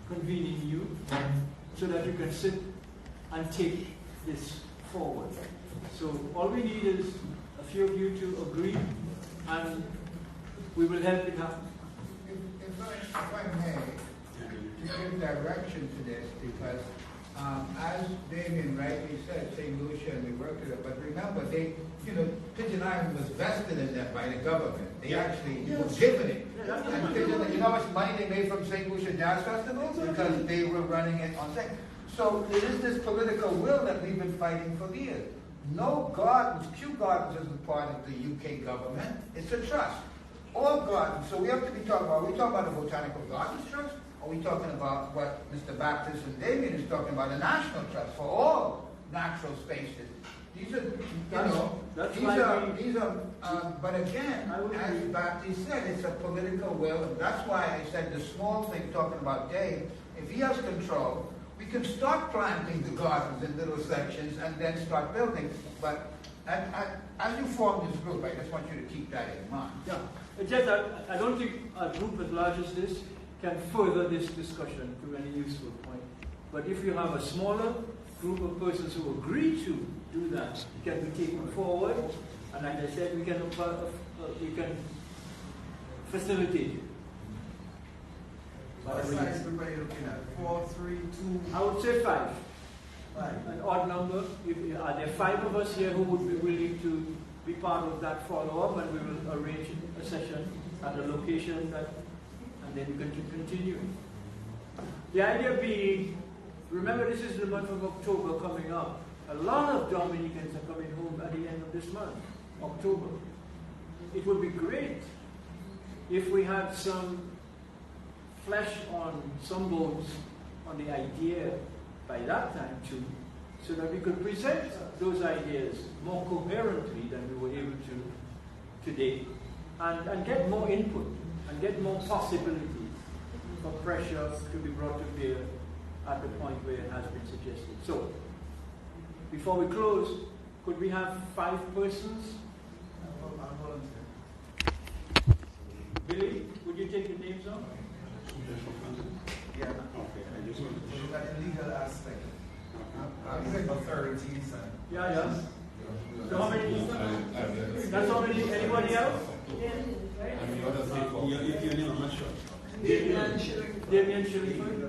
convening you, so that you can sit and take this forward. So all we need is a few of you to agree, and we will help it happen. If I may, to give direction to this, because as Damien rightly said, St. Lucia, and we worked it up, but remember, Pigeon Island was vested in them by the government. They actually were given it. And Pigeon, you know how much money they made from St. Lucia Jazz Festival? Because they were running it on thing. So it is this political will that we've been fighting for years. No gardens, Kew Gardens isn't part of the UK government. It's a trust. All gardens. So we have to be talking about, are we talking about the Botanical Gardens Trust? Are we talking about what Mr. Baptist and Damien is talking about, a national trust for all natural spaces? These are, but again, as Baptist said, it's a political will, and that's why I said the small thing, talking about Dave, if he has control, we can start planting the gardens in little sections and then start building. But as you form this group, I just want you to keep that in mind. Yeah, it's just that I don't think a group as large as this can further this discussion to any useful point. But if you have a smaller group of persons who agree to do that, it can be taken forward, and like I said, we can facilitate it. What size everybody looking at? 4, 3, 2? I would say 5. An odd number. Are there 5 of us here who would be willing to be part of that follow-up, and we will arrange a session at a location that, and then we can continue. The idea being, remember this is the month of October coming up. A lot of Dominicans are coming home at the end of this month, October. It would be great if we had some flesh on some bones on the idea by that time too, so that we could present those ideas more coherently than we were able to today, and get more input and get more possibilities for pressure to be brought to bear at the point where it has been suggested. So, before we close, could we have 5 persons? Billy, would you take the names on? Yeah. Okay. I just want to look at the legal aspect. Authorities and Yeah. So how many? That's how many? Anybody else? Your name, I'm not sure. Damien Shillingford.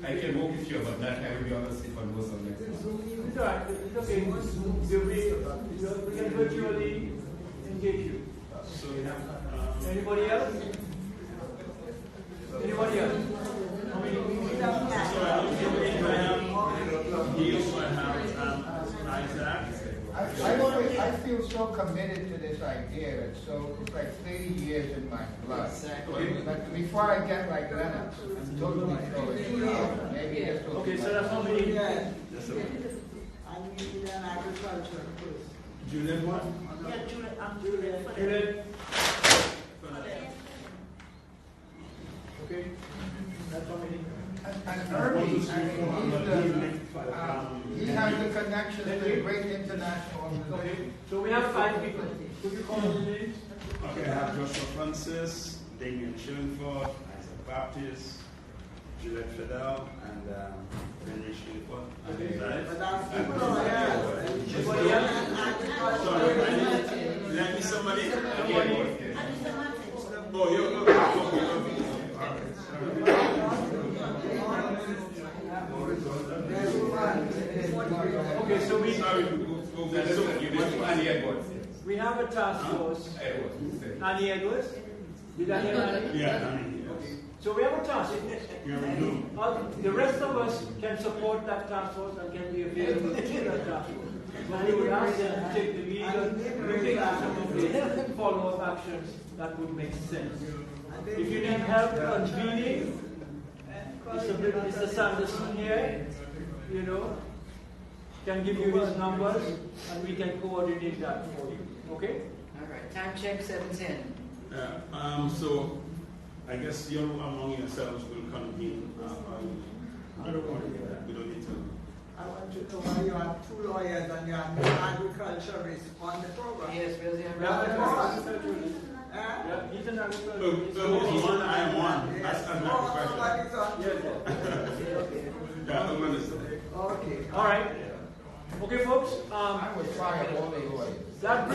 I can work with you, but that I will be honest if I go somewhere. It's alright. It's okay. We can virtually engage you. So we have. Anybody else? Anybody else? How many? I feel so committed to this idea. It's like 30 years in my blood. But before I get like Lennox, I'm totally throwing. Maybe this will Okay, so that's how many? Yeah. I need an agriculture person. Juliet what? Yeah, Juliet. I'm Juliet. Juliet. Okay. That's how many? And Ernie, he has the connections to great international organizations. So we have 5 people. Could you call the names? Okay, I have Joshua Francis, Damien Shillingford, Isaac Baptist, Juliet Fidel, and Henry Shillingford. Sorry, let me somebody. Oh, you're Okay, so we have a task force. Annie Edwards. Did I hear Danny? Yeah, Danny, yes. Okay. So we have a task. Yeah, we do. The rest of us can support that task force and can be available to that task force. But we would ask them to take the lead and take some of the follow-up actions that would make sense. If you need help convening, Mr. Sanderson here, can give you his numbers and we can coordinate that for you. Okay? All right. Time check 7:10. Yeah. So I guess you among yourselves will convene. I don't want to get that. We don't need to. I want to know why you have 2 lawyers and you have no agriculturist on the program. Yes, we'll Yeah, he's an agriculturist. One, I am one. That's my question. Yeah, the minister. Okay. All right. Okay, folks. I was trying all the way. That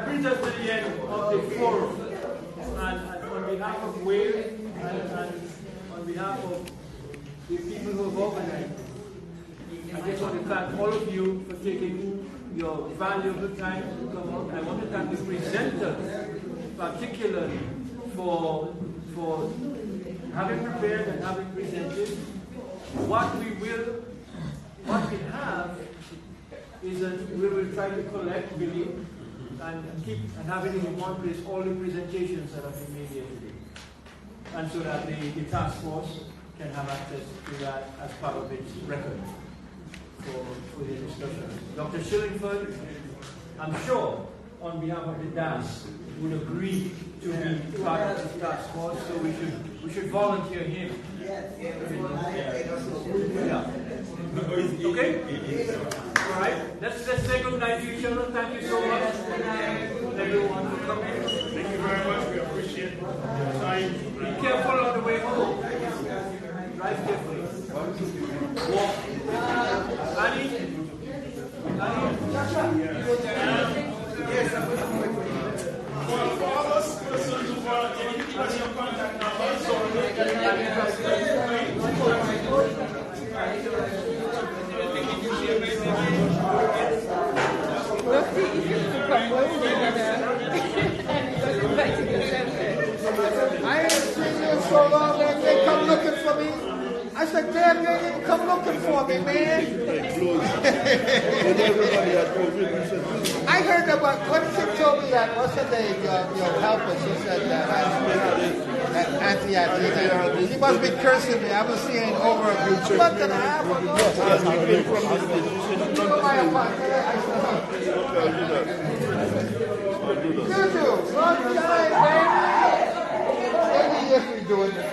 brings us to the end of the forum. And on behalf of Wales and on behalf of the people who have organized, I just want to thank all of you for taking your valuable time to come out. I want to thank the presenters, particularly for having prepared and having presented. What we have is that we will try to collect, Billy, and keep and have it in one place, all the presentations that have been made here today. And so that the task force can have access to that as part of its record for the discussion. Dr. Shillingford, I'm sure, on behalf of the DAS, would agree to be part of the task force, so we should volunteer him. Okay? All right. Let's say good night to each other. Thank you so much, everyone, for coming. Thank you very much. We appreciate your time. Be careful on the way home. Drive carefully. Walk. Annie? Yes, I'm going to wait. For all those persons who volunteer, give us your contact number so we I ain't seen you so long that they come looking for me. I said, damn, you ain't even come looking for me, man. I heard about, what she told me that, what's her name, your helper, she said that, Auntie. She must be cursing me, I haven't seen her in over a month and a half ago. You do, long time, man. 80 years we doing this.